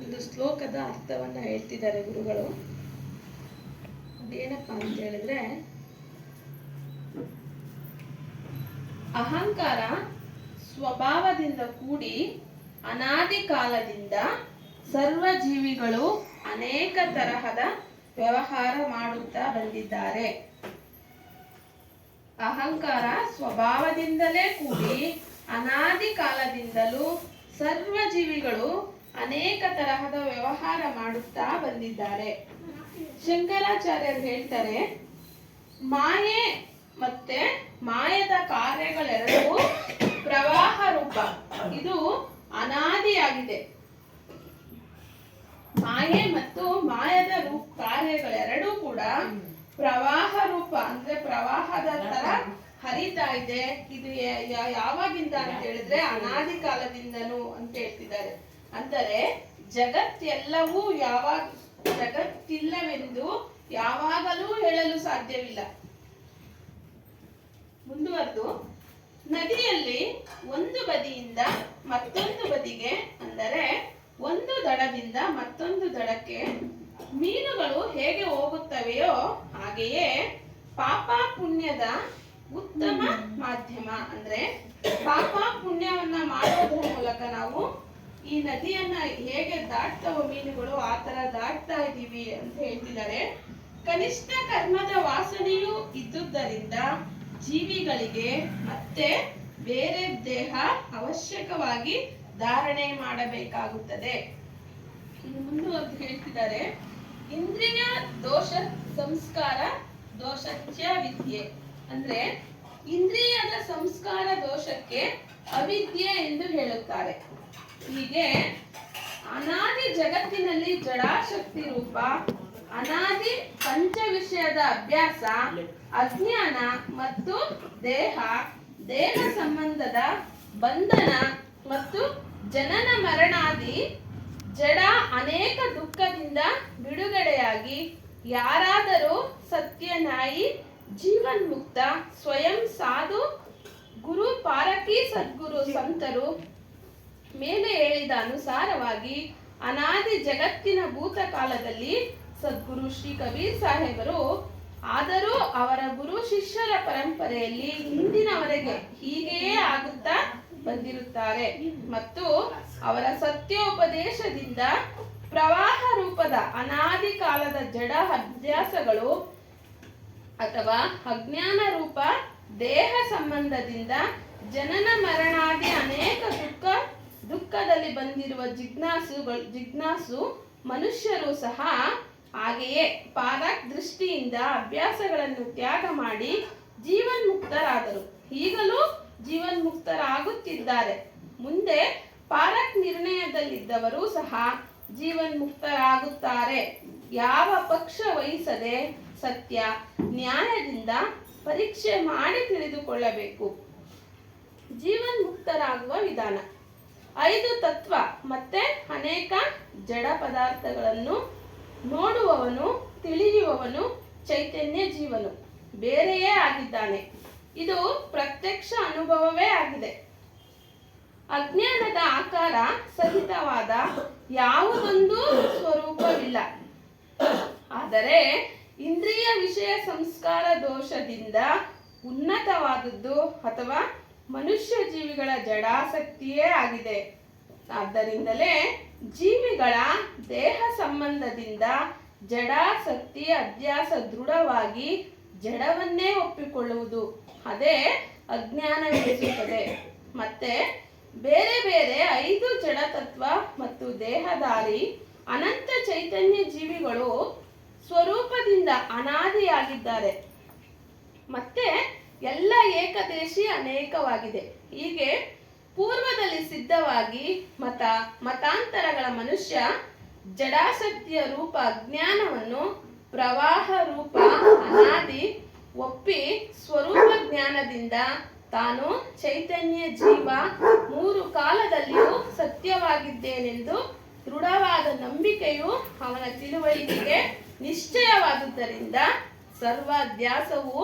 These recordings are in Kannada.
ಒಂದು ಶ್ಲೋಕದ ಅರ್ಥವನ್ನ ಹೇಳ್ತಿದ್ದಾರೆ ಗುರುಗಳು. ಅದೇನಪ್ಪ ಅಂತ ಹೇಳಿದ್ರೆ, ಅಹಂಕಾರ ಸ್ವಭಾವದಿಂದ ಕೂಡಿ ಅನಾದಿ ಕಾಲದಿಂದ ಸರ್ವ ಜೀವಿಗಳು ಅನೇಕ ತರಹದ ವ್ಯವಹಾರ ಮಾಡುತ್ತಾ ಬಂದಿದ್ದಾರೆ. ಅಹಂಕಾರ ಸ್ವಭಾವದಿಂದಲೇ ಕೂಡಿ ಅನಾದಿ ಕಾಲದಿಂದಲೂ ಸರ್ವ ಜೀವಿಗಳು ಅನೇಕ ತರಹದ ವ್ಯವಹಾರ ಮಾಡುತ್ತಾ ಬಂದಿದ್ದಾರೆ. ಶಂಕರಾಚಾರ್ಯರು ಹೇಳ್ತಾರೆ, ಮಾಯೆ ಮತ್ತೆ ಮಾಯದ ಕಾರ್ಯಗಳೆರಡೂ ಪ್ರವಾಹ ರೂಪ. ಇದು ಅನಾದಿಯಾಗಿದೆ. ಮಾಯೆ ಮತ್ತು ಮಾಯದ ಕಾರ್ಯಗಳೆರಡೂ ಕೂಡ ಪ್ರವಾಹ ರೂಪ, ಅಂದ್ರೆ ಪ್ರವಾಹದ ತರ ಹರಿತಾ ಇದೆ. ಇದು ಯಾವಾಗಿಂದ ಅಂತ ಹೇಳಿದ್ರೆ ಅನಾದಿ ಕಾಲದಿಂದನೂ ಅಂತ ಹೇಳ್ತಿದ್ದಾರೆ. ಅಂದರೆ ಜಗತ್ತೆಲ್ಲವೂ ಜಗತ್ತಿಲ್ಲವೆಂದು ಯಾವಾಗಲೂ ಹೇಳಲು ಸಾಧ್ಯವಿಲ್ಲ. ಮುಂದುವರೆದು, ನದಿಯಲ್ಲಿ ಒಂದು ಬದಿಯಿಂದ ಮತ್ತೊಂದು ಬದಿಗೆ, ಅಂದರೆ ಒಂದು ದಡದಿಂದ ಮತ್ತೊಂದು ದಡಕ್ಕೆ ಮೀನುಗಳು ಹೇಗೆ ಹೋಗುತ್ತವೆಯೋ ಹಾಗೆಯೇ ಪಾಪ ಪುಣ್ಯದ ಉತ್ತಮ ಮಾಧ್ಯಮ, ಅಂದ್ರೆ ಪಾಪ ಪುಣ್ಯವನ್ನ ಮಾಡೋದ್ರ ಮೂಲಕ ನಾವು ಈ ನದಿಯನ್ನ ಹೇಗೆ ದಾಟ್ತಾವೋ ಮೀನುಗಳು, ಆ ತರ ದಾಟ್ತಾ ಇದ್ದೀವಿ ಅಂತ ಹೇಳ್ತಿದ್ದಾರೆ. ಕನಿಷ್ಠ ಕರ್ಮದ ವಾಸನೆಯೂ ಇದ್ದುದರಿಂದ ಜೀವಿಗಳಿಗೆ ಮತ್ತೆ ಬೇರೆ ದೇಹ ಅವಶ್ಯಕವಾಗಿ ಧಾರಣೆ ಮಾಡಬೇಕಾಗುತ್ತದೆ. ಇನ್ನು ಮುಂದುವರೆದು ಹೇಳ್ತಿದ್ದಾರೆ, ಇಂದ್ರಿಯ ದೋಷ ಸಂಸ್ಕಾರ ದೋಷಚ್ಚ ವಿದ್ಯೆ, ಅಂದ್ರೆ ಇಂದ್ರಿಯದ ಸಂಸ್ಕಾರ ದೋಷಕ್ಕೆ ಅವಿದ್ಯೆ ಎಂದು ಹೇಳುತ್ತಾರೆ. ಹೀಗೆ ಅನಾದಿ ಜಗತ್ತಿನಲ್ಲಿ ಜಡಾಶಕ್ತಿ ರೂಪ ಅನಾದಿ ಪಂಚ ವಿಷಯದ ಅಭ್ಯಾಸ, ಅಜ್ಞಾನ ಮತ್ತು ದೇಹ ಸಂಬಂಧದ ಬಂಧನ ಮತ್ತು ಜನನ ಮರಣಾದಿ ಜಡ ಅನೇಕ ದುಃಖದಿಂದ ಬಿಡುಗಡೆಯಾಗಿ ಯಾರಾದರೂ ಸತ್ಯನಾಯಿ ಜೀವನ್ಮುಕ್ತ ಸ್ವಯಂ ಸಾಧು ಗುರು ಪಾರಕಿ ಸದ್ಗುರು ಸಂತರು ಮೇಲೆ ಹೇಳಿದ ಅನುಸಾರವಾಗಿ ಅನಾದಿ ಜಗತ್ತಿನ ಭೂತಕಾಲದಲ್ಲಿ ಸದ್ಗುರು ಶ್ರೀ ಕಬೀರ್ ಸಾಹೇಬರು ಆದರೂ ಅವರ ಗುರು ಶಿಷ್ಯರ ಪರಂಪರೆಯಲ್ಲಿ ಹಿಂದಿನವರೆಗೆ ಹೀಗೆಯೇ ಆಗುತ್ತಾ ಬಂದಿರುತ್ತಾರೆ ಮತ್ತು ಅವರ ಸತ್ಯೋಪದೇಶದಿಂದ ಪ್ರವಾಹ ರೂಪದ ಅನಾದಿ ಕಾಲದ ಜಡ ಅಭ್ಯಾಸಗಳು ಅಥವಾ ಅಜ್ಞಾನ ರೂಪ ದೇಹ ಸಂಬಂಧದಿಂದ ಜನನ ಮರಣಾದಿ ಅನೇಕ ದುಃಖದಲ್ಲಿ ಬಂದಿರುವ ಜಿಜ್ಞಾಸು ಮನುಷ್ಯರು ಸಹ ಹಾಗೆಯೇ ಪಾರಕ್ ದೃಷ್ಟಿಯಿಂದ ಅಭ್ಯಾಸಗಳನ್ನು ತ್ಯಾಗ ಮಾಡಿ ಜೀವನ್ಮುಕ್ತರಾದರು. ಈಗಲೂ ಜೀವನ್ಮುಕ್ತರಾಗುತ್ತಿದ್ದಾರೆ. ಮುಂದೆ ಪಾರಕ್ ನಿರ್ಣಯದಲ್ಲಿದ್ದವರು ಸಹ ಜೀವನ್ಮುಕ್ತರಾಗುತ್ತಾರೆ. ಯಾವ ಪಕ್ಷ ವಹಿಸದೆ ಸತ್ಯ ನ್ಯಾಯದಿಂದ ಪರೀಕ್ಷೆ ಮಾಡಿ ತಿಳಿದುಕೊಳ್ಳಬೇಕು. ಜೀವನ್ಮುಕ್ತರಾಗುವ ವಿಧಾನ: 5 ತತ್ವ ಮತ್ತೆ ಅನೇಕ ಜಡ ಪದಾರ್ಥಗಳನ್ನು ನೋಡುವವನು ತಿಳಿಯುವವನು ಚೈತನ್ಯ ಜೀವನು ಬೇರೆಯೇ ಆಗಿದ್ದಾನೆ. ಇದು ಪ್ರತ್ಯಕ್ಷ ಅನುಭವವೇ ಆಗಿದೆ. ಅಜ್ಞಾನದ ಆಕಾರ ಸಹಿತವಾದ ಯಾವುದೊಂದು ಸ್ವರೂಪವಿಲ್ಲ. ಆದರೆ ಇಂದ್ರಿಯ ವಿಷಯ ಸಂಸ್ಕಾರ ದೋಷದಿಂದ ಉನ್ನತವಾದದ್ದು ಅಥವಾ ಮನುಷ್ಯ ಜೀವಿಗಳ ಜಡಾಸಕ್ತಿಯೇ ಆಗಿದೆ. ಆದ್ದರಿಂದಲೇ ಜೀವಿಗಳ ದೇಹ ಸಂಬಂಧದಿಂದ ಜಡಾಸಕ್ತಿ ಅಧ್ಯಾಸ ದೃಢವಾಗಿ ಜಡವನ್ನೇ ಒಪ್ಪಿಕೊಳ್ಳುವುದು, ಅದೇ ಅಜ್ಞಾನವೆನಿಸುತ್ತದೆ. ಮತ್ತೆ ಬೇರೆ ಬೇರೆ 5 ಜಡತತ್ವ ಮತ್ತು ದೇಹಧಾರಿ ಅನಂತ ಚೈತನ್ಯ ಜೀವಿಗಳು ಸ್ವರೂಪದಿಂದ ಅನಾದಿಯಾಗಿದ್ದಾರೆ. ಮತ್ತೆ ಎಲ್ಲ ಏಕದೇಶಿ ಅನೇಕವಾಗಿದೆ. ಹೀಗೆ ಪೂರ್ವದಲ್ಲಿ ಸಿದ್ಧವಾಗಿ ಮತಾಂತರಗಳ ಮನುಷ್ಯ ಜಡಾಸಕ್ತಿಯ ರೂಪ ಅಜ್ಞಾನವನ್ನು ಪ್ರವಾಹ ರೂಪ ಅನಾದಿ ಒಪ್ಪಿ ಸ್ವರೂಪ ಜ್ಞಾನದಿಂದ ತಾನು ಚೈತನ್ಯ ಜೀವ 3 ಕಾಲದಲ್ಲಿಯೂ ಸತ್ಯವಾಗಿದ್ದೇನೆಂದು ದೃಢವಾದ ನಂಬಿಕೆಯು ಅವನ ತಿಳುವಳಿಕೆಗೆ ನಿಶ್ಚಯವಾದುದರಿಂದ ಸರ್ವಾಧ್ಯಾಸವು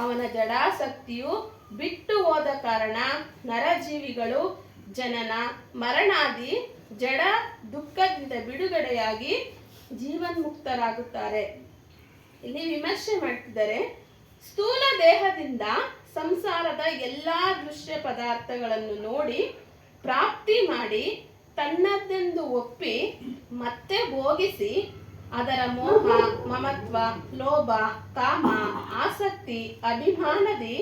ಅವನ ಜಡಾಸಕ್ತಿಯು ಬಿಟ್ಟು ಹೋದ ಕಾರಣ ನರಜೀವಿಗಳು ಜನನ ಮರಣಾದಿ ಜಡ ದುಃಖದಿಂದ ಬಿಡುಗಡೆಯಾಗಿ ಜೀವನ್ಮುಕ್ತರಾಗುತ್ತಾರೆ. ಇಲ್ಲಿ ವಿಮರ್ಶೆ ಮಾಡ್ತಿದ್ದಾರೆ. ಸ್ಥೂಲ ದೇಹದಿಂದ ಸಂಸಾರದ ಎಲ್ಲಾ ದೃಶ್ಯ ಪದಾರ್ಥಗಳನ್ನು ನೋಡಿ ಪ್ರಾಪ್ತಿ ಮಾಡಿ ತನ್ನದೆಂದು ಒಪ್ಪಿ ಮತ್ತೆ ಭೋಗಿಸಿ ಅದರ ಮೋಹ, ಮಮತ್ವ, ಲೋಭ, ಕಾಮ, ಆಸಕ್ತಿ, ಅಭಿಮಾನದಿ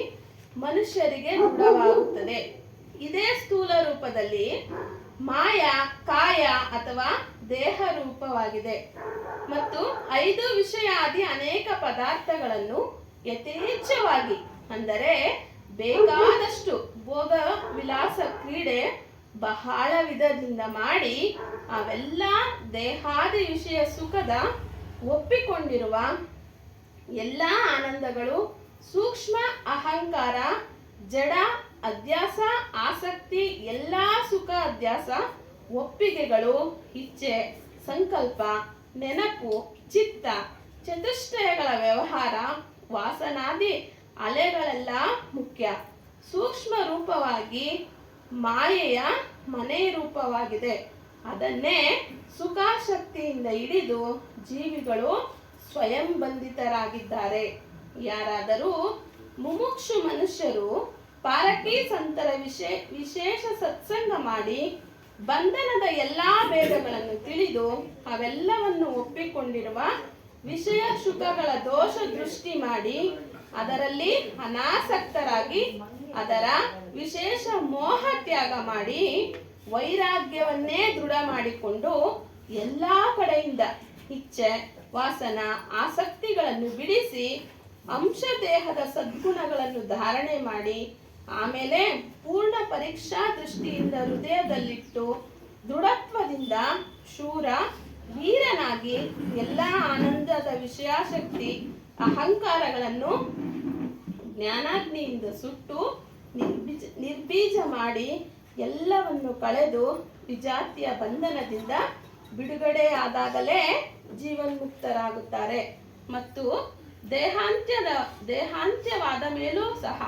ಮನುಷ್ಯರಿಗೆ ದೃಢವಾಗುತ್ತದೆ. ಇದೇ ಸ್ಥೂಲ ರೂಪದಲ್ಲಿ ಮಾಯ ಕಾಯ ಅಥವಾ ದೇಹ ರೂಪವಾಗಿದೆ. ಮತ್ತು 5 ವಿಷಯಾದಿ ಅನೇಕ ಪದಾರ್ಥಗಳನ್ನು ಯಥೇಚ್ಛವಾಗಿ ಅಂದರೆ ಬೇಕಾದಷ್ಟು ಭೋಗ ವಿಲಾಸ ಕ್ರೀಡೆ ಬಹಳ ವಿಧದಿಂದ ಮಾಡಿ ಅವೆಲ್ಲ ದೇಹಾದಿ ವಿಷಯ ಸುಖದ ಒಪ್ಪಿಕೊಂಡಿರುವ ಎಲ್ಲ ಆನಂದಗಳು ಸೂಕ್ಷ್ಮ ಅಹಂಕಾರ, ಜಡ ಅಧ್ಯಾಸ, ಆಸಕ್ತಿ, ಎಲ್ಲ ಸುಖ ಅಧ್ಯಾಸ, ಒಪ್ಪಿಗೆಗಳು, ಇಚ್ಛೆ, ಸಂಕಲ್ಪ, ನೆನಪು, ಚಿತ್ತ, ಚತುಷ್ಟಯಗಳ ವ್ಯವಹಾರ, ವಾಸನಾದಿ ಅಲೆಗಳೆಲ್ಲ ಮುಖ್ಯ. ಸೂಕ್ಷ್ಮ ರೂಪವಾಗಿ ಮಾಯೆಯ ಮನೆ ರೂಪವಾಗಿದೆ. ಅದನ್ನೇ ಸುಖಾಸಕ್ತಿಯಿಂದ ಹಿಡಿದು ಜೀವಿಗಳು ಸ್ವಯಂ ಬಂಧಿತರಾಗಿದ್ದಾರೆ. ಯಾರಾದರೂ ಮುಮುಕ್ಷು ಮನುಷ್ಯರು ಪಾರಕಿ ಸಂತರ ವಿಶೇಷ ಸತ್ಸಂಗ ಮಾಡಿ ಬಂಧನದ ಎಲ್ಲಾ ಭೇದಗಳನ್ನು ತಿಳಿದು ಅವೆಲ್ಲವನ್ನು ಒಪ್ಪಿಕೊಂಡಿರುವ ವಿಷಯ ಸುಖಗಳ ದೋಷ ದೃಷ್ಟಿ ಮಾಡಿ ಅದರಲ್ಲಿ ಅನಾಸಕ್ತರಾಗಿ ಅದರ ವಿಶೇಷ ಮೋಹ ತ್ಯಾಗ ಮಾಡಿ ವೈರಾಗ್ಯವನ್ನೇ ದೃಢ ಮಾಡಿಕೊಂಡು ಎಲ್ಲಾ ಕಡೆಯಿಂದ ಇಚ್ಛೆ, ವಾಸನ, ಆಸಕ್ತಿಗಳನ್ನು ಬಿಡಿಸಿ ಅಂಶ ದೇಹದ ಸದ್ಗುಣಗಳನ್ನು ಧಾರಣೆ ಮಾಡಿ ಆಮೇಲೆ ಪೂರ್ಣ ಪರೀಕ್ಷಾ ದೃಷ್ಟಿಯಿಂದ ಹೃದಯದಲ್ಲಿಟ್ಟು ದೃಢತ್ವದಿಂದ ಶೂರ ವೀರನಾಗಿ ಎಲ್ಲ ಆನಂದದ ವಿಷಯಾಸಕ್ತಿ ಅಹಂಕಾರಗಳನ್ನು ಜ್ಞಾನಾಗ್ನಿಯಿಂದ ಸುಟ್ಟು ನಿರ್ಬೀಜ ಮಾಡಿ ಎಲ್ಲವನ್ನು ಕಳೆದು ವಿಜಾತಿಯ ಬಂಧನದಿಂದ ಬಿಡುಗಡೆಯಾದಾಗಲೇ ಜೀವನ್ಮುಕ್ತರಾಗುತ್ತಾರೆ. ಮತ್ತು ದೇಹಾಂತ್ಯವಾದ ಮೇಲೂ ಸಹ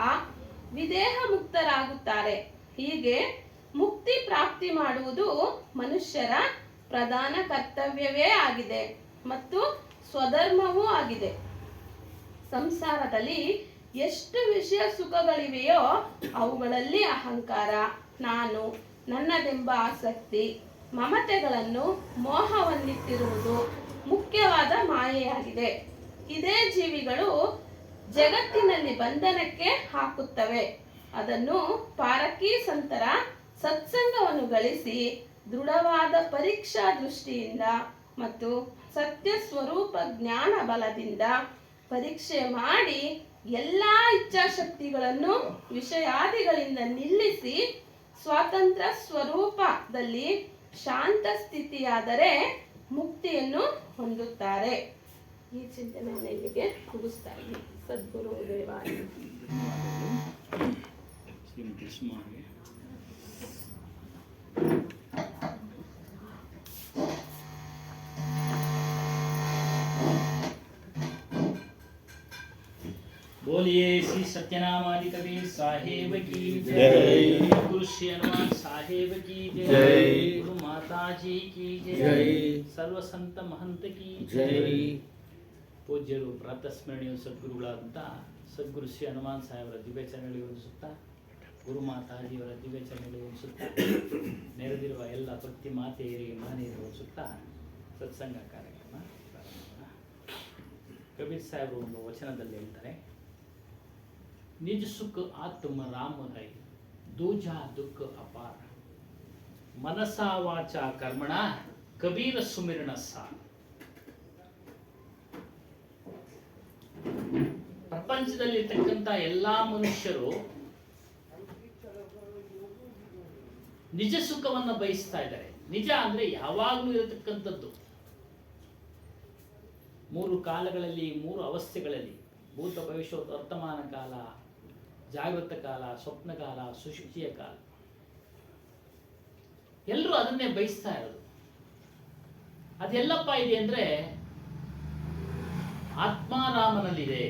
ವಿದೇಹ ಮುಕ್ತರಾಗುತ್ತಾರೆ. ಹೀಗೆ ಮುಕ್ತಿ ಪ್ರಾಪ್ತಿ ಮಾಡುವುದು ಮನುಷ್ಯರ ಪ್ರಧಾನ ಕರ್ತವ್ಯವೇ ಆಗಿದೆ ಮತ್ತು ಸ್ವಧರ್ಮವೂ ಆಗಿದೆ. ಸಂಸಾರದಲ್ಲಿ ಎಷ್ಟು ವಿಷಯ ಸುಖಗಳಿವೆಯೋ ಅವುಗಳಲ್ಲಿ ಅಹಂಕಾರ, ನಾನು, ನನ್ನದೆಂಬ ಆಸಕ್ತಿ, ಮಮತೆಗಳನ್ನು ಮೋಹವನ್ನಿಟ್ಟಿರುವುದು ಮುಖ್ಯವಾದ ಮಾಯೆಯಾಗಿದೆ. ಇದೇ ಜೀವಿಗಳು ಜಗತ್ತಿನಲ್ಲಿ ಬಂಧನಕ್ಕೆ ಹಾಕುತ್ತವೆ. ಅದನ್ನು ಪಾರಕಿ ಸಂತರ ಸತ್ಸಂಗವನ್ನು ಗಳಿಸಿ ದೃಢವಾದ ಪರೀಕ್ಷಾ ದೃಷ್ಟಿಯಿಂದ ಮತ್ತು ಸತ್ಯ ಸ್ವರೂಪ ಜ್ಞಾನ ಬಲದಿಂದ ಪರೀಕ್ಷೆ ಮಾಡಿ ಎಲ್ಲ ಇಚ್ಛಾಶಕ್ತಿಗಳನ್ನು ವಿಷಯಾದಿಗಳಿಂದ ನಿಲ್ಲಿಸಿ ಸ್ವಾತಂತ್ರ್ಯ ಸ್ವರೂಪದಲ್ಲಿ ಶಾಂತ ಸ್ಥಿತಿಯಾದರೆ ಮುಕ್ತಿಯನ್ನು ಹೊಂದುತ್ತಾರೆ. ಈ ಚಿಂತನೆಯನ್ನು ಇಲ್ಲಿಗೆ ಮುಗಿಸ್ತಾ ಇದ್ದೀನಿ. ಸದ್ಗುರು ದೇವಾಯ. बोलिए श्री सत्यनामादि कबीर साहेब की जय, गुरु श्री हनुमान साहेब की जय, गुरु माता जी की जय, सर्व संत महंत की जय. ಪೂಜ್ಯರು ಪ್ರಾತಸ್ಮರಣೀಯ ಸದ್ಗುರುಗಳಾದಂಥ ಸದ್ಗುರು ಶ್ರೀ ಹನುಮಾನ್ ಸಾಹೇಬರ ದಿವ್ಯ ಚರಣಗಳಿಗೆ ವಂದಿಸುತ್ತಾ, ಗುರು ಮಾತಾಜಿಯವರ ದಿವ್ಯ ಚರಣಗಳಿಗೆ ವಂದಿಸುತ್ತಾ, ನೆರೆದಿರುವ ಎಲ್ಲ ಭಕ್ತಿ ಮಾತೆಯರಿಗೆ ಮಹನೀಯರು ವಂದಿಸುತ್ತಾ ಸತ್ಸಂಗ ಕಾರ್ಯಕ್ರಮ ಪ್ರಾರಂಭ. ಕಬೀರ್ ಸಾಹೇಬರು ಒಂದು ವಚನದಲ್ಲಿ ಹೇಳ್ತಾರೆ, ನಿಜ ಸುಖ ಆತ್ಮ ರಾಮ ಹೈ, ದೂಜಾ ದುಃಖ ಅಪಾರ, ಮನಸ ವಾಚ ಕರ್ಮಣ ಕಬೀರ ಸುಮಿರಣ ಸಾ. ಪ್ರಪಂಚದಲ್ಲಿರ್ತಕ್ಕಂಥ ಎಲ್ಲಾ ಮನುಷ್ಯರು ನಿಜ ಸುಖವನ್ನು ಬಯಸ್ತಾ ಇದ್ದಾರೆ. ನಿಜ ಅಂದ್ರೆ ಯಾವಾಗಲೂ ಇರತಕ್ಕಂಥದ್ದು. 3 ಕಾಲಗಳಲ್ಲಿ, 3 ಅವಸ್ಥೆಗಳಲ್ಲಿ, ಭೂತ ಭವಿಷ್ಯ ವರ್ತಮಾನ ಕಾಲ, ಜಾಗೃತ ಕಾಲ, ಸ್ವಪ್ನ ಕಾಲ, ಸುಷುಪ್ತಿಯ ಕಾಲ, ಎಲ್ಲರೂ ಅದನ್ನೇ ಬಯಸ್ತಾ ಇರೋದು. ಅದೆಲ್ಲಪ್ಪ ಇದೆ ಅಂದ್ರೆ ಆತ್ಮಾರಾಮನಲ್ಲಿದೆ.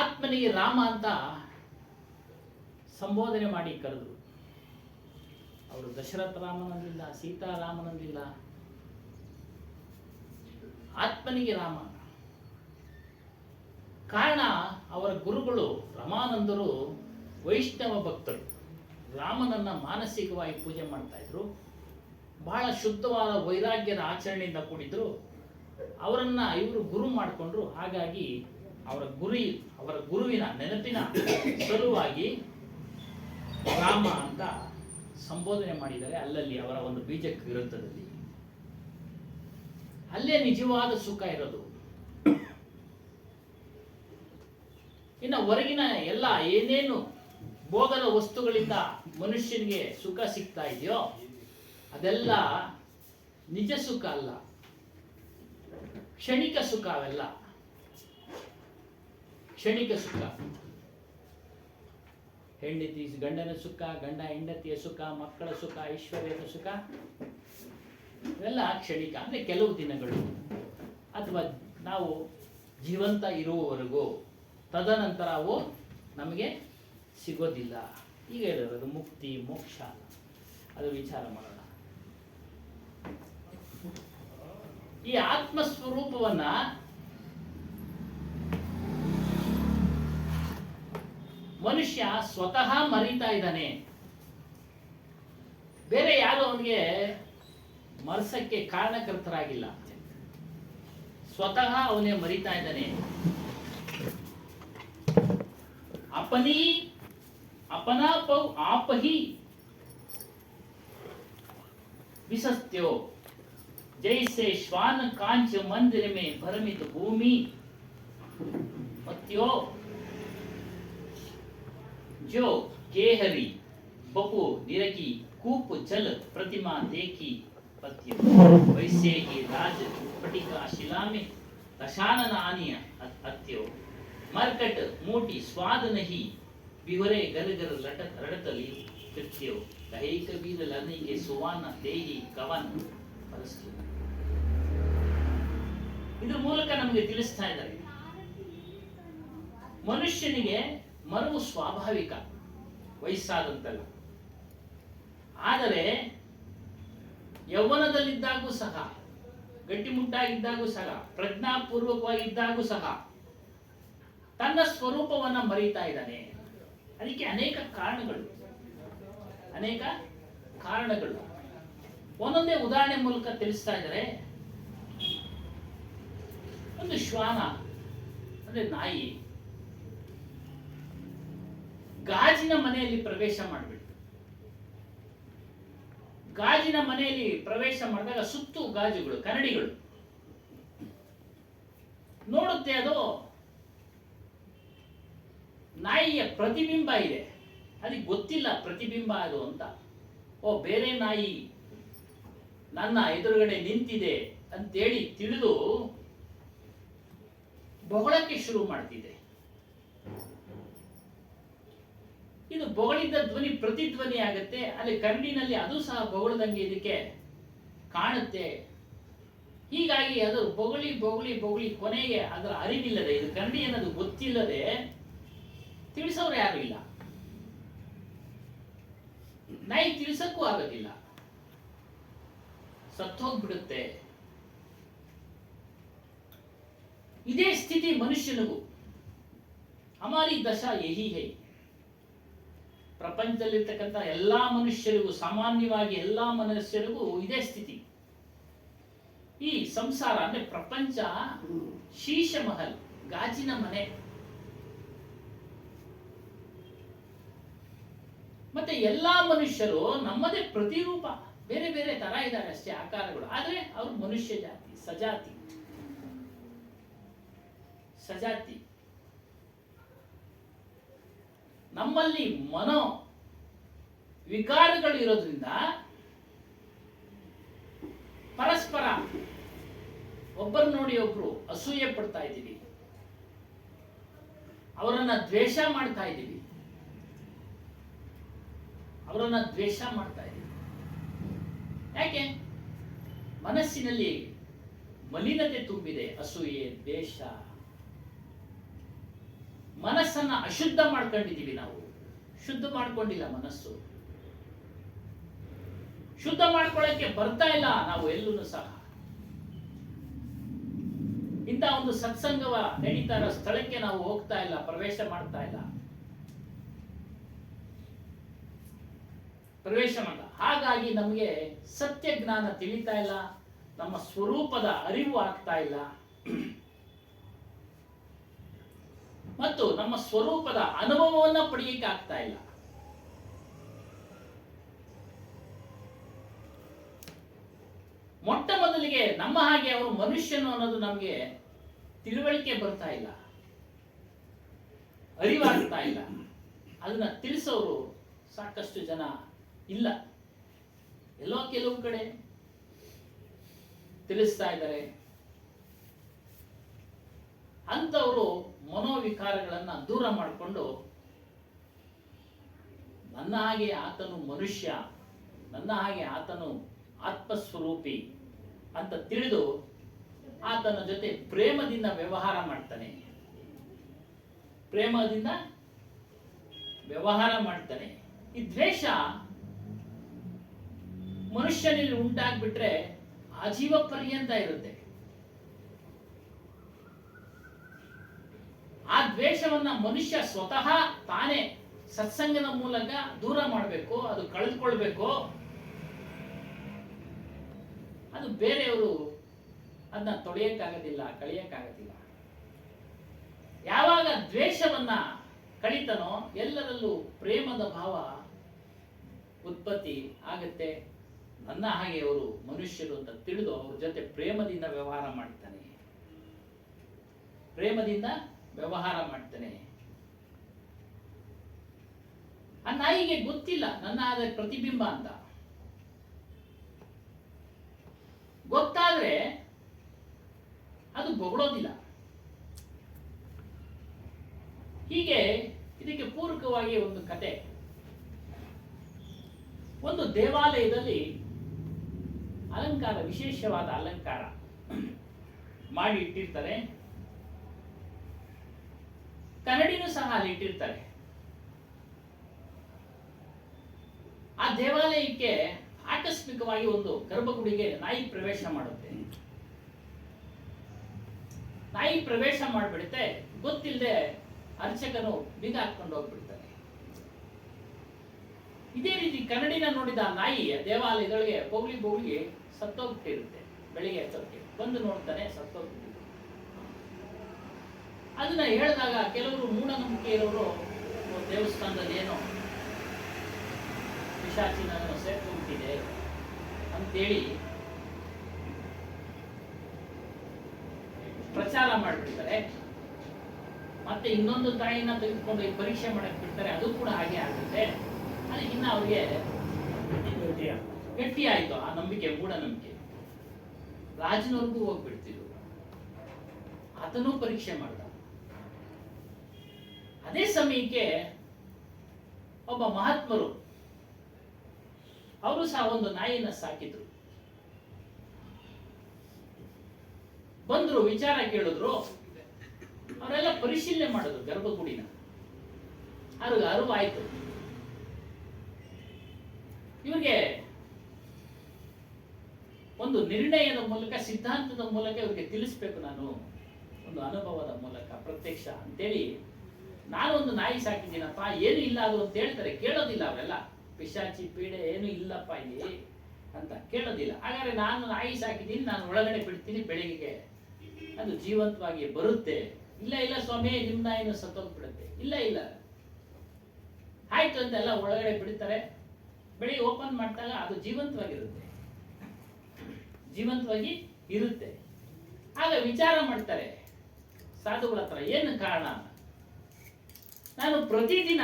ಆತ್ಮನಿಗೆ ರಾಮ ಅಂತ ಸಂಬೋಧನೆ ಮಾಡಿ ಕರೆದ್ರು. ಅವರು ದಶರಥ ರಾಮನಂದಿಲ್ಲ, ಸೀತಾರಾಮನಂದಿಲ್ಲ, ಆತ್ಮನಿಗೆ ರಾಮ. ಕಾರಣ ಅವರ ಗುರುಗಳು ರಮಾನಂದರು ವೈಷ್ಣವ ಭಕ್ತರು. ರಾಮನನ್ನ ಮಾನಸಿಕವಾಗಿ ಪೂಜೆ ಮಾಡ್ತಾ ಇದ್ರು. ಬಹಳ ಶುದ್ಧವಾದ ವೈರಾಗ್ಯದ ಆಚರಣೆಯಿಂದ ಕೂಡಿದ್ರು. ಅವರನ್ನ ಇವರು ಗುರು ಮಾಡಿಕೊಂಡ್ರು. ಹಾಗಾಗಿ ಅವರ ಗುರುವಿನ ನೆನಪಿನ ಸಲುವಾಗಿ ರಾಮ ಅಂತ ಸಂಬೋಧನೆ ಮಾಡಿದ್ದಾರೆ ಅಲ್ಲಲ್ಲಿ ಅವರ ಒಂದು ಬೀಜ ಗ್ರಂಥದಲ್ಲಿ. ಅಲ್ಲೇ ನಿಜವಾದ ಸುಖ ಇರೋದು. ಇನ್ನು ಹೊರಗಿನ ಎಲ್ಲ ಏನೇನು ಭೋಗದ ವಸ್ತುಗಳಿಂದ ಮನುಷ್ಯನಿಗೆ ಸುಖ ಸಿಗ್ತಾ ಇದೆಯೋ ಅದೆಲ್ಲ ನಿಜ ಸುಖ ಅಲ್ಲ, ಕ್ಷಣಿಕ ಸುಖ. ಅವೆಲ್ಲ ಕ್ಷಣಿಕ ಸುಖ. ಹೆಂಡತಿ ಗಂಡನ ಸುಖ, ಗಂಡ ಹೆಂಡತಿಯ ಸುಖ, ಮಕ್ಕಳ ಸುಖ, ಐಶ್ವರ್ಯದ ಸುಖ, ಇವೆಲ್ಲ ಕ್ಷಣಿಕ. ಅಂದ್ರೆ ಕೆಲವು ದಿನಗಳು ಅಥವಾ ನಾವು ಜೀವಂತ ಇರುವವರೆಗೂ. ತದನಂತರ ಅವು ನಮಗೆ ಸಿಗೋದಿಲ್ಲ. ಈಗ ಹೇಳಿರೋದು ಮುಕ್ತಿ ಮೋಕ್ಷ, ಅದು ವಿಚಾರ ಮಾಡೋಣ. ಈ ಆತ್ಮಸ್ವರೂಪವನ್ನ ಮನುಷ್ಯ ಸ್ವತಃ ಮರೀತಾ ಇದ್ದಾನೆ. ಬೇರೆ ಯಾರು ಅವನಿಗೆ ಮರ್ಸಕ್ಕೆ ಕಾರಣಕರ್ತರಾಗಿಲ್ಲ. ಸ್ವತಃ ಅವನೇ ಮರೀತಾ ಇದ್ದಾನೆ. अपना पौ आप ही विसस्त्यो जैसे श्वान कांच मंदिर में भ्रमित भूमि पत्यो जो केहरी बपु निरकी कूप जल प्रतिमा देखी पत्यो वैसे ही राज पटिका शिला में दशानन आनिया अत्यो मरकट मोटी स्वाद नहीं बिवरे गर गर रड़तली कृत्यो कहे कबीर लनी के सुवान देही कवन ಪರಿಸ್ಥಿತಿ. ಇದ್ರ ಮೂಲಕ ನಮಗೆ ತಿಳಿಸ್ತಾ ಇದ್ದಾರೆ ಮನುಷ್ಯನಿಗೆ ಮರವು ಸ್ವಾಭಾವಿಕ, ವಯಸ್ಸಾದಂತಲ್ಲ. ಆದರೆ ಯೌವನದಲ್ಲಿದ್ದಾಗೂ ಸಹ, ಗಟ್ಟಿಮುಟ್ಟಾಗಿದ್ದಾಗೂ ಸಹ, ಪ್ರಜ್ಞಾಪೂರ್ವಕವಾಗಿದ್ದಾಗೂ ಸಹ ತನ್ನ ಸ್ವರೂಪವನ್ನ ಮರೀತಾ ಇದ್ದಾನೆ. ಅದಕ್ಕೆ ಅನೇಕ ಕಾರಣಗಳು ಒಂದೊಂದೇ ಉದಾಹರಣೆ ಮೂಲಕ ತಿಳಿಸ್ತಾ ಇದ್ದಾರೆ. ಒಂದು ಶ್ವಾನ ಅಂದ್ರೆ ನಾಯಿ ಗಾಜಿನ ಮನೆಯಲ್ಲಿ ಪ್ರವೇಶ ಮಾಡಿಬಿಡ್ತು. ಗಾಜಿನ ಮನೆಯಲ್ಲಿ ಪ್ರವೇಶ ಮಾಡಿದಾಗ ಸುತ್ತು ಗಾಜುಗಳು, ಕನ್ನಡಿಗಳು ನೋಡುತ್ತೆ. ಅದು ನಾಯಿಯ ಪ್ರತಿಬಿಂಬ ಇದೆ. ಅದಕ್ಕೆ ಗೊತ್ತಿಲ್ಲ ಪ್ರತಿಬಿಂಬ ಅದು ಅಂತ. ಓ, ಬೇರೆ ನಾಯಿ ನನ್ನ ಎದುರುಗಡೆ ನಿಂತಿದೆ ಅಂತೇಳಿ ತಿಳಿದು ಬೊಗಳಕ್ಕೆ ಶುರು ಮಾಡ್ತಿದೆ. ಇದು ಬೊಗಳಿದ್ದ ಧ್ವನಿ ಪ್ರತಿಧ್ವನಿ ಆಗುತ್ತೆ. ಅಲ್ಲಿ ಕರಡಿನಲ್ಲಿ ಅದು ಸಹ ಬೊಗಳದಂಗೆ ಇದಕ್ಕೆ ಕಾಣುತ್ತೆ. ಹೀಗಾಗಿ ಅದು ಬೊಗಳಿ ಕೊನೆಗೆ ಅದರ ಅರಿವಿಲ್ಲದೆ, ಇದು ಕರಡಿ ಅನ್ನೋದು ಗೊತ್ತಿಲ್ಲದೆ ತಿಳಿಸೋರು ಯಾರು ಇಲ್ಲ. ನಾಯಿ ತಿಳಿಸಕ್ಕೂ ಆಗೋದಿಲ್ಲ, ಸತ್ತೋಗ್ಬಿಡುತ್ತೆ. ಇದೇ ಸ್ಥಿತಿ ಮನುಷ್ಯನಿಗೂ. ಹಮಾರಿ ದಶಾ ಯಹಿ ಹೈ. ಪ್ರಪಂಚದಲ್ಲಿರ್ತಕ್ಕಂಥ ಎಲ್ಲಾ ಮನುಷ್ಯರಿಗೂ, ಸಾಮಾನ್ಯವಾಗಿ ಎಲ್ಲಾ ಮನುಷ್ಯರಿಗೂ ಇದೇ ಸ್ಥಿತಿ. ಈ ಸಂಸಾರ ಅಂದ್ರೆ ಪ್ರಪಂಚ ಶೀಶ ಮಹಲ್, ಗಾಜಿನ ಮನೆ. ಮತ್ತೆ ಎಲ್ಲಾ ಮನುಷ್ಯರು ನಮ್ಮದೇ ಪ್ರತಿರೂಪ. ಬೇರೆ ಬೇರೆ ತರ ಇದ್ದಾರೆ ಅಷ್ಟೇ ಆಕಾರಗಳು. ಆದ್ರೆ ಅವರು ಮನುಷ್ಯ ಜಾತಿ, ಸಜಾತಿ. ನಮ್ಮಲ್ಲಿ ಮನೋ ವಿಕಾರಗಳು ಇರೋದ್ರಿಂದ ಪರಸ್ಪರ ಒಬ್ಬರು ನೋಡಿ ಒಬ್ರು ಅಸೂಯೆ ಪಡ್ತಾ ಇದ್ದೀವಿ, ಅವರನ್ನ ದ್ವೇಷ ಮಾಡ್ತಾ ಇದ್ದೀವಿ. ಯಾಕೆ? ಮನಸ್ಸಿನಲ್ಲಿ ಮಲಿನತೆ ತುಂಬಿದೆ. ಅಸೂಯೆ, ದ್ವೇಷ. ಮನಸ್ಸನ್ನ ಅಶುದ್ಧ ಮಾಡ್ಕೊಂಡಿದ್ದೀವಿ ನಾವು. ಶುದ್ಧ ಮಾಡ್ಕೊಂಡಿಲ್ಲ ಮನಸ್ಸು. ಶುದ್ಧ ಮಾಡ್ಕೊಳ್ಳಕ್ಕೆ ಬರ್ತಾ ಇಲ್ಲ ನಾವು ಎಲ್ಲೂ ಸಹ. ಇಂಥ ಒಂದು ಸತ್ಸಂಗವ ನಡೀತಾ ಇರೋ ಸ್ಥಳಕ್ಕೆ ನಾವು ಹೋಗ್ತಾ ಇಲ್ಲ, ಪ್ರವೇಶ ಮಾಡ್ತಾ ಇಲ್ಲ, ಪ್ರವೇಶ ಮಾಡಲ್ಲ. ಹಾಗಾಗಿ ನಮಗೆ ಸತ್ಯ ಜ್ಞಾನ ತಿಳಿತಾ ಇಲ್ಲ, ನಮ್ಮ ಸ್ವರೂಪದ ಅರಿವು ಆಗ್ತಾ ಇಲ್ಲ, ಮತ್ತು ನಮ್ಮ ಸ್ವರೂಪದ ಅನುಭವವನ್ನ ಪಡೆಯಕ್ಕೆ ಆಗ್ತಾ ಇಲ್ಲ. ಮೊಟ್ಟ ಮೊದಲಿಗೆ ನಮ್ಮ ಹಾಗೆ ಅವರು ಮನುಷ್ಯನು ಅನ್ನೋದು ನಮಗೆ ತಿಳುವಳಿಕೆ ಬರ್ತಾ ಇಲ್ಲ, ಅರಿವಾಗ್ತಾ ಇಲ್ಲ. ಅದನ್ನ ತಿಳಿಸೋರು ಸಾಕಷ್ಟು ಜನ ಇಲ್ಲ. ಎಲ್ಲೋ ಕೆಲವು ಕಡೆ ತಿಳಿಸ್ತಾ ಇದ್ದಾರೆ. ಅಂತವರು ಮನೋವಿಕಾರಗಳನ್ನ ದೂರ ಮಾಡಿಕೊಂಡು ನನ್ನ ಹಾಗೆ ಆತನು ಮನುಷ್ಯ, ನನ್ನ ಹಾಗೆ ಆತನು ಆತ್ಮಸ್ವರೂಪಿ ಅಂತ ತಿಳಿದು ಆತನ ಜೊತೆ ಪ್ರೇಮದಿಂದ ವ್ಯವಹಾರ ಮಾಡ್ತಾನೆ, ಪ್ರೇಮದಿಂದ ವ್ಯವಹಾರ ಮಾಡ್ತಾನೆ. ಈ ದ್ವೇಷ ಮನುಷ್ಯನಲ್ಲಿ ಉಂಟಾಗ್ಬಿಟ್ರೆ ಆಜೀವ ಪರ್ಯಂತ ಇರುತ್ತೆ. ಆ ದ್ವೇಷವನ್ನ ಮನುಷ್ಯ ಸ್ವತಃ ತಾನೇ ಸತ್ಸಂಗದ ಮೂಲಕ ದೂರ ಮಾಡಬೇಕು, ಅದು ಕಳೆದುಕೊಳ್ಬೇಕು. ಅದು ಬೇರೆಯವರು ಅದನ್ನ ತೊಳೆಯಕ್ಕಾಗೋದಿಲ್ಲ, ಕಳೆಯಕ್ಕಾಗೋದಿಲ್ಲ. ಯಾವಾಗ ದ್ವೇಷವನ್ನ ಕಳಿತನೋ ಎಲ್ಲರಲ್ಲೂ ಪ್ರೇಮದ ಭಾವ ಉತ್ಪತ್ತಿ ಆಗುತ್ತೆ. ನನ್ನ ಹಾಗೆ ಅವರು ಮನುಷ್ಯರು ಅಂತ ತಿಳಿದು ಅವ್ರ ಜೊತೆ ಪ್ರೇಮದಿಂದ ವ್ಯವಹಾರ ಮಾಡ್ತಾನೆ, ಪ್ರೇಮದಿಂದ ವ್ಯವಹಾರ ಮಾಡ್ತಾನೆ. ಆ ನಾಯಿಗೆ ಗೊತ್ತಿಲ್ಲ ನನ್ನ ಆದ ಪ್ರತಿಬಿಂಬ ಅಂತ. ಗೊತ್ತಾದ್ರೆ ಅದು ಬೊಗಳೋದಿಲ್ಲ. ಹೀಗೆ ಇದಕ್ಕೆ ಪೂರಕವಾಗಿ ಒಂದು ಕತೆ. ಒಂದು ದೇವಾಲಯದಲ್ಲಿ ಅಲಂಕಾರ, ವಿಶೇಷವಾದ ಅಲಂಕಾರ ಮಾಡಿ ಇಟ್ಟಿರ್ತಾರೆ. ಕನ್ನಡಿನೂ ಸಹ ಅಲ್ಲಿ ಇಟ್ಟಿರ್ತಾರೆ. ಆ ದೇವಾಲಯಕ್ಕೆ ಆಕಸ್ಮಿಕವಾಗಿ ಒಂದು ಗರ್ಭಗುಡಿಗೆ ನಾಯಿ ಪ್ರವೇಶ ಮಾಡುತ್ತೆ. ನಾಯಿ ಪ್ರವೇಶ ಮಾಡಿಬಿಡುತ್ತೆ. ಗೊತ್ತಿಲ್ಲದೆ ಅರ್ಚಕನು ಬೀಗ ಹಾಕೊಂಡು ಹೋಗ್ಬಿಡ್ತಾನೆ. ಇದೇ ರೀತಿ ಕನ್ನಡಿನ ನೋಡಿದ ನಾಯಿ ದೇವಾಲಯದೊಳಗೆ ಬೋಗ್ಲಿ ಸತ್ತೋಗ್ಬಿಟ್ಟಿರುತ್ತೆ. ಬೆಳಿಗ್ಗೆ ಎತ್ತೋಕೆ ಬಂದು ನೋಡ್ತಾನೆ, ಸತ್ತೋಗ್ಬಿಟ್ಟಿರುತ್ತೆ. ಅದನ್ನ ಹೇಳಿದಾಗ ಕೆಲವರು ಮೂಢನಂಬಿಕೆ ಇರೋರು ದೇವಸ್ಥಾನದಲ್ಲಿ ಏನೋ ಪಿಶಾಚಿನ ಸೇರ್ಕೊಂಡ್ಬಿಟ್ಟಿದೆ ಅಂತೇಳಿ ಪ್ರಚಾರ ಮಾಡಿಬಿಡ್ತಾರೆ. ಮತ್ತೆ ಇನ್ನೊಂದು ತಾಯಿನ ತೆಗೆದುಕೊಂಡು ಪರೀಕ್ಷೆ ಮಾಡಕ್ ಬಿಡ್ತಾರೆ. ಅದು ಕೂಡ ಹಾಗೆ ಆಗುತ್ತೆ. ಅದಕ್ಕಿನ್ನ ಅವ್ರಿಗೆ ಗಟ್ಟಿ ಆಯ್ತು ಆ ನಂಬಿಕೆ, ಮೂಢನಂಬಿಕೆ. ರಾಜನವ್ರಿಗೂ ಹೋಗ್ಬಿಡ್ತಿದ್ರು. ಆತನೂ ಪರೀಕ್ಷೆ ಮಾಡ್ದ. ಅದೇ ಸಮಯಕ್ಕೆ ಒಬ್ಬ ಮಹಾತ್ಮರು ಅವರು ಸಹ ಒಂದು ನಾಯಿನ ಸಾಕಿದ್ರು. ಬಂದ್ರು, ವಿಚಾರ ಕೇಳಿದ್ರು. ಅವರೆಲ್ಲ ಪರಿಶೀಲನೆ ಮಾಡಿದ್ರು ಗರ್ಭಗುಡಿನ. ಅವ್ರಿಗೆ ಅರಿವಾಯ್ತು. ಇವ್ರಿಗೆ ಒಂದು ನಿರ್ಣಯದ ಮೂಲಕ, ಸಿದ್ಧಾಂತದ ಮೂಲಕ ಇವ್ರಿಗೆ ತಿಳಿಸ್ಬೇಕು, ನಾನು ಒಂದು ಅನುಭವದ ಮೂಲಕ, ಪ್ರತ್ಯಕ್ಷ ಅಂತೇಳಿ. ನಾನೊಂದು ನಾಯಿ ಸಾಕಿದ್ದೀನಪ್ಪ, ಏನು ಇಲ್ಲ ಅದು ಅಂತ ಹೇಳ್ತಾರೆ. ಕೇಳೋದಿಲ್ಲ ಅವರೆಲ್ಲ. ಪಿಶಾಚಿ ಪೀಡೆ ಏನು ಇಲ್ಲಪ್ಪ ಇಲ್ಲಿ ಅಂತ ಕೇಳೋದಿಲ್ಲ. ಹಾಗಾದ್ರೆ ನಾನು ನಾಯಿ ಸಾಕಿದ್ದೀನಿ, ನಾನು ಒಳಗಡೆ ಬಿಡ್ತೀನಿ, ಬೆಳಿಗ್ಗೆ ಅದು ಜೀವಂತವಾಗಿ ಬರುತ್ತೆ. ಇಲ್ಲ ಸ್ವಾಮಿ, ನಿಮ್ಮ ನಾಯಿನೂ ಸತ್ತೋಗ್ಬಿಡುತ್ತೆ. ಇಲ್ಲ ಆಯ್ತು ಅಂತೆಲ್ಲ ಒಳಗಡೆ ಬಿಡ್ತಾರೆ. ಬೆಳಿಗ್ಗೆ ಓಪನ್ ಮಾಡಿದಾಗ ಅದು ಜೀವಂತವಾಗಿ ಇರುತ್ತೆ. ಆಗ ವಿಚಾರ ಮಾಡ್ತಾರೆ ಸಾಧುಗಳ ಹತ್ರ, ಏನು ಕಾರಣ? ನಾನು ಪ್ರತಿದಿನ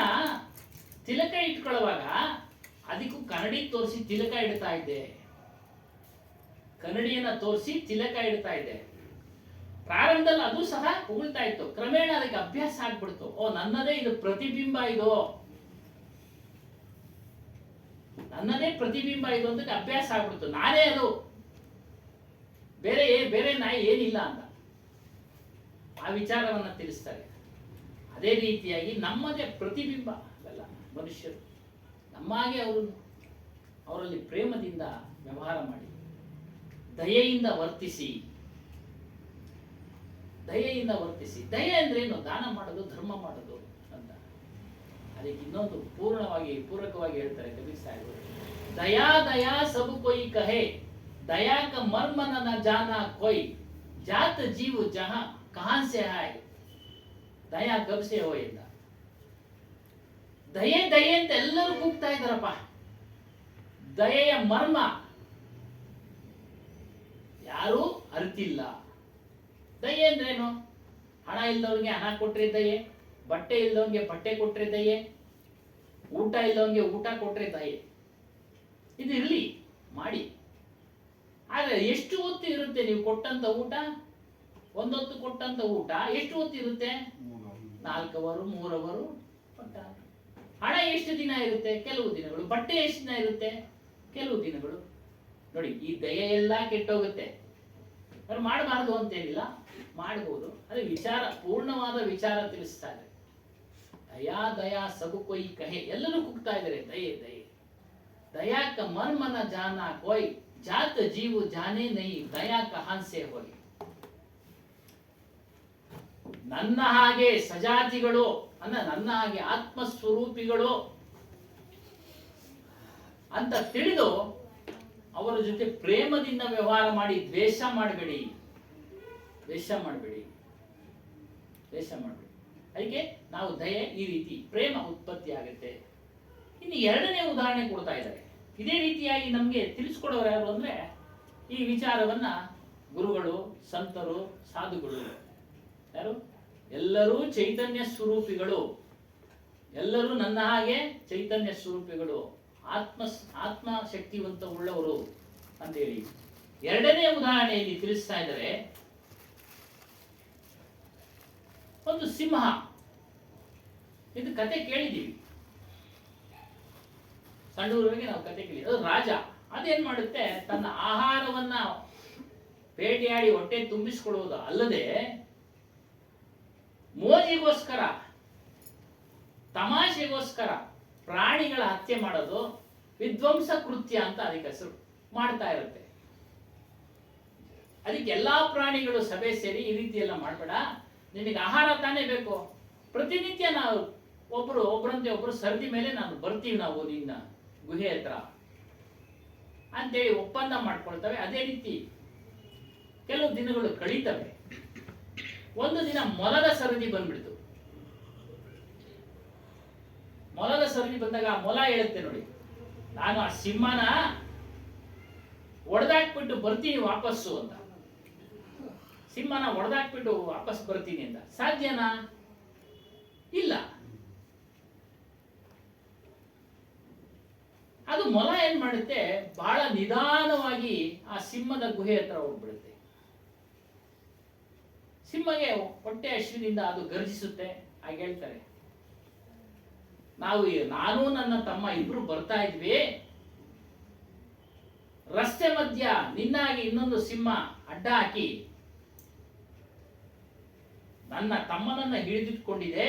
ತಿಲಕ ಇಟ್ಕೊಳ್ಳುವಾಗ ಅದಕ್ಕೂ ಕನ್ನಡಿ ತೋರಿಸಿ ತಿಲಕ ಇಡ್ತಾ ಇದ್ದೆ. ಕನ್ನಡಿಯನ್ನ ತೋರಿಸಿ ತಿಲಕ ಇಡ್ತಾ ಇದ್ದೆ. ಪ್ರಾರಂಭದಲ್ಲಿ ಅದು ಸಹ ಉಗುಳ್ತಾ ಇತ್ತು. ಕ್ರಮೇಣ ಅದಕ್ಕೆ ಅಭ್ಯಾಸ ಆಗ್ಬಿಡ್ತು. ನನ್ನದೇ ಇದು ಪ್ರತಿಬಿಂಬ, ನನ್ನದೇ ಪ್ರತಿಬಿಂಬ ಇದು ಅಂತ ಅಭ್ಯಾಸ ಆಗ್ಬಿಡ್ತು. ನಾನೇ ಅದು, ಬೇರೆ ನಾಯಿ ಏನಿಲ್ಲ ಅಂತ ಆ ವಿಚಾರವನ್ನ ತಿಳಿಸ್ತಾರೆ. ಅದೇ ರೀತಿಯಾಗಿ ನಮ್ಮದೇ ಪ್ರತಿಬಿಂಬ ಅಲ್ಲ ಮನುಷ್ಯರು. ನಮ್ಮಾಗೆ ಅವರಲ್ಲಿ ಪ್ರೇಮದಿಂದ ವ್ಯವಹಾರ ಮಾಡಿ, ದಯೆಯಿಂದ ವರ್ತಿಸಿ. ದಯೆಯಿಂದ ವರ್ತಿಸಿ. ದಯೆ ಅಂದ್ರೆ ಏನು? ದಾನ ಮಾಡೋದು, ಧರ್ಮ ಮಾಡೋದು ಅಂತ. ಅದಕ್ಕೆ ಇನ್ನೊಂದು ಪೂರಕವಾಗಿ ಹೇಳ್ತಾರೆ ಕಬೀರ್ ಸಾಹೇಬರು, ದಯಾ ದಯಾ ಸಬ್ ಕೊಯ್ ಕಹೆ, ದಯಾ ಕ ಮರ್ಮ ನ ಜಾನಾ ಕೊಯ್, ಜಾತ ಜೀವ ಜಹಾ ಕಹಾನ್ ಸೆ ಆಯ್, ದಯಾ ಕಬ್ ಸೆ ಹೋ ಎಂದ. ದಯೆ ದಯೆ ಅಂತ ಎಲ್ಲರೂ ಕೂಗ್ತಾ ಇದ್ದಾರಪ್ಪ. ದಯೆಯ ಮರ್ಮ ಯಾರೂ ಅರಿತಿಲ್ಲ. ದಯೆ ಅಂದ್ರೇನು? ಹಣ ಇಲ್ದವನಿಗೆ ಹಣ ಕೊಟ್ರೆ ದಯೆ, ಬಟ್ಟೆ ಇಲ್ದವನಿಗೆ ಬಟ್ಟೆ ಕೊಟ್ರೆ ದಯೆ, ಊಟ ಇಲ್ದವನಿಗೆ ಊಟ ಕೊಟ್ರೆ ದಯೆ. ಇದು ಇರಲಿ, ಮಾಡಿ. ಆದ್ರೆ ಎಷ್ಟು ಹೊತ್ತು ಇರುತ್ತೆ ನೀವು ಕೊಟ್ಟಂತ ಊಟ? ಒಂದೊತ್ತು ಕೊಟ್ಟಂತ ಊಟ ಎಷ್ಟು ಹೊತ್ತು ಇರುತ್ತೆ? 4 ಅವರು 3 ಅವರು. ಹಣ ಎಷ್ಟು ದಿನ ಇರುತ್ತೆ? ಕೆಲವು ದಿನಗಳು. ಬಟ್ಟೆ ಎಷ್ಟು ದಿನ ಇರುತ್ತೆ? ಕೆಲವು ದಿನಗಳು. ನೋಡಿ, ಈ ದಯೆ ಎಲ್ಲ ಕೆಟ್ಟೋಗುತ್ತೆ. ಅವ್ರು ಮಾಡಬಾರ್ದು ಅಂತೇನಿಲ್ಲ, ಮಾಡಬಹುದು. ಅದೇ ವಿಚಾರ, ಪೂರ್ಣವಾದ ವಿಚಾರ ತಿಳಿಸ್ತಾ ಇದೆ. ದಯಾ ದಯಾ ಸಬ್ ಕೊಯ್ ಕಹೆ, ಎಲ್ಲರೂ ಕೂಗ್ತಾ ಇದ್ದಾರೆ ದಯೆ ದಯೆ. ದಯಾ ಕ ಮರ್ಮನ ಜಾನ ಕೊಯ್, ಜಾತ ಜೀವ ಜಾನೇ ನೈ, ದಯಾ ಕಹಾನ್ ಸೆ ಹೋಯ್. ನನ್ನ ಹಾಗೆ ಸಜಾತಿಗಳು ಅಂದ್ರೆ ನನ್ನ ಹಾಗೆ ಆತ್ಮಸ್ವರೂಪಿಗಳು ಅಂತ ತಿಳಿದು ಅವರ ಜೊತೆ ಪ್ರೇಮದಿಂದ ವ್ಯವಹಾರ ಮಾಡಿ. ದ್ವೇಷ ಮಾಡಬೇಡಿ, ದ್ವೇಷ ಮಾಡಬೇಡಿ, ದ್ವೇಷ ಮಾಡಬೇಡಿ. ಅದಕ್ಕೆ ನಾವು ದಯೆ, ಈ ರೀತಿ ಪ್ರೇಮ ಉತ್ಪತ್ತಿ ಆಗುತ್ತೆ. ಇನ್ನು 2ನೇ ಉದಾಹರಣೆ ಕೊಡ್ತಾ ಇದ್ದಾರೆ. ಇದೇ ರೀತಿಯಾಗಿ ನಮಗೆ ತಿಳಿಸ್ಕೊಡೋರು ಯಾರು ಅಂದ್ರೆ, ಈ ವಿಚಾರವನ್ನ ಗುರುಗಳು, ಸಂತರು, ಸಾಧುಗಳು. ಯಾರು? ಎಲ್ಲರೂ ಚೈತನ್ಯ ಸ್ವರೂಪಿಗಳು, ಎಲ್ಲರೂ ನನ್ನ ಹಾಗೆ ಚೈತನ್ಯ ಸ್ವರೂಪಿಗಳು, ಆತ್ಮ ಶಕ್ತಿವಂತ ಉಳ್ಳವರು ಅಂತೇಳಿ 2ನೇ ಉದಾಹರಣೆಯಲ್ಲಿ ತಿಳಿಸ್ತಾ ಇದ್ದಾರೆ. ಒಂದು ಸಿಂಹ, ಇದು ಕತೆ ಕೇಳಿದ್ದೀವಿ, ಸಣ್ಣೂರಿಗೆ ನಾವು ಕತೆ ಕೇಳಿ. ಅದು ರಾಜ. ಅದೇನ್ ಮಾಡುತ್ತೆ? ತನ್ನ ಆಹಾರವನ್ನ ಬೇಟೆಯಾಡಿ ಹೊಟ್ಟೆ ತುಂಬಿಸಿಕೊಳ್ಳುವುದು ಅಲ್ಲದೆ ಮೋಜಿಗೋಸ್ಕರ, ತಮಾಷೆಗೋಸ್ಕರ ಪ್ರಾಣಿಗಳ ಹತ್ಯೆ ಮಾಡೋದು ವಿಧ್ವಂಸ ಕೃತ್ಯ ಅಂತ ಅದಕ್ಕೆ ಹೆಸರು ಮಾಡ್ತಾ ಇರುತ್ತೆ. ಅದಕ್ಕೆ ಎಲ್ಲಾ ಪ್ರಾಣಿಗಳು ಸಭೆ ಸೇರಿ ಈ ರೀತಿ ಎಲ್ಲ ಮಾಡಬೇಡ, ನಿನಗೆ ಆಹಾರ ತಾನೇ ಬೇಕು, ಪ್ರತಿನಿತ್ಯ ನಾವು ಒಬ್ಬರಂತೆ ಒಬ್ರು ಸರದಿ ಮೇಲೆ ನಾನು ಬರ್ತೀವಿ ನಾವು ನಿನ್ನ ಗುಹೆ ಹತ್ರ ಅಂತೇಳಿ ಒಪ್ಪಂದ ಮಾಡ್ಕೊಳ್ತವೆ. ಅದೇ ರೀತಿ ಕೆಲವು ದಿನಗಳು ಕಳೀತವೆ. ಒಂದು ದಿನ ಮೊಲದ ಸರದಿ ಬಂದ್ಬಿಡ್ತು. ಮೊಲದ ಸರದಿ ಬಂದಾಗ ಆ ಮೊಲ ಹೇಳುತ್ತೆ, ನೋಡಿ, ನಾನು ಆ ಸಿಂಹನ ಒಡೆದಾಕ್ಬಿಟ್ಟು ಬರ್ತೀನಿ ವಾಪಸ್ಸು ಅಂತ. ಸಿಂಹನ ಒಡೆದಾಕ್ಬಿಟ್ಟು ವಾಪಸ್ ಬರ್ತೀನಿ ಅಂತ ಸಾಧ್ಯನಾ? ಇಲ್ಲ. ಅದು ಮೊಲ ಏನ್ ಮಾಡುತ್ತೆ? ಬಹಳ ನಿಧಾನವಾಗಿ ಆ ಸಿಂಹದ ಗುಹೆ ಹತ್ರ ಹೋಗ್ಬಿಡುತ್ತೆ. ಸಿಂಹಗೆ ಹೊಟ್ಟೆ ಹಸಿವಿನಿಂದ ಅದು ಗರ್ಜಿಸುತ್ತೆ. ಹಾಗೆ ಹೇಳ್ತಾರೆ, ನಾನು ನನ್ನ ತಮ್ಮ ಇಬ್ರು ಬರ್ತಾ ಇದ್ವಿ, ರಸ್ತೆ ಮಧ್ಯ ನಿನ್ನಾಗಿ ಇನ್ನೊಂದು ಸಿಂಹ ಅಡ್ಡ ಹಾಕಿ ನನ್ನ ತಮ್ಮನನ್ನ ಹಿಡಿದಿಟ್ಕೊಂಡಿದೆ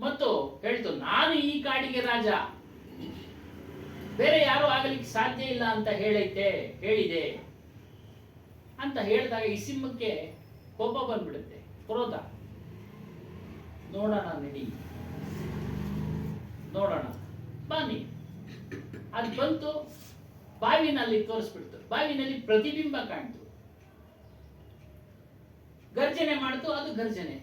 ಮತ್ತು ಹೇಳ್ತು, ನಾನು ಈ ಕಾಡಿಗೆ ರಾಜ, ಬೇರೆ ಯಾರು ಆಗಲಿಕ್ಕೆ ಸಾಧ್ಯ ಇಲ್ಲ ಅಂತ ಹೇಳಿದೆ ಅಂತ ಹೇಳಿದಾಗ ಈ ಸಿಂಹಕ್ಕೆ ಕೋಪ ಬಂದ್ಬಿಡುತ್ತೆ, ಕ್ರೋಧ. ನೋಡೋಣ ನಡಿ, ನೋಡೋಣ ಬನ್ನಿ. ಅದು ಬಂತು, ಬಾವಿನಲ್ಲಿ ತೋರಿಸ್ಬಿಡ್ತು. ಬಾವಿನಲ್ಲಿ ಪ್ರತಿಬಿಂಬ ಕಾಣ್ತು, ಗರ್ಜನೆ ಮಾಡ್ತು. ಅದು ಗರ್ಜನೆ,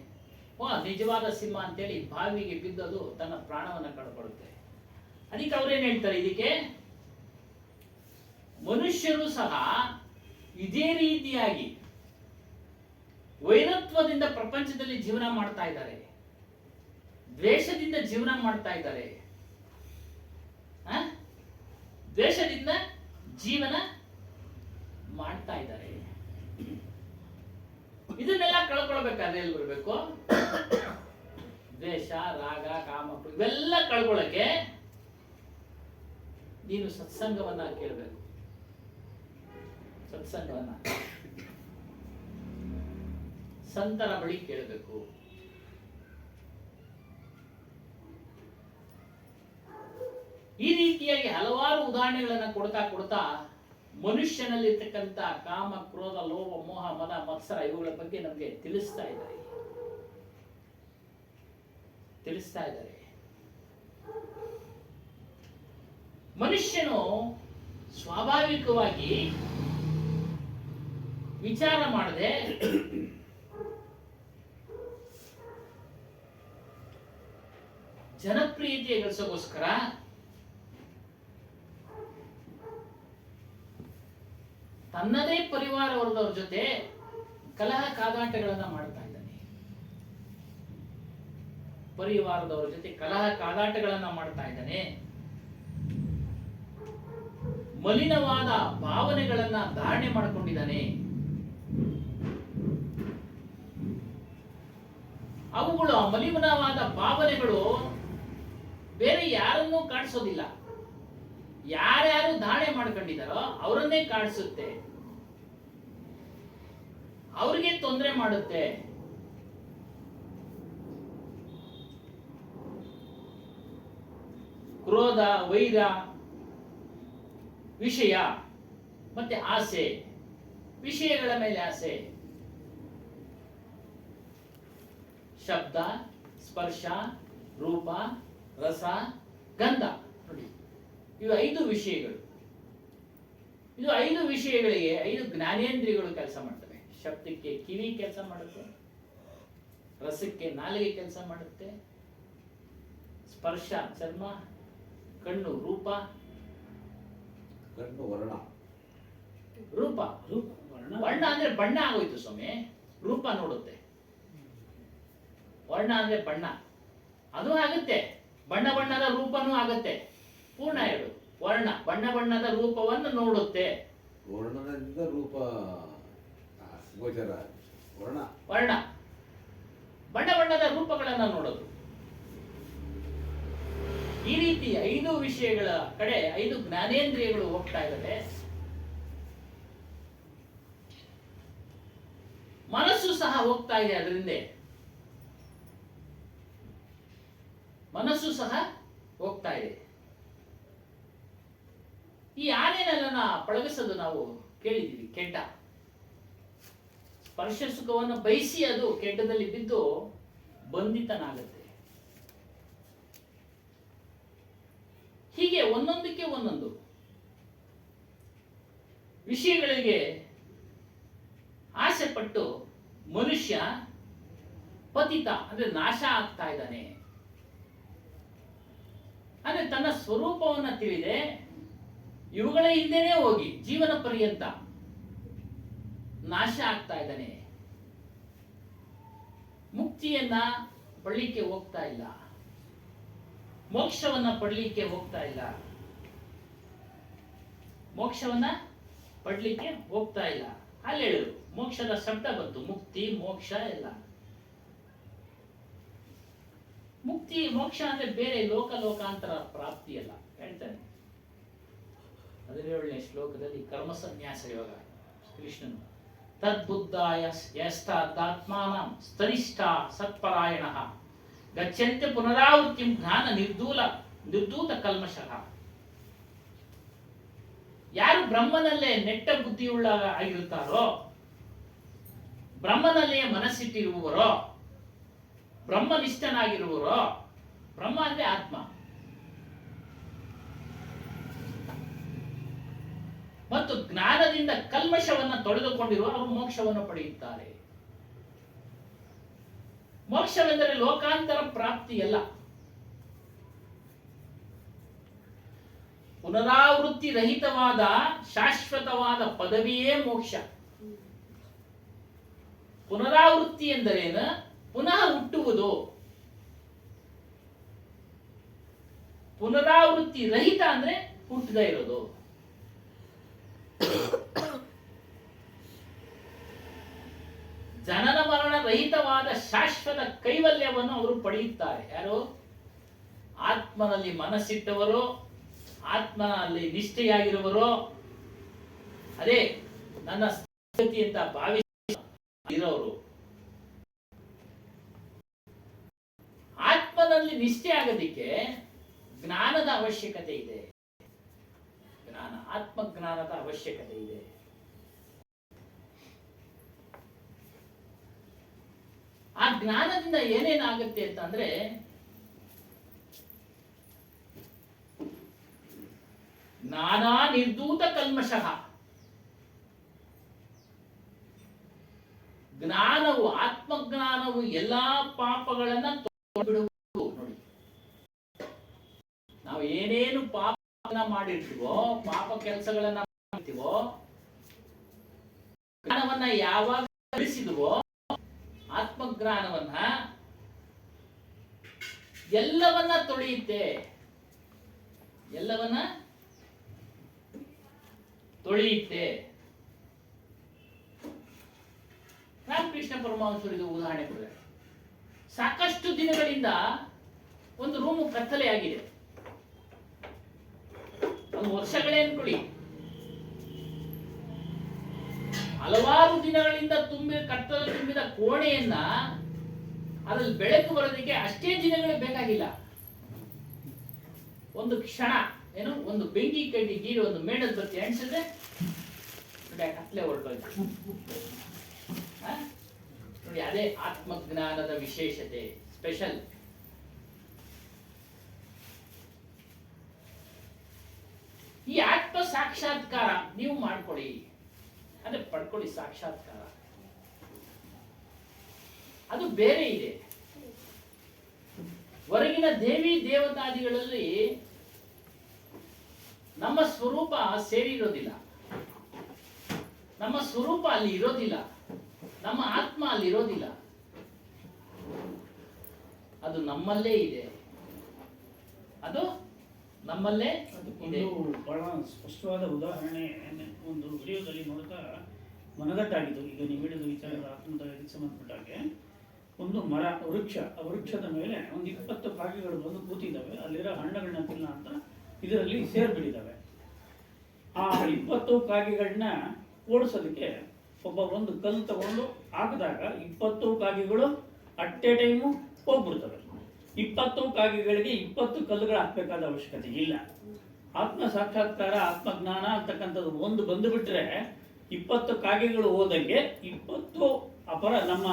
ನಿಜವಾದ ಸಿಂಹ ಅಂತೇಳಿ ಬಾವಿಗೆ ಬಿದ್ದದು ತನ್ನ ಪ್ರಾಣವನ್ನ ಕಳ್ಕೊಳ್ಳುತ್ತೆ. ಅದಕ್ಕೆ ಅವ್ರೇನ್ ಹೇಳ್ತಾರೆ, ಇದಕ್ಕೆ ಮನುಷ್ಯರು ಸಹ ಇದೇ ರೀತಿಯಾಗಿ ವೈರತ್ವದಿಂದ ಪ್ರಪಂಚದಲ್ಲಿ ಜೀವನ ಮಾಡ್ತಾ ಇದ್ದಾರೆ, ದ್ವೇಷದಿಂದ ಜೀವನ ಮಾಡ್ತಾ ಇದ್ದಾರೆ, ದ್ವೇಷದಿಂದ ಜೀವನ ಮಾಡ್ತಾ ಇದ್ದಾರೆ. ಇದನ್ನೆಲ್ಲ ಕಳ್ಕೊಳ್ಬೇಕಾದ್ರೆ ಎಲ್ಲಿ ಬರ್ಬೇಕು? ದ್ವೇಷ, ರಾಗ, ಕಾಮ ಇವೆಲ್ಲ ಕಳ್ಕೊಳ್ಳಕ್ಕೆ ನೀನು ಸತ್ಸಂಗವನ್ನ ಕೇಳಬೇಕು. ಸತ್ಸಂಗವನ್ನ ಸಂತರ ಬಳಿ ಕೇಳಬೇಕು. ಈ ರೀತಿಯಾಗಿ ಹಲವಾರು ಉದಾಹರಣೆಗಳನ್ನ ಕೊಡ್ತಾ ಕೊಡ್ತಾ ಮನುಷ್ಯನಲ್ಲಿರ್ತಕ್ಕಂಥ ಕಾಮ, ಕ್ರೋಧ, ಲೋಭ, ಮೋಹ, ಮದ, ಮತ್ಸರ ಇವುಗಳ ಬಗ್ಗೆ ನಮಗೆ ತಿಳಿಸ್ತಾ ಇದ್ದಾರೆ. ಮನುಷ್ಯನು ಸ್ವಾಭಾವಿಕವಾಗಿ ವಿಚಾರ ಮಾಡದೆ ಜನಪ್ರಿಯತೆ ಗಳಿಸೋಗೋಸ್ಕರ ತನ್ನದೇ ಪರಿವಾರ ವರ್ಗದವ್ರ ಜೊತೆ ಕಲಹ ಕಾದಾಟಗಳನ್ನ ಮಾಡ್ತಾ ಇದ್ದಾನೆ. ಪರಿವಾರದವರ ಜೊತೆ ಕಲಹ ಕಾದಾಟಗಳನ್ನ ಮಾಡ್ತಾ ಇದ್ದಾನೆ. ಮಲಿನವಾದ ಭಾವನೆಗಳನ್ನ ಧಾರಣೆ ಮಾಡಿಕೊಂಡಿದ್ದಾನೆ. ಅವುಗಳು, ಆ ಮಲಿನವಾದ ಭಾವನೆಗಳು ಬೇರೆ ಯಾರನ್ನೂ ಕಾಡಿಸೋದಿಲ್ಲ. ಯಾರ್ಯಾರು ಧಾರಣೆ ಮಾಡ್ಕೊಂಡಿದ್ದಾರೋ ಅವರನ್ನೇ ಕಾಡಿಸುತ್ತೆ, ಅವ್ರಿಗೆ ತೊಂದರೆ ಮಾಡುತ್ತೆ. ಕ್ರೋಧ, ವೈರ, ವಿಷಯ ಮತ್ತೆ ಆಸೆ, ವಿಷಯಗಳ ಮೇಲೆ ಆಸೆ, ಶಬ್ದ, ಸ್ಪರ್ಶ, ರೂಪ, ರಸ, ಗಂಧ, ನೋಡಿ ಇವು 5 ವಿಷಯಗಳು. ಇದು 5 ವಿಷಯಗಳಿಗೆ 5 ಜ್ಞಾನೇಂದ್ರಿಯಗಳು ಕೆಲಸ ಮಾಡ್ತವೆ. ಶಬ್ದಕ್ಕೆ ಕಿವಿ ಕೆಲಸ ಮಾಡುತ್ತೆ, ರಸಕ್ಕೆ ನಾಲಿಗೆ ಕೆಲಸ ಮಾಡುತ್ತೆ, ಸ್ಪರ್ಶ ಚರ್ಮ, ಕಣ್ಣು ರೂಪ, ಕಣ್ಣು ವರ್ಣ, ರೂಪ ವರ್ಣ ಅಂದ್ರೆ ಬಣ್ಣ ಆಗೋಯ್ತು ಸ್ವಾಮಿ. ರೂಪ ನೋಡುತ್ತೆ. ವರ್ಣ ಅಂದ್ರೆ ಬಣ್ಣ, ಅದು ಆಗುತ್ತೆ. ಬಣ್ಣ ಬಣ್ಣದ ರೂಪನೂ ಆಗುತ್ತೆ. ಪೂರ್ಣ ಹೇಳು. ವರ್ಣ ಬಣ್ಣ ಬಣ್ಣದ ರೂಪವನ್ನು ನೋಡುತ್ತೆ. ವರ್ಣದಿಂದ ರೂಪ ಗೋಚರ. ವರ್ಣ ವರ್ಣ ಬಣ್ಣ ಬಣ್ಣದ ರೂಪಗಳನ್ನ ನೋಡೋದು. ಈ ರೀತಿ 5 ವಿಷಯಗಳ ಕಡೆ 5 ಜ್ಞಾನೇಂದ್ರಿಯಗಳು ಹೋಗ್ತಾ ಇದ್ದಾರೆ. ಮನಸ್ಸು ಸಹ ಹೋಗ್ತಾ ಇದೆ ಅದರಿಂದ. ಮನಸ್ಸು ಸಹ ಹೋಗ್ತಾ ಇದೆ. ಈ ಆನೆನೆಲ್ಲ ಪಳಗಿಸೋದು ನಾವು ಕೇಳಿದ್ದೀವಿ. ಕೆಡ್ಡ ಸ್ಪರ್ಶ ಸುಖವನ್ನು ಬಯಸಿ ಅದು ಕೆಡ್ಡದಲ್ಲಿ ಬಿದ್ದು ಬಂಧಿತನಾಗುತ್ತೆ. ಹೀಗೆ ಒಂದೊಂದಕ್ಕೆ ಒಂದೊಂದು ವಿಷಯಗಳಿಗೆ ಆಸೆ ಪಟ್ಟು ಮನುಷ್ಯ ಪತಿತ ಅಂದ್ರೆ ನಾಶ ಆಗ್ತಾ ಇದ್ದಾನೆ. ಅಂದ್ರೆ ತನ್ನ ಸ್ವರೂಪವನ್ನ ತಿಳಿದೆ ಇವುಗಳ ಹಿಂದೆನೇ ಹೋಗಿ ಜೀವನ ಪರ್ಯಂತ ನಾಶ ಆಗ್ತಾ ಇದ್ದಾನೆ. ಮುಕ್ತಿಯನ್ನ ಪಡಲಿಕ್ಕೆ ಹೋಗ್ತಾ ಇಲ್ಲ, ಮೋಕ್ಷವನ್ನ ಪಡಲಿಕ್ಕೆ ಹೋಗ್ತಾ ಇಲ್ಲ, ಮೋಕ್ಷವನ್ನ ಪಡಲಿಕ್ಕೆ ಹೋಗ್ತಾ ಇಲ್ಲ. ಅಲ್ಲಿ ಹೇಳಿದ್ರು ಮೋಕ್ಷದ ಶಬ್ದ ಬಂತು, ಮುಕ್ತಿ ಮೋಕ್ಷ ಎಲ್ಲ. ಮುಕ್ತಿ ಮೋಕ್ಷ ಅಂದ್ರೆ ಬೇರೆ ಲೋಕ ಲೋಕಾಂತರ ಪ್ರಾಪ್ತಿ ಅಲ್ಲ ಹೇಳ್ತಾನೆ. 17ನೇ ಶ್ಲೋಕದಲ್ಲಿ ಕರ್ಮ ಸನ್ಯಾಸ ಯೋಗ ಕೃಷ್ಣನು ತದ್ಬುದ್ಧಾಯ ಯಸ್ತಾತ್ಮಾನಂ ಸ್ತನಿಷ್ಠ ಸತ್ಪರಾಯಣ ಗಚ್ಚಂತೆ ಪುನರಾವೃತ್ತಿ ಜ್ಞಾನ ನಿರ್ಧೂತ ಕಲ್ಮಷಃ. ಯಾರು ಬ್ರಹ್ಮನಲ್ಲೇ ನೆಟ್ಟ ಬುದ್ಧಿಯುಳ್ಳ ಆಗಿರುತ್ತಾರೋ, ಬ್ರಹ್ಮನಲ್ಲೇ ಮನಸ್ಸಿಟ್ಟಿರುವವರೋ, ಬ್ರಹ್ಮನಿಷ್ಠನಾಗಿರುವರೋ, ಬ್ರಹ್ಮ ಅಂದ್ರೆ ಆತ್ಮ, ಮತ್ತು ಜ್ಞಾನದಿಂದ ಕಲ್ಮಶವನ್ನು ತೊಳೆದುಕೊಂಡಿರುವ ಅವರು ಮೋಕ್ಷವನ್ನು ಪಡೆಯುತ್ತಾರೆ. ಮೋಕ್ಷವೆಂದರೆ ಲೋಕಾಂತರ ಪ್ರಾಪ್ತಿಯಲ್ಲ, ಪುನರಾವೃತ್ತಿ ರಹಿತವಾದ ಶಾಶ್ವತವಾದ ಪದವಿಯೇ ಮೋಕ್ಷ. ಪುನರಾವೃತ್ತಿ ಎಂದರೇನು? ಪುನಃ ಹುಟ್ಟುವುದು. ಪುನರಾವೃತ್ತಿ ರಹಿತ ಅಂದ್ರೆ ಹುಟ್ಟದೇ ಇರೋದು. ಜನನ ಮರಣ ರಹಿತವಾದ ಶಾಶ್ವತ ಕೈವಲ್ಯವನ್ನು ಅವರು ಪಡೆಯುತ್ತಾರೆ. ಯಾರು? ಆತ್ಮನಲ್ಲಿ ಮನಸ್ಸಿಟ್ಟವರು, ಆತ್ಮನಲ್ಲಿ ನಿಷ್ಠೆಯಾಗಿರುವರು, ಅದೇ ನನ್ನ ಸ್ಥಿತಿ ಅಂತ ಭಾವಿಸಿ ಇರೋರು. ಆತ್ಮನಲ್ಲಿ ನಿಷ್ಠೆ ಆಗೋದಿಕ್ಕೆ ಜ್ಞಾನದ ಅವಶ್ಯಕತೆ ಇದೆ. ಆತ್ಮಜ್ಞಾನದ ಅವಶ್ಯಕತೆ ಇದೆ. ಆ ಜ್ಞಾನದಿಂದ ಏನೇನಾಗುತ್ತೆ ಅಂತಂದ್ರೆ ನಾನಾ ನಿರ್ಧೂತ ಕಲ್ಮಷಃ. ಜ್ಞಾನವು ಆತ್ಮಜ್ಞಾನವು ಎಲ್ಲಾ ಪಾಪಗಳನ್ನ ತೊಳೆದುಬಿಡುವುದು. ನೋಡಿ, ನಾವು ಏನೇನು ಪಾಪ ಮಾಡಿರ್ತೀವೋ, ಪಾಪ ಕೆಲಸಗಳನ್ನ ಮಾಡ್ತೀವೋ, ಜ್ಞಾನವನ್ನ ಯಾವಾಗ ತಿಳಿಸಿದ್ವೋ, ಆತ್ಮಜ್ಞಾನವನ್ನ ಎಲ್ಲವನ್ನ ತೊಳೆಯುತ್ತೆ, ಎಲ್ಲವನ್ನ ತೊಳೆಯುತ್ತೆ. ರಾಮಕೃಷ್ಣ ಪರಮಹಂಸರು ಇದು ಉದಾಹರಣೆ ಕೊಡ್ತಾರೆ. ಸಾಕಷ್ಟು ದಿನಗಳಿಂದ ಒಂದು ರೂಮು ಕತ್ತಲೆಯಾಗಿದೆ, ಒಂದು ವರ್ಷಗಳೇ ಅನ್ಕೊಳ್ಳಿ, ಹಲವಾರು ದಿನಗಳಿಂದ ಕತ್ತಲು ತುಂಬಿದ ಕೋಣೆಯನ್ನ ಅದ್ರಲ್ಲಿ ಬೆಳಕು ಬರೋದಕ್ಕೆ ಅಷ್ಟೇ ದಿನಗಳು ಬೇಕಾಗಿಲ್ಲ. ಒಂದು ಕ್ಷಣ ಏನು, ಒಂದು ಬೆಂಕಿ ಕಡ್ಡಿ ಗೀರಿ ಒಂದು ಮೇಣದ ಬತ್ತಿ ಅಂಟಿಸಿದ್ರೆ ಕತ್ಲೆ ಹೊರಟೋಯ್ತು. ನೋಡಿ, ಅದೇ ಆತ್ಮಜ್ಞಾನದ ವಿಶೇಷತೆ, ಸ್ಪೆಷಲ್. ಈ ಆತ್ಮ ಸಾಕ್ಷಾತ್ಕಾರ ನೀವು ಮಾಡ್ಕೊಳ್ಳಿ, ಅಂದ್ರೆ ಪಡ್ಕೊಳ್ಳಿ. ಸಾಕ್ಷಾತ್ಕಾರ ಅದು ಬೇರೆ ಇದೆ. ಹೊರಗಿನ ದೇವಿ ದೇವತಾದಿಗಳಲ್ಲಿ ನಮ್ಮ ಸ್ವರೂಪ ಸೇರಿರೋದಿಲ್ಲ, ನಮ್ಮ ಸ್ವರೂಪ ಅಲ್ಲಿ ಇರೋದಿಲ್ಲ, ನಮ್ಮ ಆತ್ಮ ಅಲ್ಲಿ ಇರೋದಿಲ್ಲ. ಅದು ನಮ್ಮಲ್ಲೇ ಇದೆ, ಅದು ನಮ್ಮಲ್ಲೇ ಇದೆ. ಬಹಳ ಸ್ಪಷ್ಟವಾದ ಉದಾಹರಣೆ ಒಂದು ವಿಡಿಯೋದಲ್ಲಿ ನೋಡ್ತಾ ಮನದಟ್ಟಾಗಿದ್ದು. ಈಗ ನೀವು ಹೇಳಿದ ವಿಚಾರ ಆತ್ಮದ ಇದಕ್ಕೆ ಸಂಬಂಧಪಟ್ಟ ಹಾಗೆ ಒಂದು ಮರ, ವೃಕ್ಷ, ಆ ವೃಕ್ಷದ ಮೇಲೆ ಒಂದು 20 ಕಾಗೆಗಳು ಬಂದು ಕೂತಿದ್ದಾವೆ. ಅಲ್ಲಿರೋ ಹಣ್ಣುಗಳನ್ನ ತಿನ್ನ ಅಂತ ಇದರಲ್ಲಿ ಸೇರ್ಬಿಟ್ಟಿದ್ದಾವೆ. ಆ 20 ಕಾಗೆಗಳನ್ನ ಓಡಿಸೋದಕ್ಕೆ ಒಬ್ಬ ಒಂದು ಕಲ್ಲು ತಗೊಂಡು ಹಾಕಿದಾಗ 20 ಕಾಗೆಗಳು ಅಟ್ ಎ ಟೈಮು ಹೋಗ್ಬಿಡ್ತವೆ. 20 ಕಾಗೆಗಳಿಗೆ 20 ಕಲ್ಲುಗಳು ಹಾಕ್ಬೇಕಾದ ಅವಶ್ಯಕತೆ ಇಲ್ಲ. ಆತ್ಮ ಸಾಕ್ಷಾತ್ಕಾರ, ಆತ್ಮಜ್ಞಾನ ಅಂತಕ್ಕಂಥದ್ದು ಒಂದು ಬಂದುಬಿಟ್ರೆ 20 ಕಾಗೆಗಳು ಹೋದಂಗೆ 20 ಅಪರ ನಮ್ಮ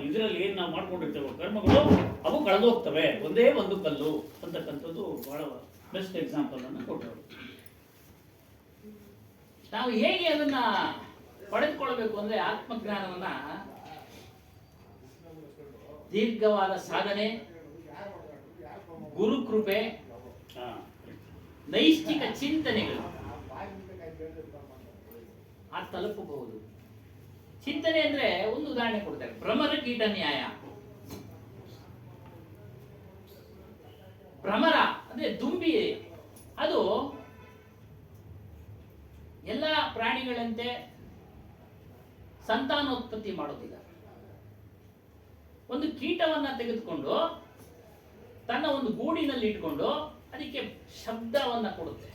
ಇದರಲ್ಲಿ ಏನು ನಾವು ಮಾಡ್ಕೊಂಡಿರ್ತೇವೆ ಕರ್ಮಗಳು ಅವು ಕಳೆದೋಗ್ತವೆ. ಒಂದೇ ಒಂದು ಕಲ್ಲು ಅಂತಕ್ಕಂಥದ್ದು ಬಹಳ ಬೆಸ್ಟ್ ಎಕ್ಸಾಂಪಲ್ ಅನ್ನು ಕೊಟ್ಟರು. ನಾವು ಹೇಗೆ ಅದನ್ನ ಪಡೆದುಕೊಳ್ಬೇಕು ಅಂದ್ರೆ ಆತ್ಮಜ್ಞಾನವನ್ನ ದೀರ್ಘವಾದ ಸಾಧನೆ, ಗುರುಕೃಪೆ, ನೈಷ್ಠಿಕ ಚಿಂತನೆಗಳು ಆ ತಲುಪಬಹುದು. ಚಿಂತನೆ ಅಂದ್ರೆ ಒಂದು ಉದಾಹರಣೆ ಕೊಡ್ತಾರೆ. ಭ್ರಮರ ಕೀಟ ನ್ಯಾಯ. ಭ್ರಮರ ಅಂದ್ರೆ ದುಂಬಿ, ಅದು ಎಲ್ಲ ಪ್ರಾಣಿಗಳಂತೆ ಸಂತಾನೋತ್ಪತ್ತಿ ಮಾಡೋದಿಲ್ಲ. ಒಂದು ಕೀಟವನ್ನ ತೆಗೆದುಕೊಂಡು ತನ್ನ ಒಂದು ಗೂಡಿನಲ್ಲಿ ಇಟ್ಕೊಂಡು ಅದಕ್ಕೆ ಶಬ್ದವನ್ನ ಕೊಡುತ್ತೆ.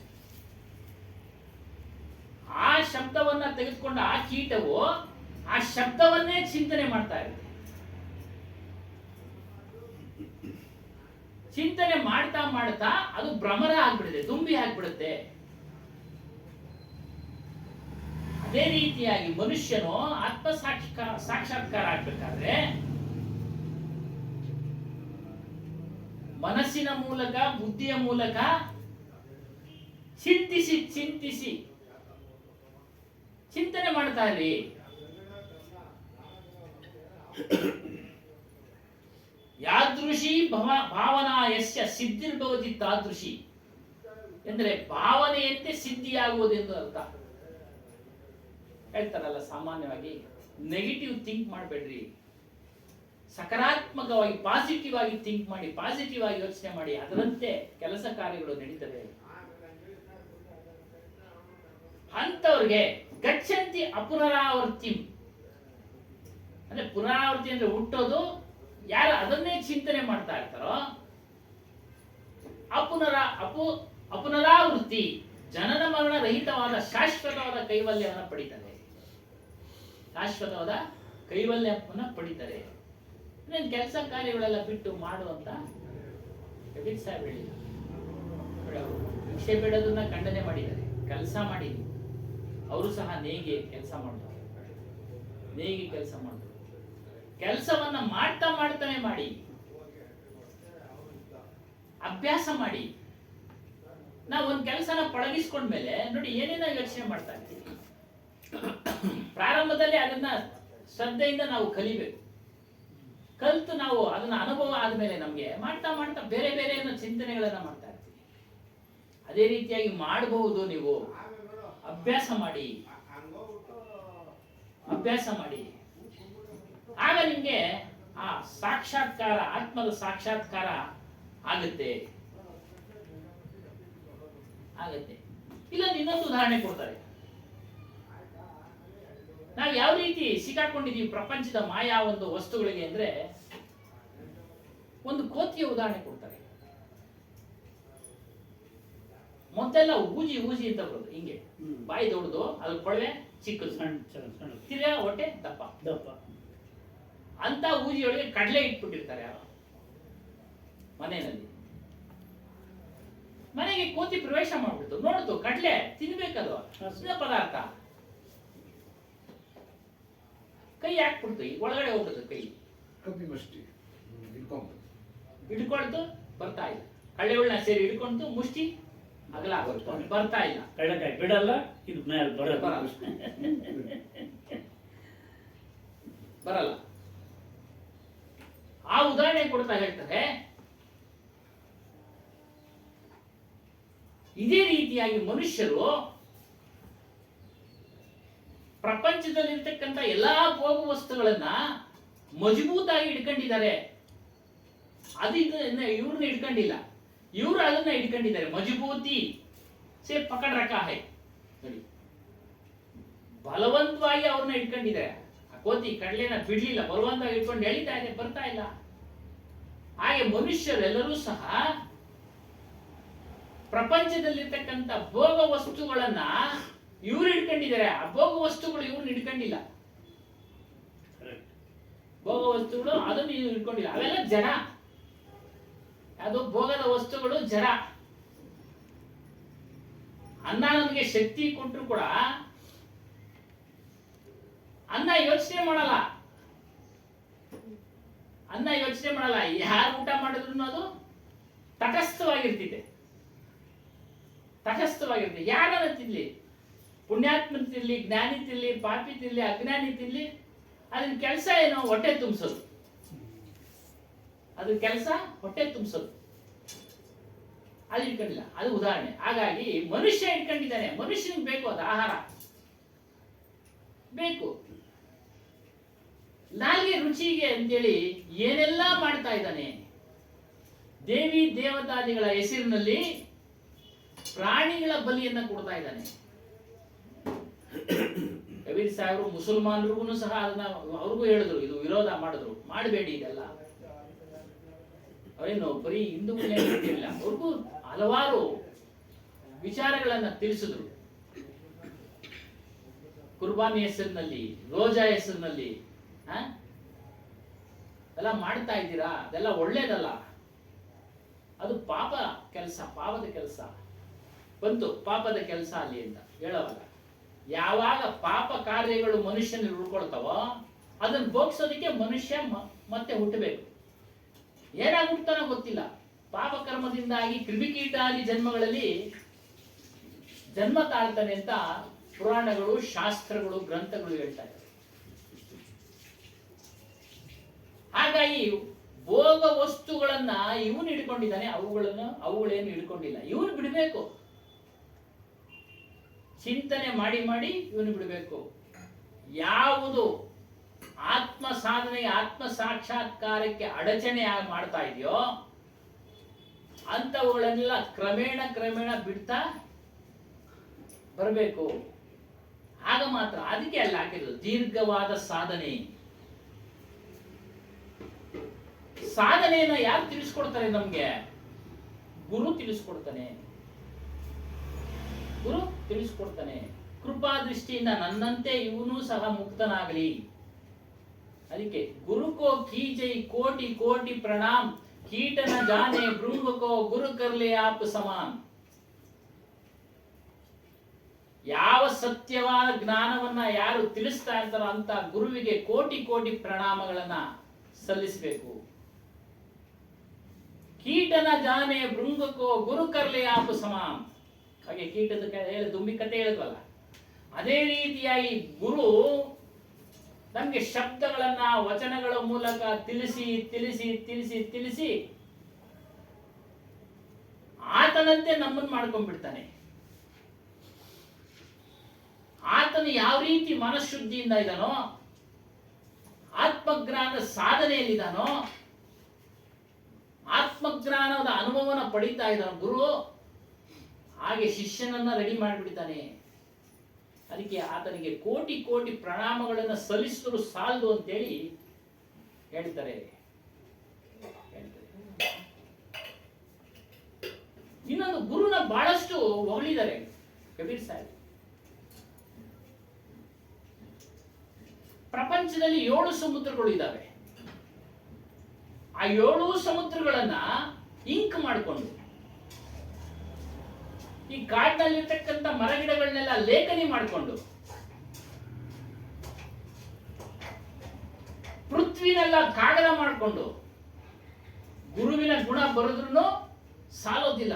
ಆ ಶಬ್ದವನ್ನ ತೆಗೆದುಕೊಂಡ ಆ ಕೀಟವು ಆ ಶಬ್ದವನ್ನೇ ಚಿಂತನೆ ಮಾಡ್ತಾ ಇರುತ್ತೆ. ಚಿಂತನೆ ಮಾಡ್ತಾ ಮಾಡ್ತಾ ಅದು ಭ್ರಮರ ಆಗ್ಬಿಡುತ್ತೆ, ದುಂಬಿ ಆಗ್ಬಿಡುತ್ತೆ. ಅದೇ ರೀತಿಯಾಗಿ ಮನುಷ್ಯನು ಆತ್ಮ ಸಾಕ್ಷಾತ್ಕಾರ ಆಗ್ಬೇಕಾದ್ರೆ ಮನಸ್ಸಿನ ಮೂಲಕ, ಬುದ್ಧಿಯ ಮೂಲಕ ಚಿಂತಿಸಿ ಚಿಂತಿಸಿ ಚಿಂತನೆ ಮಾಡ್ತಾ ಇರಿ. ಯಾದೃಶಿ ಭಾವನಾ ಯಸ್ಯ ಸಿದ್ಧಿರ್ಭವತಿ ತಾದೃಶಿ ಎಂದ್ರೆ ಭಾವನೆಯಂತೆ ಸಿದ್ಧಿಯಾಗುವುದೆಂದು ಅರ್ಥ. ಹೇಳ್ತಾರಲ್ಲ ಸಾಮಾನ್ಯವಾಗಿ, ನೆಗೆಟಿವ್ ಥಿಂಕ್ ಮಾಡಬೇಡ್ರಿ, ಸಕಾರಾತ್ಮಕವಾಗಿ ಪಾಸಿಟಿವ್ ಆಗಿ ಥಿಂಕ್ ಮಾಡಿ, ಪಾಸಿಟಿವ್ ಆಗಿ ಯೋಚನೆ ಮಾಡಿ, ಅದರಂತೆ ಕೆಲಸ ಕಾರ್ಯಗಳು ನಡೀತವೆ. ಅಂತವ್ರಿಗೆ ಗಚ್ಚಂತಿ ಅಪುನರಾವರ್ತಿ ಅಂದ್ರೆ ಪುನರಾವರ್ತಿ ಅಂದ್ರೆ ಹುಟ್ಟೋದು, ಯಾರು ಅದನ್ನೇ ಚಿಂತನೆ ಮಾಡ್ತಾ ಇರ್ತಾರೋ ಅಪುನರಾವೃತ್ತಿ, ಜನನ ಮರಣ ರಹಿತವಾದ ಶಾಶ್ವತವಾದ ಕೈವಲ್ಯವನ್ನು ಪಡಿತಾರೆ. ಶಾಶ್ವತವಾದ ಕೈವಲ್ಯವನ್ನ ಪಡಿತಾರೆ. ಕೆಲಸ ಕಾರ್ಯಗಳೆಲ್ಲ ಬಿಟ್ಟು ಮಾಡುವಂತ ಕಬೀರ್ ಸಾಹೇಬ್ ಹೇಳಿಲ್ಲ, ಭಿಕ್ಷೆ ಬಿಡೋದನ್ನ ಖಂಡನೆ ಮಾಡಿದ್ದಾರೆ. ಕೆಲಸ ಕೆಲಸ ಮಾಡಿ. ಅವರು ಸಹ ನೇಯ್ಗೆ ಕೆಲಸ ಮಾಡ್ತಾರೆ, ನೇಯ್ಗೆ ಕೆಲಸ ಮಾಡ್ತಾರೆ. ಕೆಲಸವನ್ನ ಮಾಡ್ತಾ ಮಾಡ್ತಾನೆ ಮಾಡಿ, ಅಭ್ಯಾಸ ಮಾಡಿ. ನಾವು ಒಂದು ಕೆಲಸನ ಪಳಗಿಸ್ಕೊಂಡ್ಮೇಲೆ ನೋಡಿ ಏನೇನೋ ಯೋಚನೆ ಮಾಡ್ತಾ ಇರ್ತೀವಿ. ಪ್ರಾರಂಭದಲ್ಲಿ ಅದನ್ನ ಶ್ರದ್ಧೆಯಿಂದ ನಾವು ಕಲಿಬೇಕು. ಕಲಿತು ನಾವು ಅದನ್ನ ಅನುಭವ ಆದ್ಮೇಲೆ ನಮ್ಗೆ ಮಾಡ್ತಾ ಮಾಡ್ತಾ ಬೇರೆ ಬೇರೆ ಚಿಂತನೆಗಳನ್ನ ಮಾಡ್ತಾ ಇರ್ತೀವಿ. ಅದೇ ರೀತಿಯಾಗಿ ಮಾಡಬಹುದು. ನೀವು ಅಭ್ಯಾಸ ಮಾಡಿ, ಅಭ್ಯಾಸ ಮಾಡಿ. ಆಗ ನಿಮ್ಗೆ ಆ ಸಾಕ್ಷಾತ್ಕಾರ, ಆತ್ಮದ ಸಾಕ್ಷಾತ್ಕಾರ ಆಗುತ್ತೆ. ಇಲ್ಲ ಇನ್ನೊಂದು ಉದಾಹರಣೆ ಕೊಡ್ತಾರೆ. ನಾವು ಯಾವ ರೀತಿ ಸಿಕ್ಕಾಕೊಂಡಿದೀವಿ ಪ್ರಪಂಚದ ಮಾಯಾ ಒಂದು ವಸ್ತುಗಳಿಗೆ ಅಂದ್ರೆ, ಒಂದು ಕೋತಿಯ ಉದಾಹರಣೆ ಕೊಡ್ತಾರೆ. ಮೊದಲೆಲ್ಲ ಊಜಿ ಊಜಿ ಅಂತ ಬರೋದು, ಹಿಂಗೆ ಬಾಯಿ ದೊಡ್ಡದು, ಅದ್ರ ಕೊಳವೆ ಚಿಕ್ಕದು, ಸಣ್ಣ ತಿರ್ಗಾ ಹೊಟ್ಟೆ ದಪ್ಪ ದಪ್ಪ. ಅಂತ ಊಜಿಯೊಳಗೆ ಕಡಲೆ ಇಟ್ಬಿಟ್ಟಿರ್ತಾರೆ ಯಾರು ಮನೆಯಲ್ಲಿ. ಮನೆಗೆ ಕೋತಿ ಪ್ರವೇಶ ಮಾಡ್ಬಿಡ್ತು, ನೋಡ್ತು ಕಡಲೆ ತಿನ್ಬೇಕದು ಹಸಿದ ಪದಾರ್ಥ, ಕೈ ಹಾಕ್ಬಿಡ್ತು, ಒಳಗಡೆ ಹೋಗ್ಬಿಡ್ತು ಕೈ, ಕಪ್ಪಿ ಮಷ್ಟಿ ಹಿಡ್ಕೊಳ್ತು, ಬರ್ತಾ ಇಲ್ಲ. ಕಳ್ಳೆಗಳನ್ನ ಸೇರಿ ಹಿಡ್ಕೊಂಡು ಮುಷ್ಟಿ ಅಗಲ ಬರ್ತಾ ಇಲ್ಲ. ಕಳ್ಳಕಾಯಿ ಬಿಡಲ್ಲ, ಇದು ಮೇಲೆ ಬರಲ್ಲ. ಆ ಉದಾಹರಣೆ ಕೊಡ್ತಾ ಹೇಳ್ತಾರೆ, ಇದೇ ರೀತಿಯಾಗಿ ಮನುಷ್ಯರು ಪ್ರಪಂಚದಲ್ಲಿರ್ತಕ್ಕಂಥ ಎಲ್ಲಾ ಭೋಗ ವಸ್ತುಗಳನ್ನ ಮಜಬೂತಾಗಿ ಇಟ್ಕೊಂಡಿದ್ದಾರೆ. ಅದು ಇವ್ರನ್ನ ಇಟ್ಕೊಂಡಿಲ್ಲ, ಇವರು ಅದನ್ನ ಇಟ್ಕೊಂಡಿದ್ದಾರೆ. ಮಜಬೂತಿ ಸೇ ಪಕಡ್ ರಖಾ ಹೈ ನೋಡಿ, ಬಲವಂತವಾಗಿ ಅವ್ರನ್ನ ಇಟ್ಕೊಂಡಿದ್ದಾರೆ. ಆ ಕೋತಿ ಕಡಲೆನ ಬಿಡ್ಲಿಲ್ಲ, ಬಲವಂತವಾಗಿ ಇಟ್ಕೊಂಡು ಎಳಿತಾ ಇದೆ, ಬರ್ತಾ ಇಲ್ಲ. ಹಾಗೆ ಮನುಷ್ಯರೆಲ್ಲರೂ ಸಹ ಪ್ರಪಂಚದಲ್ಲಿರ್ತಕ್ಕಂಥ ಭೋಗ ವಸ್ತುಗಳನ್ನ ಇವ್ರು ಇಟ್ಕೊಂಡಿದ್ದಾರೆ. ಆ ಭೋಗ ವಸ್ತುಗಳು ಇವ್ರನ್ನ ಇಟ್ಕೊಂಡಿಲ್ಲ. ಭೋಗ ವಸ್ತುಗಳು ಅದನ್ನು ಇವ್ರು ಇಟ್ಕೊಂಡಿಲ್ಲ. ಅವೆಲ್ಲ ಜಡ. ಅದು ಭೋಗದ ವಸ್ತುಗಳು ಜಡ. ಅನ್ನ ನಮಗೆ ಶಕ್ತಿ ಕೊಟ್ಟರು ಕೂಡ ಅನ್ನ ಯೋಚನೆ ಮಾಡಲ್ಲ. ಅನ್ನ ಯೋಚನೆ ಮಾಡಲ್ಲ. ಯಾರು ಊಟ ಮಾಡಿದ್ರು ಅದು ತಟಸ್ಥವಾಗಿರ್ತಿದೆ, ತಟಸ್ಥವಾಗಿರುತ್ತೆ. ಯಾರನ್ನ ತಿನ್ಲಿ, ಪುಣ್ಯಾತ್ಮ ತಿನ್ಲಿ, ಜ್ಞಾನಿ ತಿನ್ಲಿ, ಪಾಪಿ ತಿನ್ಲಿ, ಅಜ್ಞಾನಿ ತಿನ್ಲಿ, ಅದನ್ನ ಕೆಲಸ ಏನು? ಹೊಟ್ಟೆ ತುಂಬಿಸೋದು. ಅದ್ರ ಕೆಲಸ ಹೊಟ್ಟೆ ತುಂಬಿಸೋದು. ಅದು ಇಟ್ಕೊಂಡಿಲ್ಲ. ಅದು ಉದಾಹರಣೆ. ಹಾಗಾಗಿ ಮನುಷ್ಯ ಇಟ್ಕೊಂಡಿದ್ದಾನೆ. ಮನುಷ್ಯನಿಗೆ ಬೇಕು ಅದು ಆಹಾರ ಬೇಕು. ನಾಲ್ಗೆ ರುಚಿಗೆ ಅಂತೇಳಿ ಏನೆಲ್ಲ ಮಾಡ್ತಾ ಇದ್ದಾನೆ. ದೇವಿ ದೇವತಾದಿಗಳ ಹೆಸರಿನಲ್ಲಿ ಪ್ರಾಣಿಗಳ ಬಲಿಯನ್ನ ಕೊಡ್ತಾ ಇದ್ದಾನೆ. ಕಬೀರ್ ಸಾಹೇಬರು ಮುಸಲ್ಮಾನರಿಗೂ ಸಹ ಅದನ್ನ ಅವ್ರಿಗೂ ಹೇಳಿದ್ರು, ಇದು ವಿರೋಧ ಮಾಡಿದ್ರು, ಮಾಡಬೇಡಿ ಇದೆಲ್ಲ. ಅವರೇನು ಬರೀ ಹಿಂದೂಗಳೇ ಇರಲಿಲ್ಲ, ಅವ್ರಿಗೂ ಹಲವಾರು ವಿಚಾರಗಳನ್ನ ತಿಳಿಸಿದ್ರು. ಕುರ್ಬಾನಿ ಹೆಸರಿನಲ್ಲಿ, ರೋಜಾ ಹೆಸರಿನಲ್ಲಿ ಎಲ್ಲ ಮಾಡ್ತಾ ಇದ್ದೀರಾ, ಅದೆಲ್ಲ ಒಳ್ಳೇದಲ್ಲ, ಅದು ಪಾಪ ಕೆಲಸ, ಪಾಪದ ಕೆಲಸ ಬಂತು, ಪಾಪದ ಕೆಲಸ ಅಲ್ಲಿ ಅಂತ ಹೇಳುವಾಗ, ಯಾವಾಗ ಪಾಪ ಕಾರ್ಯಗಳು ಮನುಷ್ಯನ ಉಳ್ಕೊಳ್ತಾವೋ ಅದನ್ನ ಭೋಗಿಸೋದಕ್ಕೆ ಮನುಷ್ಯ ಮತ್ತೆ ಹುಟ್ಟಬೇಕು. ಏನಾಗಿ ಹುಟ್ಟತಾನೋ ಗೊತ್ತಿಲ್ಲ. ಪಾಪ ಕರ್ಮದಿಂದಾಗಿ ಕ್ರಿಮಿಕೀಟಾದಿ ಜನ್ಮಗಳಲ್ಲಿ ಜನ್ಮ ತಾಳ್ತಾನೆ ಅಂತ ಪುರಾಣಗಳು, ಶಾಸ್ತ್ರಗಳು, ಗ್ರಂಥಗಳು ಹೇಳ್ತಾ ಇದ್ದಾರೆ. ಹಾಗಾಗಿ ಭೋಗ ವಸ್ತುಗಳನ್ನ ಇವನು ಹಿಡ್ಕೊಂಡಿದ್ದಾನೆ, ಅವುಗಳೇನು ಹಿಡ್ಕೊಂಡಿಲ್ಲ. ಇವನು ಬಿಡಬೇಕು. ಚಿಂತನೆ ಮಾಡಿ ಮಾಡಿ ಇವನು ಬಿಡಬೇಕು. ಯಾವುದು ಆತ್ಮ ಸಾಧನೆ, ಆತ್ಮ ಸಾಕ್ಷಾತ್ಕಾರಕ್ಕೆ ಅಡಚಣೆ ಮಾಡ್ತಾ ಇದೆಯೋ ಅಂತವುಗಳನ್ನೆಲ್ಲ ಕ್ರಮೇಣ ಕ್ರಮೇಣ ಬಿಡ್ತಾ ಬರಬೇಕು. ಆಗ ಮಾತ್ರ. ಅದಕ್ಕೆ ಅಲ್ಲಿ ಹಾಕಿರೋದು ದೀರ್ಘವಾದ ಸಾಧನೆ. ಸಾಧನೆಯನ್ನ ಯಾರು ತಿಳಿಸ್ಕೊಡ್ತಾರೆ ನಮ್ಗೆ? ಗುರು ತಿಳಿಸ್ಕೊಡ್ತಾನೆ. ಗುರು ತಿಳಿಸ್ಕೊಡ್ತಾನೆ. ಕೃಪಾ ದೃಷ್ಟಿಯಿಂದ ನನ್ನಂತೆ ಇವನು ಸಹ ಮುಕ್ತನಾಗಲಿ. ಅದಕ್ಕೆ ಗುರುಕೋ ಕೀಜೈ ಕೋಟಿ ಕೋಟಿ ಪ್ರಣಾಮ್, ಕೀಟನ ಜಾನೆ ಭೃಂಗಕೋ ಗುರು ಕರ್ಲೆ ಆಪ್ ಸಮಾನ್. ಯಾವ ಸತ್ಯವಾದ ಜ್ಞಾನವನ್ನ ಯಾರು ತಿಳಿಸ್ತಾ ಇರ್ತಾರೋ ಅಂತ ಗುರುವಿಗೆ ಕೋಟಿ ಕೋಟಿ ಪ್ರಣಾಮಗಳನ್ನ ಸಲ್ಲಿಸಬೇಕು. ಕೀಟನ ಜಾನೆ ಭೃಂಗಕ್ಕೋ ಗುರು ಕರ್ಲೆ ಆಪು ಸಮಾನ್. ಹಾಗೆ ಕೀಟದ ಹೇಳಿ ದುಂಬಿ ಕತೆ ಹೇಳಿದ್ವಲ್ಲ, ಅದೇ ರೀತಿಯಾಗಿ ಗುರು ನಮ್ಗೆ ಶಬ್ದಗಳನ್ನ ವಚನಗಳ ಮೂಲಕ ತಿಳಿಸಿ ತಿಳಿಸಿ ತಿಳಿಸಿ ತಿಳಿಸಿ ಆತನಂತೆ ನಮ್ಮನ್ನು ಮಾಡ್ಕೊಂಡ್ಬಿಡ್ತಾನೆ. ಆತನು ಯಾವ ರೀತಿ ಮನಃಶುದ್ಧಿಯಿಂದ ಇದ್ದಾನೋ, ಆತ್ಮಜ್ಞಾನ ಸಾಧನೆಯಲ್ಲಿದ್ದಾನೋ, ಆತ್ಮಜ್ಞಾನದ ಅನುಭವನ ಪಡಿತಾ ಇದ್ದಾನೋ ಗುರು, ಹಾಗೆ ಶಿಷ್ಯನನ್ನ ರೆಡಿ ಮಾಡಿಬಿಡ್ತಾನೆ. ಅದಕ್ಕೆ ಆತನಿಗೆ ಕೋಟಿ ಕೋಟಿ ಪ್ರಣಾಮಗಳನ್ನು ಸಲ್ಲಿಸಿದ್ರು ಸಾಲದು ಅಂತೇಳಿ ಹೇಳ್ತಾರೆ. ಇನ್ನೊಂದು ಗುರುನ ಬಹಳಷ್ಟು ಹೊಗಳಿದ್ದಾರೆ ಕಬೀರ್ ಸಾಹೇಬ್. ಪ್ರಪಂಚದಲ್ಲಿ 7 ಸಮುದ್ರಗಳು ಇದ್ದಾವೆ. ಆ 7 ಸಮುದ್ರಗಳನ್ನ ಇಂಕ್ ಮಾಡಿಕೊಂಡು ಈ ಕಾಡಿನಲ್ಲಿರ್ತಕ್ಕಂಥ ಮರಗಿಡಗಳನ್ನೆಲ್ಲ ಲೇಖನಿ ಮಾಡಿಕೊಂಡು ಪೃಥ್ವಿನೆಲ್ಲ ಕಾಗದ ಮಾಡಿಕೊಂಡು ಗುರುವಿನ ಗುಣ ಬರೆದ್ರೂ ಸಾಲೋದಿಲ್ಲ.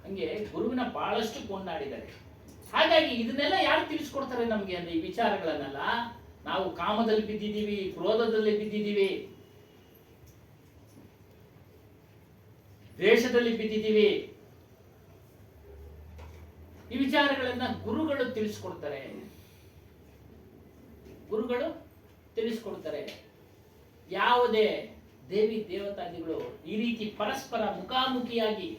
ಹಂಗೆ ಗುರುವಿನ ಬಹಳಷ್ಟು ಕೊಂಡಾಡಿದ್ದಾರೆ. ಹಾಗಾಗಿ ಇದನ್ನೆಲ್ಲ ಯಾರು ತಿಳಿಸ್ಕೊಡ್ತಾರೆ ನಮ್ಗೆ ಅಂದ್ರೆ ಈ ವಿಚಾರಗಳನ್ನೆಲ್ಲ ನಾವು ಕಾಮದಲ್ಲಿ ಬಿದ್ದಿದ್ದೀವಿ, ಕ್ರೋಧದಲ್ಲಿ ಬಿದ್ದಿದ್ದೀವಿ, ದೇಶದಲ್ಲಿ ಬಿದ್ದಿದ್ದೀವಿ. ಈ ವಿಚಾರಗಳನ್ನ ಗುರುಗಳು ತಿಳಿಸ್ಕೊಡ್ತಾರೆ. ಯಾವುದೇ ದೇವಿ ದೇವತಾದಿಗಳು ಈ ರೀತಿ ಪರಸ್ಪರ ಮುಖಾಮುಖಿಯಾಗಿ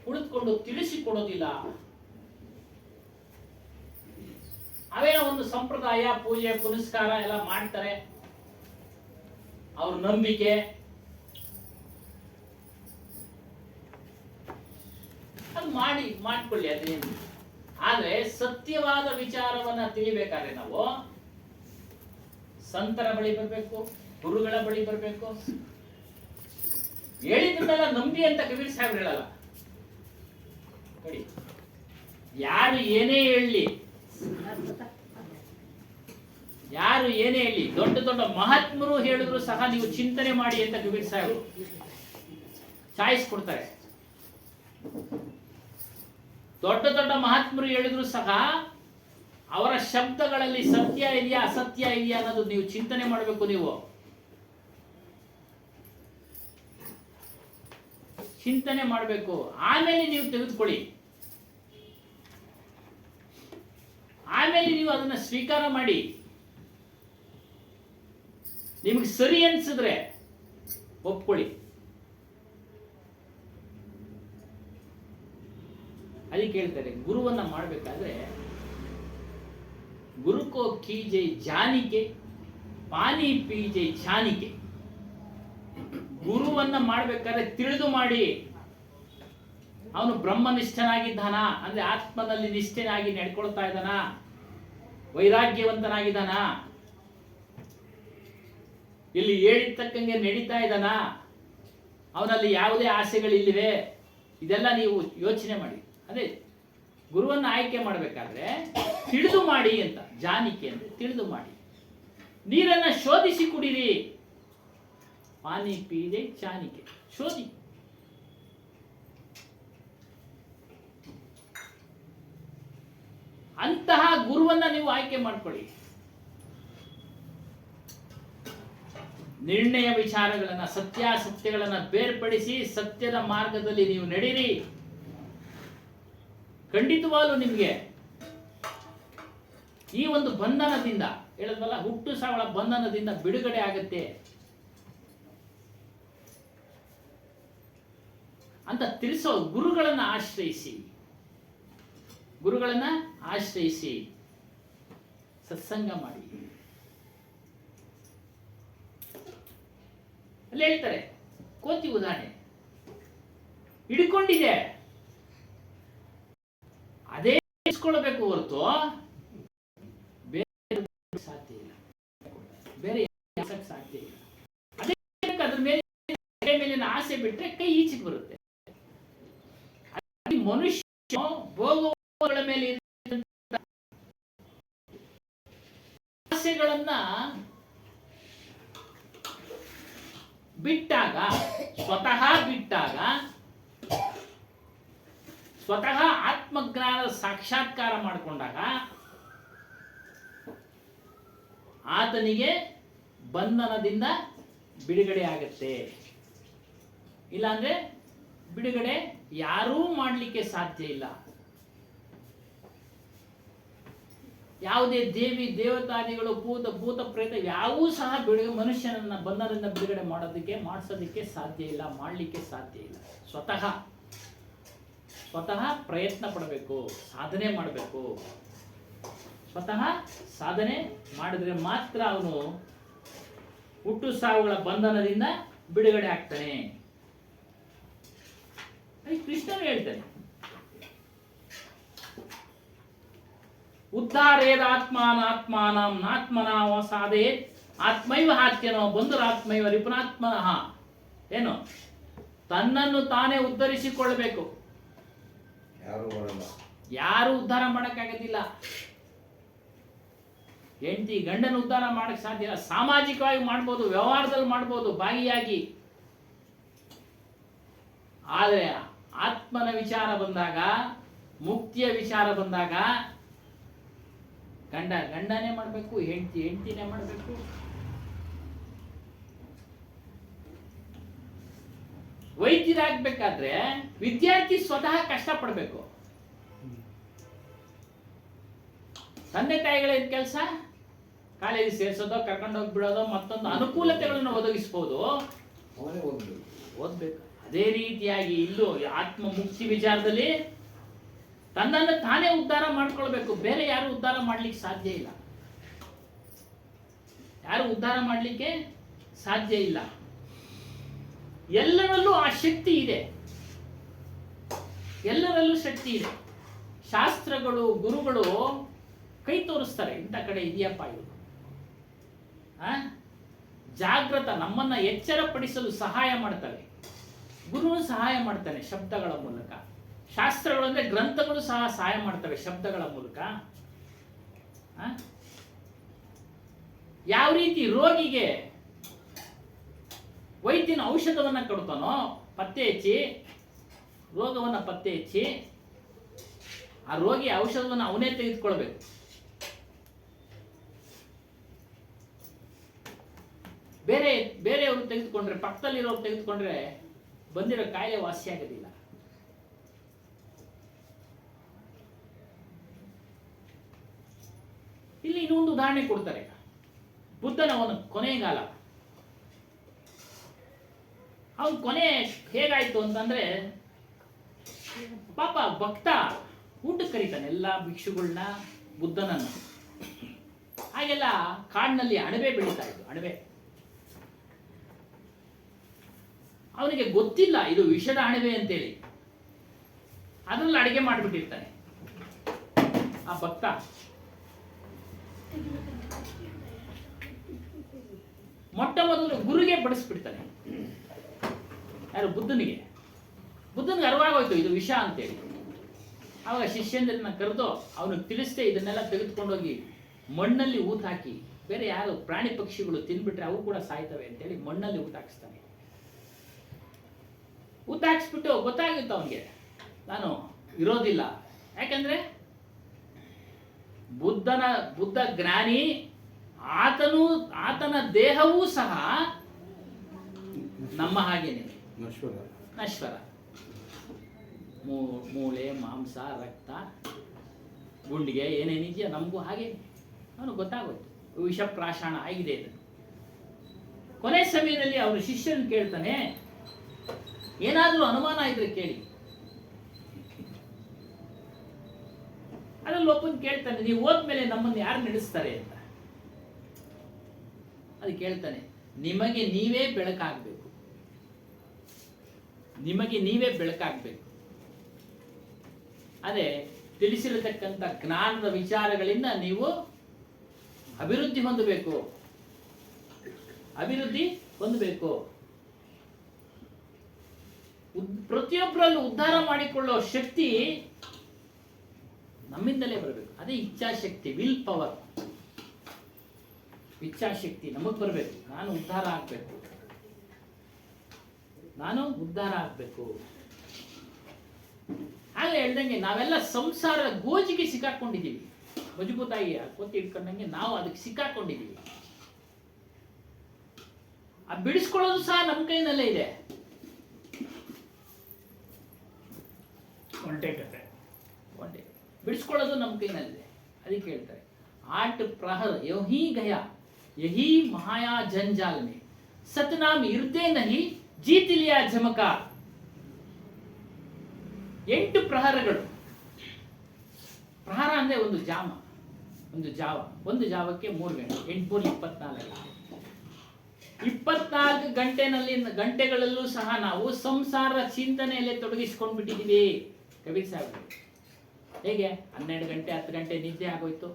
ಕುಳಿತುಕೊಂಡು ತಿಳಿಸಿಕೊಡೋದಿಲ್ಲ. ಅವೇನೋ ಒಂದು ಸಂಪ್ರದಾಯ, ಪೂಜೆ ಪುನಸ್ಕಾರ ಎಲ್ಲ ಮಾಡ್ತಾರೆ, ಅವ್ರ ನಂಬಿಕೆ. ಅದು ಮಾಡ್ಕೊಳ್ಳಿ, ಅದೇನು. ಆದ್ರೆ ಸತ್ಯವಾದ ವಿಚಾರವನ್ನ ತಿಳಿಬೇಕಾದ್ರೆ ನಾವು ಸಂತರ ಬಳಿ ಬರಬೇಕು, ಗುರುಗಳ ಬಳಿ ಬರಬೇಕು. ಹೇಳಿದ್ದನ್ನೆಲ್ಲ ನಂಬಿ ಅಂತ ಕಬೀರ್ ಸಾಹೇಬ್ ಹೇಳಲ್ಲ. ನೋಡಿ, ಯಾರು ಏನೇ ಹೇಳಲಿ, ದೊಡ್ಡ ದೊಡ್ಡ ಮಹಾತ್ಮರು ಹೇಳಿದ್ರು ಸಹ ನೀವು ಚಿಂತನೆ ಮಾಡಿ ಅಂತ ಕಬೀರ್ ಸಾಹೇಬ್ ಚಾಯ್ಸ್ ಕೊಡ್ತಾರೆ. ದೊಡ್ಡ ದೊಡ್ಡ ಮಹಾತ್ಮರು ಹೇಳಿದ್ರು ಸಹ ಅವರ ಶಬ್ದಗಳಲ್ಲಿ ಸತ್ಯ ಇದೆಯಾ ಅಸತ್ಯ ಇದೆಯಾ ಅನ್ನೋದು ನೀವು ಚಿಂತನೆ ಮಾಡಬೇಕು. ನೀವು ಚಿಂತನೆ ಮಾಡಬೇಕು, ಆಮೇಲೆ ನೀವು ತೆಗೆದುಕೊಳ್ಳಿ, ಆಮೇಲೆ ನೀವು ಅದನ್ನ ಸ್ವೀಕಾರ ಮಾಡಿ. ನಿಮಗೆ ಸರಿ ಅನ್ಸಿದ್ರೆ ಒಪ್ಕೊಳ್ಳಿ. ಅದಕ್ಕೆ ಹೇಳ್ತಾರೆ, ಗುರುವನ್ನ ಮಾಡಬೇಕಾದ್ರೆ ಗುರುಕೋ ಕೀಜೆ ಜಾನಿಕೆ ಪಾನಿ ಪೀಜೆ ಛಾನಿಕೆ. ಗುರುವನ್ನ ಮಾಡಬೇಕಾದ್ರೆ ತಿಳಿದು ಮಾಡಿ. ಅವನು ಬ್ರಹ್ಮನಿಷ್ಠನಾಗಿದ್ದಾನ ಅಂದ್ರೆ ಆತ್ಮನಲ್ಲಿ ನಿಷ್ಠನಾಗಿ ನಡ್ಕೊಳ್ತಾ ಇದ್ದಾನ, ವೈರಾಗ್ಯವಂತನಾಗಿದ್ದಾನ, ಇಲ್ಲಿ ಹೇಳಿರ್ತಕ್ಕಂಗೆ ನಡೀತಾ ಇದ್ದಾನ, ಅವನಲ್ಲಿ ಯಾವುದೇ ಆಸೆಗಳಿಲ್ಲಿವೆ, ಇದೆಲ್ಲ ನೀವು ಯೋಚನೆ ಮಾಡಿ. ಅದೇ ಗುರುವನ್ನು ಆಯ್ಕೆ ಮಾಡಬೇಕಾದ್ರೆ ತಿಳಿದು ಮಾಡಿ ಅಂತ. ಜಾನಿಕೆ ಅಂದ್ರೆ ತಿಳಿದು ಮಾಡಿ. ನೀರನ್ನ ಶೋಧಿಸಿ ಕುಡಿರಿ. ಪಾನಿ ಪೀದೆ ಚಾನಿಕೆ, ಶೋಧಿ. ಅಂತಹ ಗುರುವನ್ನ ನೀವು ಆಯ್ಕೆ ಮಾಡ್ಕೊಳ್ಳಿ. ನಿರ್ಣಯ ವಿಚಾರಗಳನ್ನ, ಸತ್ಯಾಸತ್ಯಗಳನ್ನ ಬೇರ್ಪಡಿಸಿ ಸತ್ಯದ ಮಾರ್ಗದಲ್ಲಿ ನೀವು ನಡೀರಿ. ಖಂಡಿತವಾಗಲೂ ನಿಮಗೆ ಈ ಒಂದು ಬಂಧನದಿಂದ, ಹೇಳಿದ್ವಲ್ಲ, ಹುಟ್ಟು ಸಾವಳ ಬಂಧನದಿಂದ ಬಿಡುಗಡೆ ಆಗುತ್ತೆ ಅಂತ ತಿಳಿಸೋ ಗುರುಗಳನ್ನ ಆಶ್ರಯಿಸಿ ಸತ್ಸಂಗ ಮಾಡಿ. ಅಲ್ಲಿ ಹೇಳ್ತಾರೆ, ಕೋತಿ ಉದಾಹರಣೆ ಹಿಡ್ಕೊಂಡಿದೆ, ಅದೇ ಇಸ್ಕೊಳ್ಬೇಕು ಹೊರತು ಬೇರೆ ಸಾಧ್ಯ ಇಲ್ಲ, ಬೇರೆ ಸಾಧ್ಯ ಇಲ್ಲ. ಅದೇ ಅದ್ರ ಮೇಲಿನ ಆಸೆ ಬಿಟ್ರೆ ಕೈ ಈಚೆಗೆ ಬರುತ್ತೆ. ಮನುಷ್ಯ ಭೋಗಗಳ ಮೇಲೆ ಆಸೆಗಳನ್ನ ಬಿಟ್ಟಾಗ, ಸ್ವತಃ ಆತ್ಮಜ್ಞಾನದ ಸಾಕ್ಷಾತ್ಕಾರ ಮಾಡಿಕೊಂಡಾಗ ಆತನಿಗೆ ಬಂಧನದಿಂದ ಬಿಡುಗಡೆ ಆಗುತ್ತೆ. ಇಲ್ಲಾಂದ್ರೆ ಬಿಡುಗಡೆ ಯಾರೂ ಮಾಡಲಿಕ್ಕೆ ಸಾಧ್ಯ ಇಲ್ಲ. ಯಾವುದೇ ದೇವಿ ದೇವತಾದಿಗಳು ಭೂತ ಪ್ರೇತ ಯಾವೂ ಸಹ ಮನುಷ್ಯನನ್ನ ಬಂಧನದಿಂದ ಬಿಡುಗಡೆ ಮಾಡಿಸೋದಕ್ಕೆ ಸಾಧ್ಯ ಇಲ್ಲ, ಮಾಡಲಿಕ್ಕೆ ಸಾಧ್ಯ ಇಲ್ಲ. ಸ್ವತಃ ಪ್ರಯತ್ನ ಪಡಬೇಕು, ಸಾಧನೆ ಮಾಡಬೇಕು. ಸ್ವತಃ ಸಾಧನೆ ಮಾಡಿದ್ರೆ ಮಾತ್ರ ಅವನು ಹುಟ್ಟು ಸಾವುಗಳ ಬಂಧನದಿಂದ ಬಿಡುಗಡೆ ಆಗ್ತಾನೆ. ಕೃಷ್ಣನು ಹೇಳ್ತಾನೆ, ಉದ್ಧಾರೇದಾತ್ಮಾನಾತ್ಮಾನಂ ನಾತ್ಮನಾ ವಸಾದೇ ಆತ್ಮೈವ ಹಾತ್ಯನೋ ಬಂಧುರಾತ್ಮೈವ ರಿಪುನಾತ್ಮನಃ. ಏನು? ತನ್ನನ್ನು ತಾನೇ ಉದ್ಧರಿಸಿಕೊಳ್ಳಬೇಕು. ಯಾರು ಉದ್ಧಾರ ಮಾಡಕ್ಕಾಗೋದಿಲ್ಲ. ಹೆಂಡತಿ ಗಂಡನ ಉದ್ಧಾರ ಮಾಡಕ್ ಸಾಧ್ಯ ಇಲ್ಲ. ಸಾಮಾಜಿಕವಾಗಿ ಮಾಡ್ಬೋದು, ವ್ಯವಹಾರದಲ್ಲಿ ಮಾಡ್ಬೋದು ಭಾಗಿಯಾಗಿ. ಆದರೆ ಆತ್ಮನ ವಿಚಾರ ಬಂದಾಗ, ಮುಕ್ತಿಯ ವಿಚಾರ ಬಂದಾಗ ಗಂಡನೇ ಮಾಡಬೇಕು, ಹೆಂಡತಿನೇ ಮಾಡಬೇಕು. ವೈದ್ಯರಾಗಬೇಕಾದ್ರೆ ವಿದ್ಯಾರ್ಥಿ ಸ್ವತಃ ಕಷ್ಟಪಡಬೇಕು. ತಂದೆ ತಾಯಿಗಳೇನು ಕೆಲಸ? ಕಾಲೇಜ್ ಸೇರಿಸೋದೋ, ಕರ್ಕೊಂಡು ಹೋಗ್ಬಿಡೋದೋ, ಮತ್ತೊಂದು ಅನುಕೂಲತೆಗಳನ್ನು ಒದಗಿಸ್ಬೋದು, ಓದ್ಬೇಕು. ಅದೇ ರೀತಿಯಾಗಿ ಇಲ್ಲೂ ಆತ್ಮ ಮುಕ್ತಿ ವಿಚಾರದಲ್ಲಿ ತನ್ನನ್ನು ತಾನೇ ಉದ್ಧಾರ ಮಾಡ್ಕೊಳ್ಬೇಕು. ಬೇರೆ ಯಾರು ಉದ್ಧಾರ ಮಾಡ್ಲಿಕ್ಕೆ ಸಾಧ್ಯ ಇಲ್ಲ. ಯಾರು ಉದ್ಧಾರ ಮಾಡಲಿಕ್ಕೆ ಸಾಧ್ಯ ಇಲ್ಲ. ಎಲ್ಲರಲ್ಲೂ ಆ ಶಕ್ತಿ ಇದೆ, ಎಲ್ಲರಲ್ಲೂ ಶಕ್ತಿ ಇದೆ. ಶಾಸ್ತ್ರಗಳು, ಗುರುಗಳು ಕೈ ತೋರಿಸ್ತಾರೆ, ಇಂಥ ಕಡೆ ಇದೆಯಪ್ಪ ಇದು. ಜಾಗೃತ ನಮ್ಮನ್ನ ಎಚ್ಚರಪಡಿಸಲು ಸಹಾಯ ಮಾಡ್ತವೆ. ಗುರುವು ಸಹಾಯ ಮಾಡ್ತಾನೆ ಶಬ್ದಗಳ ಮೂಲಕ. ಶಾಸ್ತ್ರಗಳು ಅಂದ್ರೆ ಗ್ರಂಥಗಳು ಸಹ ಸಹಾಯ ಮಾಡ್ತವೆ ಶಬ್ದಗಳ ಮೂಲಕ. ಯಾವ ರೀತಿ ರೋಗಿಗೆ ವೈದ್ಯನ ಔಷಧವನ್ನ ಕೊಡ್ತಾನೋ, ಪತ್ತೆ ಹಚ್ಚಿ ರೋಗವನ್ನ ಪತ್ತೆ ಹಚ್ಚಿ ಆ ರೋಗಿ ಔಷಧವನ್ನು ಅವನೇ ತೆಗೆದುಕೊಳ್ಬೇಕು. ಬೇರೆಯವರು ತೆಗೆದುಕೊಂಡ್ರೆ, ಪಕ್ಕದಲ್ಲಿರೋರು ತೆಗೆದುಕೊಂಡ್ರೆ ಬಂದಿರೋ ಕಾಯಿಲೆ ವಾಸಿಯಾಗೋದಿಲ್ಲ. ಇಲ್ಲಿ ಇನ್ನೊಂದು ಉದಾಹರಣೆ ಕೊಡ್ತಾರೆ. ಬುದ್ಧನ ಕೊನೆಗಾಲ, ಅವನ ಕೊನೆ ಹೇಗಾಯ್ತು ಅಂತಂದ್ರೆ, ಪಾಪ ಭಕ್ತ ಊಟಕ್ಕೆ ಕರೀತಾನೆ ಎಲ್ಲ ಭಿಕ್ಷುಗಳನ್ನ, ಬುದ್ಧನನ್ನು. ಹಾಗೆಲ್ಲ ಕಾಡಿನಲ್ಲಿ ಅಣಬೆ ಬೆಳೀತಾ ಇತ್ತು. ಅಣಬೆ ಅವನಿಗೆ ಗೊತ್ತಿಲ್ಲ ಇದು ವಿಷದ ಅಣಬೆ ಅಂತೇಳಿ. ಅದರಲ್ಲಿ ಅಡಿಗೆ ಮಾಡಿಬಿಟ್ಟಿರ್ತಾನೆ ಆ ಭಕ್ತ. ಮೊಟ್ಟ ಮೊದಲು ಗುರುಗೆ ಬಡಿಸ್ಬಿಡ್ತಾನೆ. ಯಾರು? ಬುದ್ಧನಿಗೆ ಅರಿವಾಗೋಯ್ತು ಇದು ವಿಷ ಅಂತೇಳಿ. ಆವಾಗ ಶಿಷ್ಯಂದ್ರನ್ನ ಕರೆದು ಅವನಿಗೆ ತಿಳಿಸ್ದೆ ಇದನ್ನೆಲ್ಲ ತೆಗೆದುಕೊಂಡೋಗಿ ಮಣ್ಣಲ್ಲಿ ಊತ ಹಾಕಿ, ಬೇರೆ ಯಾರು ಪ್ರಾಣಿ ಪಕ್ಷಿಗಳು ತಿನ್ಬಿಟ್ರೆ ಅವು ಕೂಡ ಸಾಯ್ತವೆ ಅಂತೇಳಿ ಮಣ್ಣಲ್ಲಿ ಊತ ಹಾಕಿಸ್ತಾನೆ. ಊತ ಹಾಕ್ಸ್ಬಿಟ್ಟು ಗೊತ್ತಾಗುತ್ತೆ ಅವನಿಗೆ ನಾನು ಇರೋದಿಲ್ಲ. ಯಾಕಂದ್ರೆ ಬುದ್ಧ ಜ್ಞಾನಿ, ಆತನ ದೇಹವೂ ಸಹ ನಮ್ಮ ಹಾಗೇನೆ ನಶ್ವರ. ಮೂಳೆ, ಮಾಂಸ, ರಕ್ತ, ಗುಂಡಿಗೆ ಏನೇನಿದೆಯೋ ನಮಗೂ ಹಾಗೆ ಅವನು ಗೊತ್ತಾಗೋಯ್ತು ವಿಷಪ್ರಾಶಾಣ ಆಗಿದೆ. ಕೊನೆ ಸಮಯದಲ್ಲಿ ಅವನು ಶಿಷ್ಯನ ಕೇಳ್ತಾನೆ, ಏನಾದರೂ ಅನುಮಾನ ಇದ್ರೆ ಕೇಳಿ. ಅದ್ರಲ್ಲಿ ಒಬ್ಬನ್ ಕೇಳ್ತಾನೆ, ನೀವು ಹೋದ್ಮೇಲೆ ನಮ್ಮನ್ನು ಯಾರು ನಡೆಸ್ತಾರೆ ಅಂತ. ಅದು ಕೇಳ್ತಾನೆ, ನಿಮಗೆ ನೀವೇ ಬೆಳಕಾಗಬೇಕು, ನಿಮಗೆ ನೀವೇ ಬೆಳಕಾಗಬೇಕು. ಅದೇ ತಿಳಿಸಿರತಕ್ಕಂಥ ಜ್ಞಾನದ ವಿಚಾರಗಳಿಂದ ನೀವು ಅಭಿವೃದ್ಧಿ ಹೊಂದಬೇಕು. ಪ್ರತಿಯೊಬ್ಬರಲ್ಲೂ ಉದ್ಧಾರ ಮಾಡಿಕೊಳ್ಳೋ ಶಕ್ತಿ ನಮ್ಮಿಂದಲೇ ಬರಬೇಕು. ಅದೇ ಇಚ್ಛಾಶಕ್ತಿ, ವಿಲ್ ಪವರ್. ಇಚ್ಛಾಶಕ್ತಿ ನಮಗ್ ಬರಬೇಕು. ನಾನು ಉದ್ಧಾರ ಆಗ್ಬೇಕು, ನಾನು ಉದ್ಧಾರ ಆಗ್ಬೇಕು. ಹಾಗೆ ಹೇಳ್ದಂಗೆ ನಾವೆಲ್ಲ ಸಂಸಾರ ಗೋಜಿಗೆ ಸಿಕ್ಕಾಕೊಂಡಿದ್ದೀವಿ. ಮಜಬೂತಾಗಿ ಕೊತ್ತಿ ಇಟ್ಕೊಂಡಂಗೆ ನಾವು ಅದಕ್ಕೆ ಸಿಕ್ಕಾಕೊಂಡಿದ್ದೀವಿ. ಆ ಬಿಡಿಸ್ಕೊಳ್ಳೋದು ಸಹ ನಮ್ಮ ಕೈನಲ್ಲೇ ಇದೆ. ಒಂಟೆ ಕತೆ ಬಿಡಿಸ್ಕೊಳ್ಳೋದು ನಮ್ಮ ಕೈನಲ್ಲಿದೆ. ಅದಕ್ಕೆ ಹೇಳ್ತಾರೆ आठ प्रहर यही गया यही महाया जंजाल में सतनाम इरते नहीं जीत लिया झमका. 8 ಪ್ರಹರಗಳು. ಪ್ರಹರ ಅಂದ್ರೆ ಒಂದು ಜಾಮ, ಒಂದು ಜಾವ. ಒಂದು ಜಾವಕ್ಕೆ 3 ಗಂಟೆ, 8 24. 24 ಗಂಟೆಗಳಲ್ಲೂ ಸಹ ನಾವು ಸಂಸಾರ ಚಿಂತನೆಯಲ್ಲೇ ತೊಡಗಿಸ್ಕೊಂಡು ಬಿಟ್ಟಿದ್ದೀವಿ. ಕಬೀರ್ ಸಾಹೇಬ್ ಹೇಗೆ 12 ಗಂಟೆ 10 ಗಂಟೆ ನಿದ್ದೆ ಆಗೋಯ್ತು,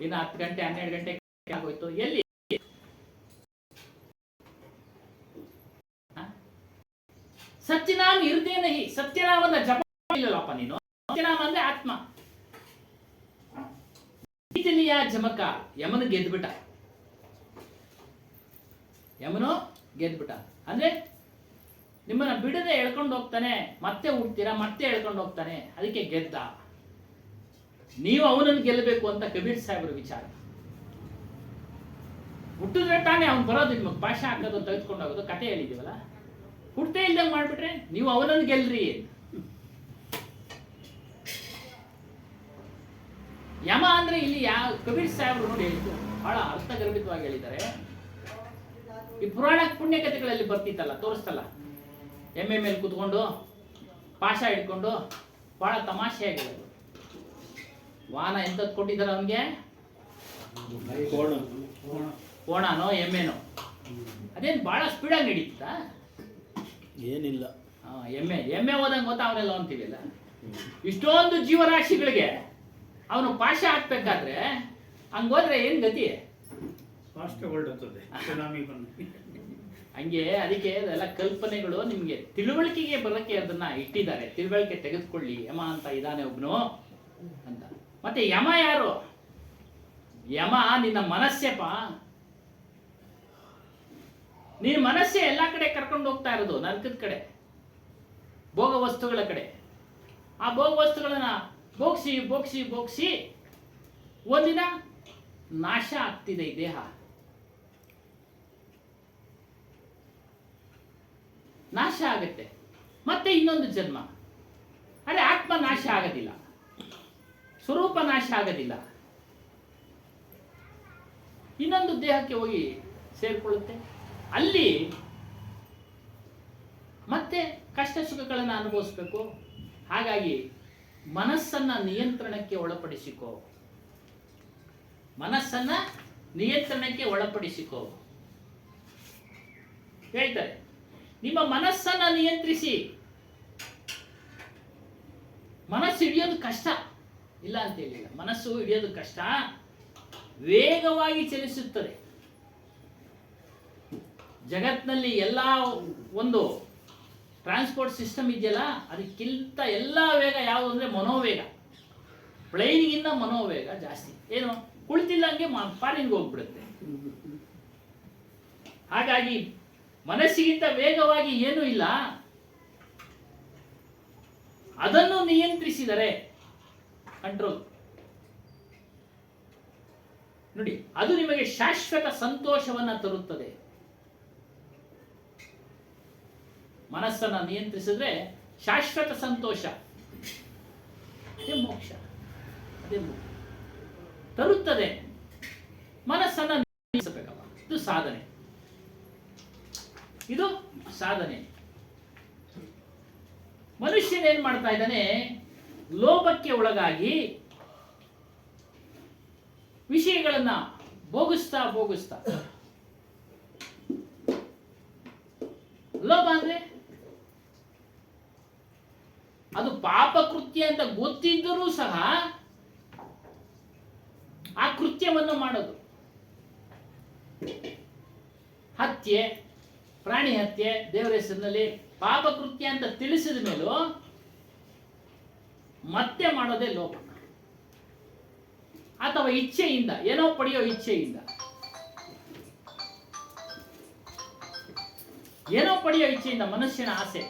ಇನ್ನು 10 ಗಂಟೆ 12 ಗಂಟೆ ಆಗೋಯ್ತು. ಎಲ್ಲಿ ಸತ್ಯನಾಮ ಇರದೇ ನಹಿ. ಸತ್ಯನಾಮದ ಜಪ ಇಲ್ಲಲ್ಲಪ್ಪ ನೀನು. ಸತ್ಯನಾಮ ಅಂದ್ರೆ ಆತ್ಮ. ಜೀತಲಿಯ ಜಮಕ. ಯಮನು ಗೆದ್ಬಿಟ್ಟ. ಯಮನು ಗೆದ್ಬಿಟ್ಟ ಅಂದ್ರೆ ನಿಮ್ಮನ್ನ ಬಿಡದೆ ಎಳ್ಕೊಂಡು ಹೋಗ್ತಾನೆ. ಮತ್ತೆ ಹುಡ್ತೀರಾ, ಮತ್ತೆ ಎಳ್ಕೊಂಡು ಹೋಗ್ತಾನೆ. ಅದಕ್ಕೆ ಗೆದ್ದ. ನೀವು ಅವನನ್ನು ಗೆಲ್ಲಬೇಕು ಅಂತ ಕಬೀರ್ ಸಾಹೇಬ್ರ ವಿಚಾರ. ಹುಟ್ಟಿದ್ರೆ ತಾನೇ ಅವ್ನು ಬರೋದು, ನಿಮಗೆ ಭಾಷೆ ಹಾಕೋದು, ತೆಗೆದುಕೊಂಡು ಹೋಗೋದು. ಕತೆ ಹೇಳಿದೀವಲ್ಲ, ಹುಟ್ಟೇ ಇಲ್ದಂಗೆ ಮಾಡ್ಬಿಟ್ರೆ ನೀವು ಅವನನ್ನು ಗೆಲ್ರಿ. ಯಮ ಅಂದ್ರೆ ಇಲ್ಲಿ ಕಬೀರ್ ಸಾಹೇಬ್ರು ನೋಡಿ ಬಹಳ ಅರ್ಥಗರ್ಭಿತವಾಗಿ ಹೇಳಿದ್ದಾರೆ. ಈ ಪುರಾಣ ಪುಣ್ಯ ಕಥೆಗಳಲ್ಲಿ ಬರ್ತಿತ್ತಲ್ಲ, ತೋರಿಸ್ತಲ್ಲ, ಎಮ್ಮೆ ಮೇಲೆ ಕೂತ್ಕೊಂಡು ಪಾಶ ಹಿಡ್ಕೊಂಡು ಬಹಳ ತಮಾಷೆಯಾಗಿರೋದು. ವಾಹನ ಎಂತದ್ ಕೊಟ್ಟಿದ್ದಾರೆ ಅವನಿಗೆ? ಕೋಣನೋ ಎಮ್ಮೆನೋ. ಅದೇನು ಬಹಳ ಸ್ಪೀಡಾಗಿ ನಡೀತಾ? ಏನಿಲ್ಲ. ಎಮ್ಮೆ ಹೋದಂಗೆ ಗೊತ್ತಾ ಅವನೆಲ್ಲ ಅಂತೀವಿಲ್ಲ. ಇಷ್ಟೊಂದು ಜೀವರಾಶಿಗಳಿಗೆ ಅವನು ಪಾಶ ಹಾಕ್ಬೇಕಾದ್ರೆ ಹಂಗೋದ್ರೆ ಏನ್ ಗತಿ? ಹಂಗೆ ಅದಕ್ಕೆ ಅದೆಲ್ಲ ಕಲ್ಪನೆಗಳು ನಿಮ್ಗೆ ತಿಳುವಳಿಕೆಗೆ ಬರೋಕ್ಕೆ ಅದನ್ನ ಇಟ್ಟಿದ್ದಾರೆ. ತಿಳುವಳಿಕೆ ತೆಗೆದುಕೊಳ್ಳಿ. ಯಮ ಅಂತ ಇದ್ದಾನೆ ಒಬ್ನು ಅಂತ. ಮತ್ತೆ ಯಮ ಯಾರು? ಯಮ ನಿನ್ನ ಮನಸ್ಸೇಪ. ನಿನ್ನ ಮನಸ್ಸೇ ಎಲ್ಲಾ ಕಡೆ ಕರ್ಕೊಂಡು ಹೋಗ್ತಾ ಇರೋದು, ನರಕದ ಕಡೆ, ಭೋಗ ವಸ್ತುಗಳ ಕಡೆ. ಆ ಭೋಗ ವಸ್ತುಗಳನ್ನ ಬೋಗ್ಸಿ ಬೋಗ್ಸಿ ಬೋಗ್ಸಿ ಒಂದಿನ ನಾಶ ಆಗ್ತಿದೆ ಈ ದೇಹ. ನಾಶ ಆಗುತ್ತೆ, ಮತ್ತೆ ಇನ್ನೊಂದು ಜನ್ಮ. ಅರೆ ಆತ್ಮ ನಾಶ ಆಗೋದಿಲ್ಲ, ಸ್ವರೂಪ ನಾಶ ಆಗೋದಿಲ್ಲ. ಇನ್ನೊಂದು ದೇಹಕ್ಕೆ ಹೋಗಿ ಸೇರ್ಕೊಳ್ಳುತ್ತೆ. ಅಲ್ಲಿ ಮತ್ತೆ ಕಷ್ಟ ಸುಖಗಳನ್ನು ಅನುಭವಿಸ್ಬೇಕು. ಹಾಗಾಗಿ ಮನಸ್ಸನ್ನ ನಿಯಂತ್ರಣಕ್ಕೆ ಒಳಪಡಿಸಿಕೋ. ಮನಸ್ಸನ್ನ ನಿಯಂತ್ರಣಕ್ಕೆ ಒಳಪಡಿಸಿಕೋ ಹೇಳ್ತಾರೆ. ನಿಮ್ಮ ಮನಸ್ಸನ್ನ ನಿಯಂತ್ರಿಸಿ. ಮನಸ್ಸು ಹಿಡಿಯೋದು ಕಷ್ಟ ಇಲ್ಲ ಅಂತ ಹೇಳಿಲ್ಲ. ಮನಸ್ಸು ಹಿಡಿಯೋದು ಕಷ್ಟ, ವೇಗವಾಗಿ ಚಲಿಸುತ್ತದೆ. ಜಗತ್ನಲ್ಲಿ ಎಲ್ಲ ಒಂದು ಟ್ರಾನ್ಸ್ಪೋರ್ಟ್ ಸಿಸ್ಟಮ್ ಇದೆಯಲ್ಲ, ಅದಕ್ಕಿಂತ ಎಲ್ಲ ವೇಗ ಯಾವುದು ಅಂದ್ರೆ ಮನೋವೇಗ. ಪ್ಲೈನ್ಗಿಂತ ಮನೋವೇಗ ಜಾಸ್ತಿ. ಏನು ಕುಳಿತಿಲ್ಲಂಗೆ ಫಾರಿನ್ಗೆ ಹೋಗ್ಬಿಡುತ್ತೆ. ಹಾಗಾಗಿ ಮನಸ್ಸಿಗಿಂತ ವೇಗವಾಗಿ ಏನೂ ಇಲ್ಲ. ಅದನ್ನು ನಿಯಂತ್ರಿಸಿದರೆ ಕಂಟ್ರೋಲ್ ನೋಡಿ, ಅದು ನಿಮಗೆ ಶಾಶ್ವತ ಸಂತೋಷವನ್ನ ತರುತ್ತದೆ. ಮನಸ್ಸನ್ನ ನಿಯಂತ್ರಿಸಿದ್ರೆ ಶಾಶ್ವತ ಸಂತೋಷ, ಅದೇ ಮೋಕ್ಷ, ಅದೇ ಮುಕ್ತಿ ತರುತ್ತದೆ. ಮನಸ್ಸನ್ನ ನಿಯಂತ್ರಿಸಬೇಕಪ್ಪ. ಇದು ಸಾಧನೆ, ಇದು ಸಾಧನೆ. ಮನುಷ್ಯನೇನ್ ಮಾಡ್ತಾ ಇದ್ದಾನೆ? ಲೋಭಕ್ಕೆ ಒಳಗಾಗಿ ವಿಷಯಗಳನ್ನ ಭೋಗಿಸ್ತಾ ಭೋಗಿಸ್ತಾ. ಲೋಭ ಅಂದ್ರೆ ಅದು ಪಾಪ ಕೃತ್ಯ ಅಂತ ಗೊತ್ತಿದ್ದರೂ ಸಹ ಆ ಕೃತ್ಯವನ್ನು ಮಾಡೋದು. ಹತ್ಯೆ, ಪ್ರಾಣಿ ಹತ್ಯೆ, ದೇವರ ಹೆಸರಿನಲ್ಲಿ ಪಾಪಕೃತ್ಯ ಅಂತ ತಿಳಿಸಿದ ಮೇಲೂ ಮತ್ತೆ ಮಾಡೋದೇ ಲೋಪ, ಅಥವಾ ಇಚ್ಛೆಯಿಂದ ಏನೋ ಪಡೆಯೋ ಇಚ್ಛೆಯಿಂದ, ಏನೋ ಪಡೆಯೋ ಇಚ್ಛೆಯಿಂದ ಮನುಷ್ಯನ ಆಸೆ.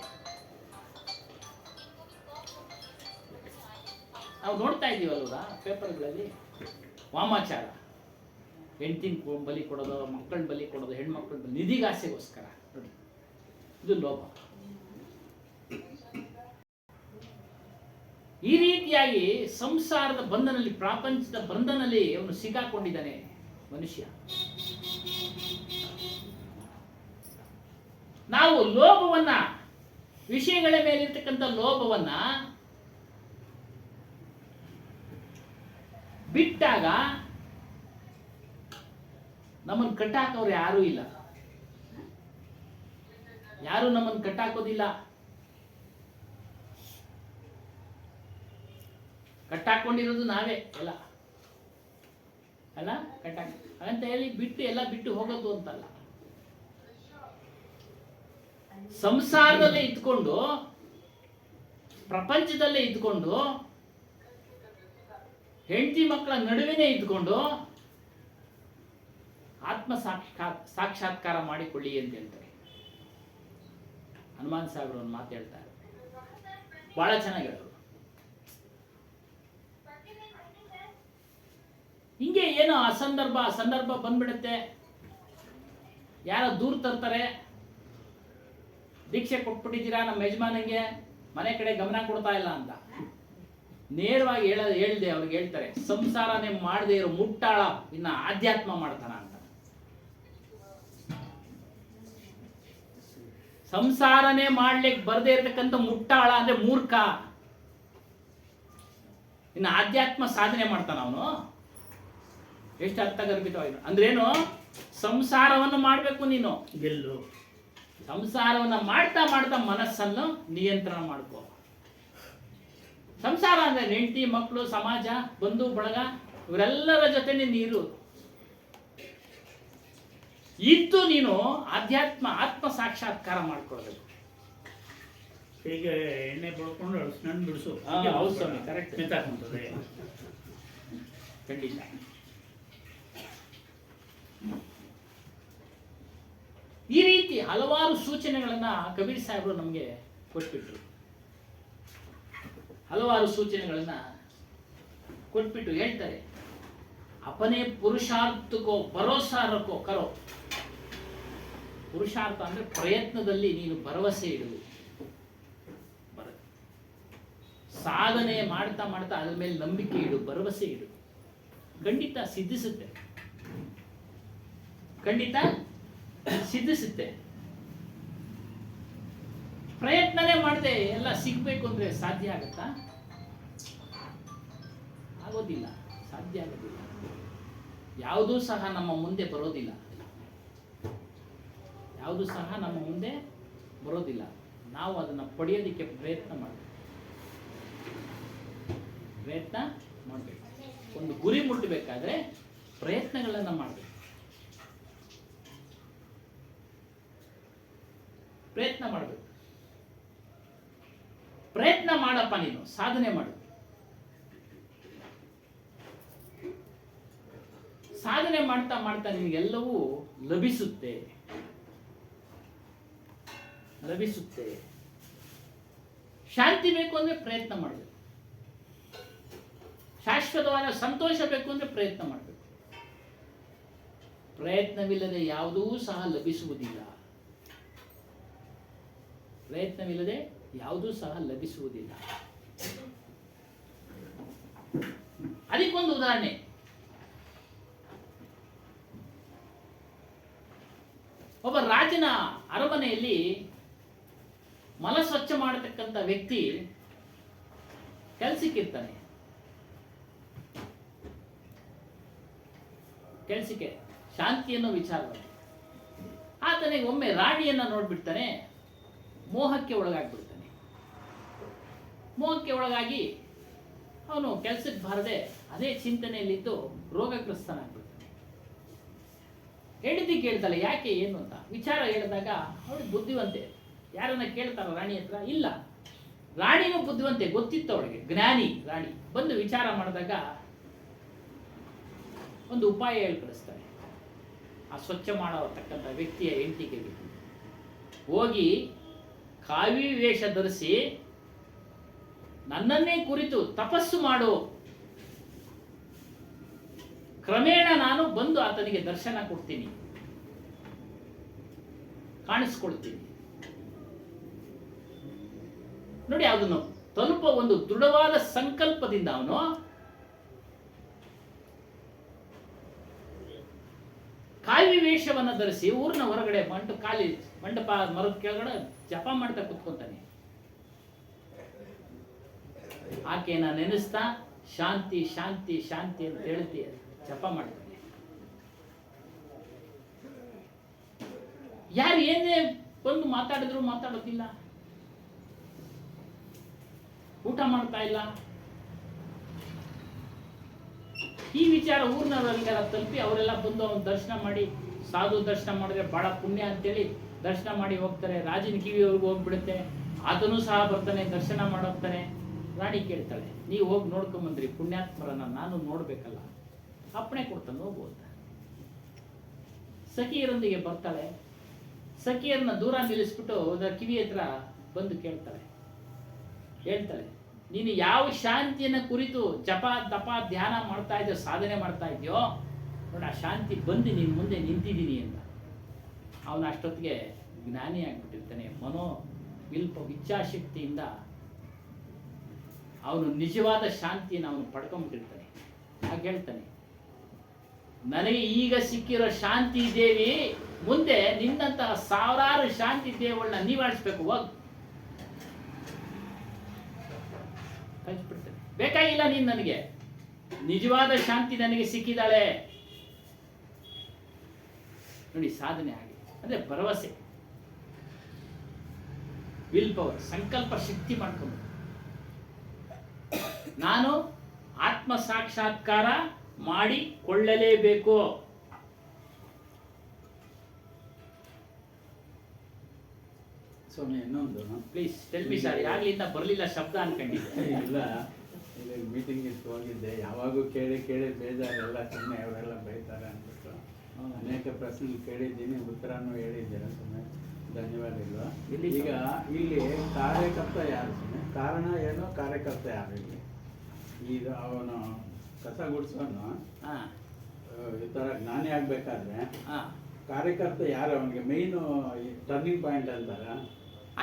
ನಾವು ನೋಡ್ತಾ ಇದ್ದೀವಲ್ವ ಪೇಪರ್ಗಳಲ್ಲಿ, ವಾಮಾಚಾರ, ಹೆಂಡತಿನ ಬಲಿ ಕೊಡೋದು, ಮಕ್ಕಳ ಬಲಿ ಕೊಡೋದು, ಹೆಣ್ಮಕ್ಳ ಬಲಿ, ನಿಧಿಗಾಸೆಗೋಸ್ಕರ. ನೋಡಿ, ಇದು ಲೋಪ. ಈ ರೀತಿಯಾಗಿ ಸಂಸಾರದ ಬಂಧನಲ್ಲಿ, ಪ್ರಾಪಂಚದ ಬಂಧನಲ್ಲಿ ಅವನು ಸಿಕ್ಕಾಕೊಂಡಿದ್ದಾನೆ ಮನುಷ್ಯ. ನಾವು ಲೋಭವನ್ನ, ವಿಷಯಗಳ ಮೇಲಿರ್ತಕ್ಕಂಥ ಲೋಭವನ್ನ ಬಿಟ್ಟಾಗ ನಮ್ಮನ್ನು ಕಟ್ಟಾಕೋರು ಯಾರೂ ಇಲ್ಲ, ಯಾರು ನಮ್ಮನ್ನು ಕಟ್ಟಾಕೋದಿಲ್ಲ. ಕಟ್ಟಾಕೊಂಡಿರೋದು ನಾವೇ ಎಲ್ಲ ಅಲ್ಲ, ಅಂತ ಹೇಳಿ ಬಿಟ್ಟು ಎಲ್ಲ ಬಿಟ್ಟು ಹೋಗೋದು ಅಂತಲ್ಲ. ಸಂಸಾರದಲ್ಲೇ ಇದ್ಕೊಂಡು, ಪ್ರಪಂಚದಲ್ಲೇ ಇದ್ಕೊಂಡು, ಹೆಂಡತಿ ಮಕ್ಕಳ ನಡುವೆನೇ ಇದ್ಕೊಂಡು ಆತ್ಮ ಸಾಕ್ಷಾತ್ಕಾರ ಮಾಡಿಕೊಳ್ಳಿ ಅಂತ ಹೇಳ್ತಾರೆ. ಹನುಮಾನ್ ಸಾಹೇಬರು ಒಂದು ಮಾತು ಹೇಳ್ತಾರೆ, ಬಹಳ ಚೆನ್ನಾಗಿ ಹೇಳೋರು. ಹಿಂಗೆ ಏನೋ ಸಂದರ್ಭ ಬಂದ್ಬಿಡುತ್ತೆ, ಯಾರೋ ದೂರ ತರ್ತಾರೆ, ದೀಕ್ಷೆ ಕೊಟ್ಬಿಟ್ಟಿದ್ದೀರಾ ನಮ್ಮ ಯಜಮಾನಿಗೆ, ಮನೆ ಕಡೆ ಗಮನ ಕೊಡ್ತಾ ಇಲ್ಲ ಅಂತ ನೇರವಾಗಿ ಹೇಳ್ದೆ ಅವ್ರಿಗೆ ಹೇಳ್ತಾರೆ, ಸಂಸಾರನೇ ಮಾಡದೇ ಇರೋ ಮುಟ್ಟಾಳ ಇನ್ನ ಆಧ್ಯಾತ್ಮ ಮಾಡ್ತಾನ ಅಂತ. ಸಂಸಾರನೇ ಮಾಡ್ಲಿಕ್ಕೆ ಬರದೇ ಇರತಕ್ಕಂಥ ಮುಟ್ಟಾಳ ಅಂದ್ರೆ ಮೂರ್ಖ, ಇನ್ನು ಆಧ್ಯಾತ್ಮ ಸಾಧನೆ ಮಾಡ್ತಾನ ಅವನು. ಎಷ್ಟು ಅರ್ಥಗರ್ಭಿತವಾಗಿ ಅಂದ್ರೇನು, ಸಂಸಾರವನ್ನು ಮಾಡಬೇಕು ನೀನು, ಗೆಲ್ಲು. ಸಂಸಾರವನ್ನ ಮಾಡ್ತಾ ಮಾಡ್ತಾ ಮನಸ್ಸನ್ನು ನಿಯಂತ್ರಣ ಮಾಡ್ಕೋ. ಸಂಸಾರ ಅಂದ್ರೆ ಹೆಂಡತಿ ಮಕ್ಕಳು, ಸಮಾಜ, ಬಂಧು ಬಳಗ, ಇವರೆಲ್ಲರ ಜೊತೆ ನೀರು ಇದ್ದು ನೀನು ಆತ್ಮ ಸಾಕ್ಷಾತ್ಕಾರ ಮಾಡ್ಕೊಳ್ಬೇಕು. ಹೀಗೆ ಎಣ್ಣೆ ಬಳ್ಕೊಂಡು ಸ್ನಾನ ಬಿಡಿಸು, ಹೌದು ಸ್ವಾಮಿ, ಕರೆಕ್ಟ್, ಮೆತ್ತಾಗ್ತದೆ ಖಂಡಿತ. ಈ ರೀತಿ ಹಲವಾರು ಸೂಚನೆಗಳನ್ನ ಕಬೀರ್ ಸಾಹೇಬರು ನಮಗೆ ಕೊಟ್ಬಿಟ್ರು. ಹಲವಾರು ಸೂಚನೆಗಳನ್ನ ಕೊಟ್ಬಿಟ್ಟು ಹೇಳ್ತಾರೆ, ಅಪನೇ ಪುರುಷಾರ್ಥಕ್ಕೋ ಭರೋಸಾ ರಖೋ ಕರೋ. ಪುರುಷಾರ್ಥ ಅಂದ್ರೆ ಪ್ರಯತ್ನದಲ್ಲಿ ನೀನು ಭರವಸೆ ಇಡು, ಸಾಧನೆ ಮಾಡ್ತಾ ಮಾಡ್ತಾ ಅದ್ರ ಮೇಲೆ ನಂಬಿಕೆ ಇಡು, ಭರವಸೆ ಇಡು, ಖಂಡಿತ ಸಿದ್ಧಿಸುತ್ತೆ, ಖಂಡಿತ ಸಿದ್ಧಿಸುತ್ತೆ. ಪ್ರಯತ್ನನೇ ಮಾಡದೆ ಎಲ್ಲ ಸಿಗ್ಬೇಕು ಅಂದ್ರೆ ಸಾಧ್ಯ ಆಗತ್ತಾ? ಆಗೋದಿಲ್ಲ, ಸಾಧ್ಯ ಆಗೋದಿಲ್ಲ. ಯಾವುದೂ ಸಹ ನಮ್ಮ ಮುಂದೆ ಬರೋದಿಲ್ಲ, ಯಾವುದೂ ಸಹ ನಮ್ಮ ಮುಂದೆ ಬರೋದಿಲ್ಲ. ನಾವು ಅದನ್ನು ಪಡೆಯೋದಕ್ಕೆ ಪ್ರಯತ್ನ ಮಾಡಬೇಕು, ಪ್ರಯತ್ನ ಮಾಡಬೇಕು. ಒಂದು ಗುರಿ ಮುಟ್ಟಬೇಕಾದ್ರೆ ಪ್ರಯತ್ನಗಳನ್ನು ಮಾಡಬೇಕು. ಪ್ರಯತ್ನ ಮಾಡಬೇಕು, ಪ್ರಯತ್ನ ಮಾಡಪ್ಪ, ನೀನು ಸಾಧನೆ ಮಾಡು. ಸಾಧನೆ ಮಾಡ್ತಾ ಮಾಡ್ತಾ ನಿನಗೆಲ್ಲವೂ ಲಭಿಸುತ್ತೆ, ಲಭಿಸುತ್ತೆ. ಶಾಂತಿ ಬೇಕು ಅಂದ್ರೆ ಪ್ರಯತ್ನ ಮಾಡಬೇಕು, ಶಾಶ್ವತವಾದ ಸಂತೋಷ ಬೇಕು ಅಂದ್ರೆ ಪ್ರಯತ್ನ ಮಾಡಬೇಕು. ಪ್ರಯತ್ನವಿಲ್ಲದೆ ಯಾವುದೂ ಸಹ ಲಭಿಸುವುದಿಲ್ಲ, ಪ್ರಯತ್ನವಿಲ್ಲದೆ ಯಾವುದೂ ಸಹ ಲಭಿಸುವುದಿಲ್ಲ. ಅದಕ್ಕೊಂದು ಉದಾಹರಣೆ, ಒಬ್ಬ ರಾಜನ ಅರಮನೆಯಲ್ಲಿ ಮಲ ಸ್ವಚ್ಛ ಮಾಡತಕ್ಕಂಥ ವ್ಯಕ್ತಿ ಕೆಲಸಕ್ಕಿರ್ತಾನೆ. ಕೆಲಸಕ್ಕೆ ಶಾಂತಿ ಅನ್ನೋ ವಿಚಾರವಾಗಿ ಆತನಿಗೆ ಒಮ್ಮೆ ರಾಣಿಯನ್ನ ನೋಡ್ಬಿಡ್ತಾನೆ, ಮೋಹಕ್ಕೆ ಒಳಗಾಗ್ಬಿಡ್ತಾನೆ. ಮೋಹಕ್ಕೆ ಒಳಗಾಗಿ ಅವನು ಕೆಲಸಕ್ಕೆ ಬಾರದೆ ಅದೇ ಚಿಂತನೆಯಲ್ಲಿದ್ದು ರೋಗಗ್ರಸ್ತನಾಗ್ಬಿಡ್ತಾನೆ. ಹೆಂಡತಿ ಕೇಳ್ತಾಳೆ ಯಾಕೆ ಏನು ಅಂತ. ವಿಚಾರ ಹೇಳಿದಾಗ ಅವಳು ಬುದ್ಧಿವಂತೆ, ಯಾರನ್ನ ಕೇಳ್ತಾರ ರಾಣಿ ಹತ್ರ? ಇಲ್ಲ. ರಾಣಿನೂ ಬುದ್ಧಿವಂತೆ, ಗೊತ್ತಿತ್ತು ಅವಳಿಗೆ, ಜ್ಞಾನಿ ರಾಣಿ. ಬಂದು ವಿಚಾರ ಮಾಡಿದಾಗ ಒಂದು ಉಪಾಯ ಹೇಳಿ ಕಳಿಸ್ತಾರೆ. ಆ ಸ್ವಚ್ಛ ಮಾಡತಕ್ಕಂಥ ವ್ಯಕ್ತಿಯ ಹೆಂಡತಿಗೆ ಹೋಗಿ ಕಾವಿ ವೇಷ ಧರಿಸಿ ನನ್ನನ್ನೇ ಕುರಿತು ತಪಸ್ಸು ಮಾಡು, ಕ್ರಮೇಣ ನಾನು ಬಂದು ಆತನಿಗೆ ದರ್ಶನ ಕೊಡ್ತೀನಿ, ಕಾಣಿಸ್ಕೊಳ್ತೀನಿ. ನೋಡಿ, ಅದನ್ನು ತಲುಪ ಒಂದು ದೃಢವಾದ ಸಂಕಲ್ಪದಿಂದ ಅವನು ಕಾವಿ ವೇಷವನ್ನು ಧರಿಸಿ ಊರಿನ ಹೊರಗಡೆ ಮಂಟಪ ಮರದ ಕೆಳಗಡೆ ಜಪ ಮಾಡ್ತಾ ಕುತ್ಕೊಂತಾನೆ. ಆಕೆನ ನೆನೆಸ್ತಾ ಶಾಂತಿ ಶಾಂತಿ ಶಾಂತಿ ಅಂತ ಹೇಳ್ತಿ ಜಪ ಮಾಡ್ತಾನೆ. ಯಾರು ಏನೇ ಬಂದು ಮಾತಾಡಿದ್ರು ಮಾತಾಡೋದಿಲ್ಲ, ಊಟ ಮಾಡ್ತಾ ಇಲ್ಲ. ಈ ವಿಚಾರ ಊರಿನವರೆಲ್ಲ ತಲುಪಿ ಅವರೆಲ್ಲ ಬಂದು ಅವನ ದರ್ಶನ ಮಾಡಿ, ಸಾಧು ದರ್ಶನ ಮಾಡಿದ್ರೆ ಬಹಳ ಪುಣ್ಯ ಅಂತೇಳಿ ದರ್ಶನ ಮಾಡಿ ಹೋಗ್ತಾರೆ. ರಾಜನ ಕಿವಿಯವ್ರಿಗೂ ಹೋಗ್ಬಿಡುತ್ತೆ, ಆತನೂ ಸಹ ಬರ್ತಾನೆ, ದರ್ಶನ ಮಾಡೋಗ್ತಾನೆ. ರಾಣಿ ಕೇಳ್ತಾಳೆ, ನೀವು ಹೋಗಿ ನೋಡ್ಕೊಂಬಂದ್ರಿ ಪುಣ್ಯಾತ್ಮರನ್ನ, ನಾನು ನೋಡ್ಬೇಕಲ್ಲ, ಅಪ್ಪಣೆ ಕೊಡ್ತಾನೆ ಹೋಗು ಅಂತ. ಸಖಿಯರೊಂದಿಗೆ ಬರ್ತಾಳೆ. ಸಖಿಯರನ್ನ ದೂರ ನಿಲ್ಲಿಸ್ಬಿಟ್ಟು ಅದರ ಕಿವಿ ಹತ್ರ ಬಂದು ಕೇಳ್ತಾಳೆ, ಹೇಳ್ತಾಳೆ, ನೀನು ಯಾವ ಶಾಂತಿಯನ್ನ ಕುರಿತು ಜಪ ತಪ ಧ್ಯಾನ ಮಾಡ್ತಾ ಇದೆಯೋ, ಸಾಧನೆ ಮಾಡ್ತಾ ಇದೆಯೋ ನೋಡಿ, ಆ ಶಾಂತಿ ಬಂದು ನಿನ್ನ ಮುಂದೆ ನಿಂತಿದ್ದೀನಿ ಅಂತ. ಅವನು ಅಷ್ಟೊತ್ತಿಗೆ ಜ್ಞಾನಿ ಆಗ್ಬಿಟ್ಟಿರ್ತಾನೆ. ಇಚ್ಛಾಶಕ್ತಿಯಿಂದ ಅವನು ನಿಜವಾದ ಶಾಂತಿಯನ್ನು ಅವನು ಪಡ್ಕೊಂಡ್ಬಿಟ್ಟಿರ್ತಾನೆ. ಹಾಗೆ ಹೇಳ್ತಾನೆ, ನನಗೆ ಈಗ ಸಿಕ್ಕಿರೋ ಶಾಂತಿ ದೇವಿ ಮುಂದೆ ನಿನ್ನಂತಹ ಸಾವಿರಾರು ಶಾಂತಿ ದೇವಗಳನ್ನ ನೀವು ಆಡಿಸ್ಬೇಕು, ಹೋಗ್ ಕಳಿಸ್ಬಿಡ್ತೇನೆ, ಬೇಕಾಗಿಲ್ಲ ನೀನು, ನನಗೆ ನಿಜವಾದ ಶಾಂತಿ ನನಗೆ ಸಿಕ್ಕಿದಾಳೆ. ನೋಡಿ, ಸಾಧನೆ ಆಗಿದೆ ಅಂದ್ರೆ ಭರವಸೆ, ವಿಲ್ ಪವರ್, ಸಂಕಲ್ಪ ಶಕ್ತಿ ಮಾಡ್ಕೊಂಡು ನಾನು ಆತ್ಮ ಸಾಕ್ಷಾತ್ಕಾರ ಮಾಡಿಕೊಳ್ಳಲೇಬೇಕು. ಸ್ವಾಮಿ, ಇನ್ನೊಂದು ಪ್ಲೀಸ್ ಟೆಲ್ ಮಿ ಸರ್, ಯಾಗ್ಲಿಂದ ಬರಲಿಲ್ಲ ಶಬ್ದ ಅನ್ಕೊಂಡಿದ್ದೆ. ಇಲ್ಲ, ಇಲ್ಲಿ ಮೀಟಿಂಗ್ ಇತ್ತು, ಹೋಗಿದ್ದೆ. ಯಾವಾಗೂ ಕೇಳಿ ಕೇಳಿ ಬೇಜಾರೆಲ್ಲ, ಸುಮ್ಮನೆ ಅವರೆಲ್ಲ ಬೈತಾರೆ ಅಂದ್ಬಿಟ್ಟು ಅನೇಕ ಪ್ರಶ್ನೆ ಕೇಳಿದ್ದೀನಿ, ಉತ್ತರನೂ ಹೇಳಿದ್ದೀರ. ಸುಮ್ಮನೆ ಧನ್ಯವಾದಗಳು. ಈಗ ಇಲ್ಲಿ ಕಾರ್ಯಕರ್ತ ಯಾರು ಸುಮ್ಮನೆ? ಕಾರಣ ಏನು, ಕಾರ್ಯಕರ್ತ ಯಾರು? ಇಲ್ಲಿ ಈಗ ಅವನು ಕಸ ಗುಡಿಸೋನು ಈ ಥರ ಜ್ಞಾನಿ ಆಗ್ಬೇಕಾದ್ರೆ ಕಾರ್ಯಕರ್ತ ಯಾರು? ಅವನಿಗೆ ಮೈನು ಟರ್ನಿಂಗ್ ಪಾಯಿಂಟ್ ಅಂತಾರ.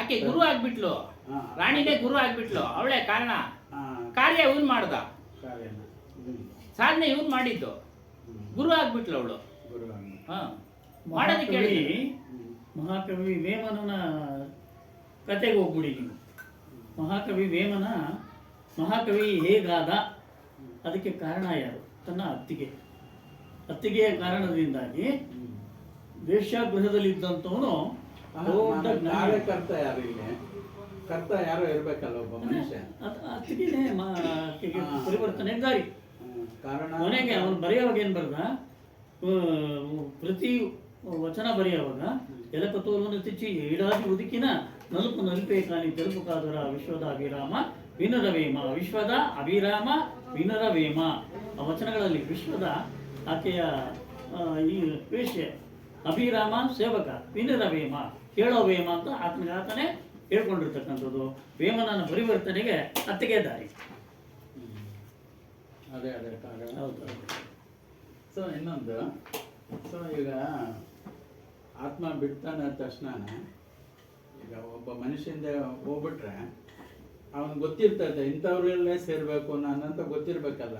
ಆಕೆ ಗುರು ಆಗ್ಬಿಟ್ಲು, ರಾಣಿನೇ ಗುರು ಆಗ್ಬಿಟ್ಲು, ಅವಳೇ ಕಾರಣ. ಕಾರ್ಯ ಇವನ್ ಮಾಡ್ದ, ಸಾಧನೆ ಇವನ್ ಮಾಡಿದ್ದು, ಗುರು ಆಗ್ಬಿಟ್ಲು ಅವಳು. ಗುರು ಮಾಡೋದಕ್ಕೆ ಹೇಳಿ. ಮಹಾಕವಿ ವೇಮನನ ಕತೆಗೆ ಹೋಗ್ಬಿಡಿ ನೀವು. ಮಹಾಕವಿ ವೇಮನ ಮಹಾಕವಿ ಹೇಗಾದ, ಅದಕ್ಕೆ ಕಾರಣ ಯಾರು? ತನ್ನ ಅತ್ತಿಗೆಯ ಕಾರಣದಿಂದಾಗಿ ವೇಶ್ಯಾಗೃಹದಲ್ಲಿದ್ದಂಥವನು ದೊಡ್ಡ ಕಾರ್ಯಕರ್ತ ಯಾರು? ಇಲ್ಲಿ ಕರ್ತ ಯಾರೋ ಇರ್ಬೇಕಲ್ಲ, ಒಬ್ಬ ಮನುಷ್ಯ. ಅತ್ತಿಗೆನೇ ಪರಿವರ್ತನೆ ದಾರಿ. ಕಾರಣ ಕೊನೆಗೆ ಅವನು ಬರೆಯುವಾಗ ಏನು ಬರ್ದ, ಪ್ರತಿ ವಚನ ಬರೆಯುವಾಗ ಎಲಕತೋಲನ್ನು ತಿಚ್ಚಿ ಏಡಾದಿ ಉದುಕಿನ ನಲುಪು ನಲುಪೆ ಕಾನಿ ತೆಲುಪು ಕಾದರ ವಿಶ್ವದ ಅಭಿರಾಮ ವಿನರವೇಮ, ವಿಶ್ವದ ಅಭಿರಾಮ ವಿನರವೇಮ. ಆ ವಚನಗಳಲ್ಲಿ ವಿಶ್ವದ ಆಕೆಯ ಈ ವೇಶ್ಯೆ, ಅಭಿರಾಮ ಸೇವಕ, ವಿನರವೇಮ ಕೇಳೋ ವೇಮ ಅಂತ ಆತನೇ ಹೇಳ್ಕೊಂಡಿರ್ತಕ್ಕಂಥದ್ದು. ವೇಮನನ ಪರಿವರ್ತನೆಗೆ ಅತ್ತಿಗೆ ದಾರಿ. ಅದೇ ಕಾರಣ. ಹೌದು. ಸೊ ಇನ್ನೊಂದು, ಸೊ ಈಗ ಆತ್ಮ ಬಿಡ್ತಾನೆ ಅಂದ ತಕ್ಷಣ, ಈಗ ಒಬ್ಬ ಮನುಷ್ಯಂದ ಹೋಗ್ಬಿಟ್ರೆ ಅವನಿಗೆ ಗೊತ್ತಿರ್ತದೆ ಇಂಥವ್ರಲ್ಲೇ ಸೇರಬೇಕು ನಾನಂತ ಗೊತ್ತಿರ್ಬೇಕಲ್ಲ.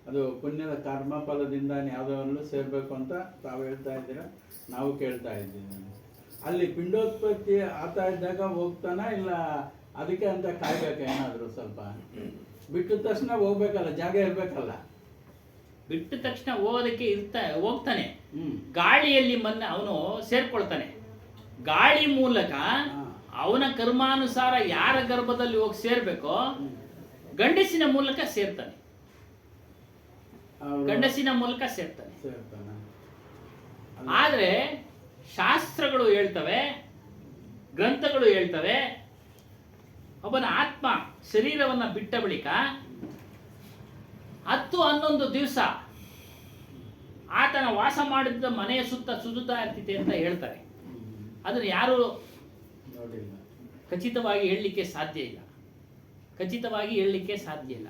ಅದು ಪುಣ್ಯದ ಕರ್ಮ ಫಲದಿಂದ ಯಾವುದರಲ್ಲೂ ಸೇರಬೇಕು ಅಂತ ತಾವು ಹೇಳ್ತಾ ಇದ್ದೀರ, ನಾವು ಕೇಳ್ತಾ ಇದ್ದೀವಿ. ಅಲ್ಲಿ ಪಿಂಡೋತ್ಪತ್ತಿ ಆಗ್ತಾ ಇದ್ದಾಗ ಹೋಗ್ತಾನ, ಇಲ್ಲ ಅದಕ್ಕೆ ಅಂತ ಕಾಯ್ಬೇಕು ಏನಾದರೂ ಸ್ವಲ್ಪ? ಬಿಟ್ಟ ತಕ್ಷಣ ಹೋಗ್ಬೇಕಲ್ಲ, ಜಾಗ ಇರ್ಬೇಕಲ್ಲ. ಬಿಟ್ಟ ತಕ್ಷಣ ಹೋಗೋದಕ್ಕೆ ಹೋಗ್ತಾನೆ, ಗಾಳಿಯಲ್ಲಿ ಅವನು ಸೇರ್ಕೊಳ್ತಾನೆ. ಗಾಳಿ ಮೂಲಕ ಅವನ ಕರ್ಮಾನುಸಾರ ಯಾರ ಗರ್ಭದಲ್ಲಿ ಹೋಗಿ ಸೇರ್ಬೇಕೋ ಗಂಡಸಿನ ಮೂಲಕ ಸೇರ್ತಾನೆ, ಗಂಡಸಿನ ಮೂಲಕ ಸೇರ್ತಾನೆ. ಆದ್ರೆ ಶಾಸ್ತ್ರಗಳು ಹೇಳ್ತವೆ, ಗ್ರಂಥಗಳು ಹೇಳ್ತವೆ, ಒಬ್ಬನ ಆತ್ಮ ಶರೀರವನ್ನು ಬಿಟ್ಟ ಬಳಿಕ 10-11 ದಿವಸ ಆತನ ವಾಸ ಮಾಡಿದ್ದ ಮನೆಯ ಸುತ್ತ ಸುದುತ್ತಾ ಇರ್ತಿದೆ ಅಂತ ಹೇಳ್ತಾರೆ. ಅದನ್ನು ಯಾರು ನೋಡಿಲ್ಲ. ಖಚಿತವಾಗಿ ಹೇಳಲಿಕ್ಕೆ ಸಾಧ್ಯ ಇಲ್ಲ, ಖಚಿತವಾಗಿ ಹೇಳಲಿಕ್ಕೆ ಸಾಧ್ಯ ಇಲ್ಲ.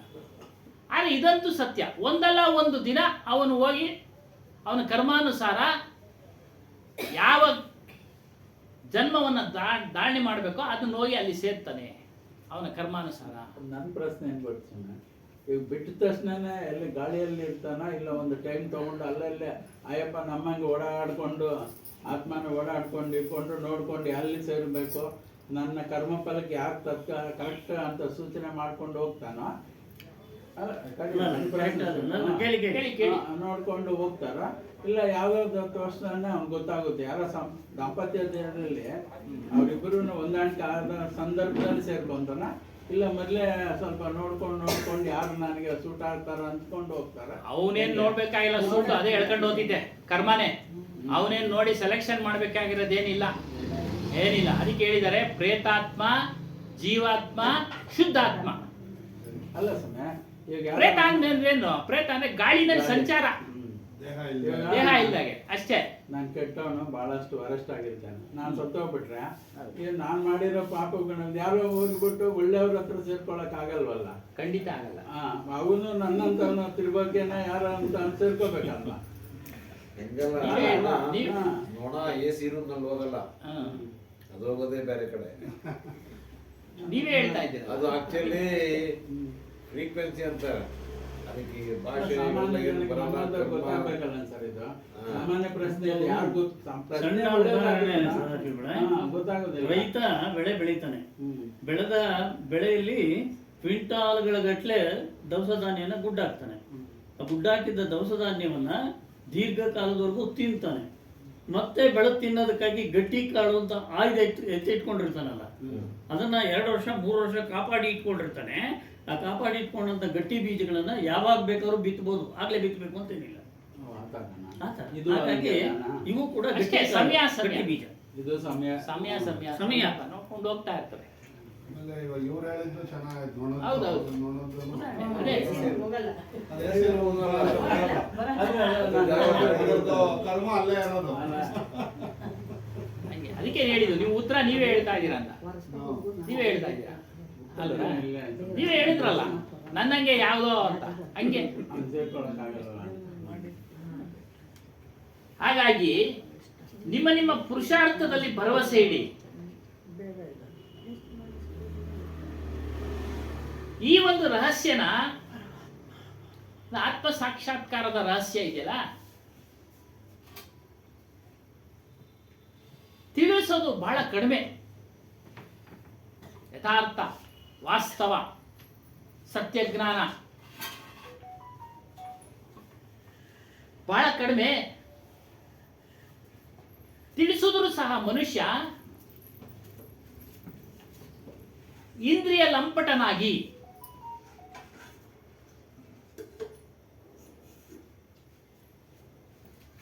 ಆದರೆ ಇದಂತೂ ಸತ್ಯ, ಒಂದಲ್ಲ ಒಂದು ದಿನ ಅವನು ಹೋಗಿ ಅವನ ಕರ್ಮಾನುಸಾರ ಯಾವ ಜನ್ಮವನ್ನು ಧಾರಣೆ ಮಾಡಬೇಕೋ ಅದನ್ನ ಹೋಗಿ ಅಲ್ಲಿ ಸೇರ್ತಾನೆ ಅವನ ಕರ್ಮಾನುಸಾರ. ನನ್ನ ಪ್ರಶ್ನೆ ಏನ್ ಗೊತ್ತೇನ, ಈಗ ಬಿಟ್ಟ ತಕ್ಷಣನೇ ಎಲ್ಲಿ ಗಾಳಿಯಲ್ಲಿ ಇರ್ತಾನ, ಇಲ್ಲ ಒಂದು ಟೈಮ್ ತಗೊಂಡು ಅಲ್ಲಲ್ಲೇ ಅಯ್ಯಪ್ಪ ನಮ್ಮಂಗೆ ಓಡಾಡ್ಕೊಂಡು ಆತ್ಮನ ಓಡಾಡ್ಕೊಂಡು ಇಟ್ಕೊಂಡು ನೋಡ್ಕೊಂಡು ಎಲ್ಲಿ ಸೇರ್ಬೇಕು, ನನ್ನ ಕರ್ಮ ಫಲಕ್ಕೆ ಯಾರು ಕರೆಕ್ಟ್ ಅಂತ ಸೂಚನೆ ಮಾಡ್ಕೊಂಡು ಹೋಗ್ತಾನೋ ನೋಡ್ಕೊಂಡು ಹೋಗ್ತಾರ, ಇಲ್ಲ ಯಾವ್ಯಾವ್ದು ತೋರಿಸ್ತಾನೆ ಅವ್ನಿಗೆ ಗೊತ್ತಾಗುತ್ತೆ. ಯಾರ ದಾಂಪತ್ಯದಲ್ಲಿ ಅವರಿಬ್ಬರು ಹೊಂದಾಣಿಕೆ ಆದ ಸಂದರ್ಭದಲ್ಲಿ ಸೇರ್ಕೊಂತಾನ, ಇಲ್ಲ ಮೊದಲೇ ಸ್ವಲ್ಪ ನೋಡ್ಕೊಂಡು ಯಾರು ನನಗೆ ಸೂಟ್ ಆಗ್ತಾರ ಅಂದ್ಕೊಂಡು ಹೋಗ್ತಾರ. ಅವನೇನ್ ನೋಡ್ಬೇಕಾಗಿಲ್ಲ, ಸೂಟ್ ಅದೇ ಹೇಳ್ಕೊಂಡು ಹೋಗ್ತಿದ್ದೆ ಕರ್ಮನೇ. ಅವನೇನ್ ನೋಡಿ ಸೆಲೆಕ್ಷನ್ ಮಾಡ್ಬೇಕಾಗಿರೋದೇನಿಲ್ಲ, ಏನಿಲ್ಲ. ಅದಕ್ಕೆ ಹೇಳಿದ್ದಾರೆ ಪ್ರೇತಾತ್ಮ, ಜೀವಾತ್ಮ, ಶುದ್ಧಾತ್ಮ. ಅಲ್ಲ ಸಮಯ ಈಗ ಪ್ರೇತ ಅಂದ್ರೇನು? ಪ್ರೇತ ಅಂದ್ರೆ ಗಾಳಿನಲ್ಲಿ ಸಂಚಾರ, ದೇಹ ಇಲ್ದಾಗೆ ಅಷ್ಟೇ. ನಾನು ಕೆಟ್ಟವನು, ಬಹಳಷ್ಟು ಅರೆಸ್ಟ್ ಆಗಿರ್ತೇನೆ. ನಾನು ಸತ್ತೋಗ್ಬಿಟ್ರೆ ಈಗ ನಾನು ಮಾಡಿರೋ ಪಾಪಗಳು ಯಾರೋ ಹೋಗ್ಬಿಟ್ಟು ಒಳ್ಳೆಯವ್ರ ಹತ್ರ ಸೇರ್ಕೊಳಕ್ ಆಗಲ್ವಲ್ಲ. ಖಂಡಿತ ಆಗಲ್ಲ. ಅವನು ನನ್ನಂತವನು ತಿರ್ಗೋಕೆನೆ ಯಾರ ಅಂತ ಸೇರ್ಕೋಬೇಕಲ್ವ. ಹೆಂಗಲ್ಲ ನೋಡ AC ರೂಮ್ನಲ್ಲಿ ಹೋಗಲ್ಲ, ಅದು ಹೋಗೋದೇ ಬೇರೆ ಕಡೆ. ನೀವೇ ಹೇಳ್ತಾ ಇದ್ದೀರ ಅದು ಆಕ್ಚುಲಿ ಫ್ರೀಕ್ವೆನ್ಸಿ ಅಂತಾರೆ. ಅದಕ್ಕೆ ಭಾಷೆ ಗೊತ್ತಾಗಬೇಕಲ್ಲ ಸರ್, ಇದು ಸಾಮಾನ್ಯ ಪ್ರಶ್ನೆಯಲ್ಲಿ ಯಾರು ಸಣ್ಣ ಉದಾಹರಣೆ ಗೊತ್ತಾಗೋದಿಲ್ಲ. ರೈತ ಬೆಳೆ ಬೆಳಿತಾನೆ, ಬೆಳೆದ ಬೆಳೆಯಲ್ಲಿ ಕ್ವಿಂಟಾಲ್ಗಳ ಗಟ್ಲೆ ದವಸ ಧಾನ್ಯನ ಗುಡ್ಡಾಕ್ತಾನೆ. ಆ ಗುಡ್ಡಾಕಿದ್ದ ದವಸ ಧಾನ್ಯವನ್ನ ದೀರ್ಘಕಾಲದವರೆಗೂ ತಿಂತಾನೆ. ಮತ್ತೆ ಬೆಳೆದು ತಿನ್ನೋದಕ್ಕಾಗಿ ಗಟ್ಟಿ ಕಾಳು ಅಂತ ಆಯ್ದ ಎತ್ತಿಟ್ಕೊಂಡಿರ್ತಾನಲ್ಲ, ಅದನ್ನ 2 ವರ್ಷ 3 ವರ್ಷ ಕಾಪಾಡಿ ಇಟ್ಕೊಂಡಿರ್ತಾನೆ. ಆ ಕಾಪಾಡಿ ಇಟ್ಕೊಂಡಂತ ಗಟ್ಟಿ ಬೀಜಗಳನ್ನ ಯಾವಾಗ ಬೇಕಾದ್ರೂ ಬಿತ್ತಬಹುದು, ಆಗ್ಲೇ ಬಿತ್ತಬೇಕು ಅಂತ ಏನಿಲ್ಲ. ಹಾಗಾಗಿ ಇವು ಕೂಡ ಅಷ್ಟೇ, ಸಮಯ ಸಮಯ ಬೀಜ. ಇದು ಸಮಯ ಸಮಯ ಸಮಯ ಸಮಯ ನೋಡ್ಕೊಂಡು ಹೋಗ್ತಾ ಇರ್ತವೆ. ಇವ್ರು ಹೇಳಿದ್ದು ಚೆನ್ನಾಗಿತ್ತು. ಹೌದೌದು. ಅದೇ ಕರ್ಮ ಅಲ್ಲೇ ಇರೋದು. ಹಂಗೆ ಅದಕ್ಕೆ ಹೇಳಿದ್ದು, ನೀವು ಉತ್ತರ ನೀವೇ ಹೇಳ್ತಾ ಇದ್ದೀರಾ ಅಂತ. ನೀವೇ ಹೇಳ್ತಾ ಇದ್ದೀರಾ ಅಲ್ವಾ? ನೀವೇ ಹೇಳಿದ್ರಲ್ಲ ನನ್ನಂಗೆ ಯಾವುದೋ ಅಂತ, ಹಂಗೆ. ಹಾಗಾಗಿ ನಿಮ್ಮ ನಿಮ್ಮ ಪುರುಷಾರ್ಥದಲ್ಲಿ ಭರವಸೆ ಇಡಿ. ಈ ಒಂದು ರಹಸ್ಯನ, ಆತ್ಮ ಸಾಕ್ಷಾತ್ಕಾರದ ರಹಸ್ಯ ಇದೆಯಲ್ಲ, ತಿಳಿಸೋದು ಬಹಳ ಕಡಿಮೆ. ಯಥಾರ್ಥ, ವಾಸ್ತವ, ಸತ್ಯಜ್ಞಾನ ಬಹಳ ಕಡಿಮೆ. ತಿಳಿಸಿದ್ರು ಸಹ ಮನುಷ್ಯ ಇಂದ್ರಿಯ ಲಂಪಟನಾಗಿ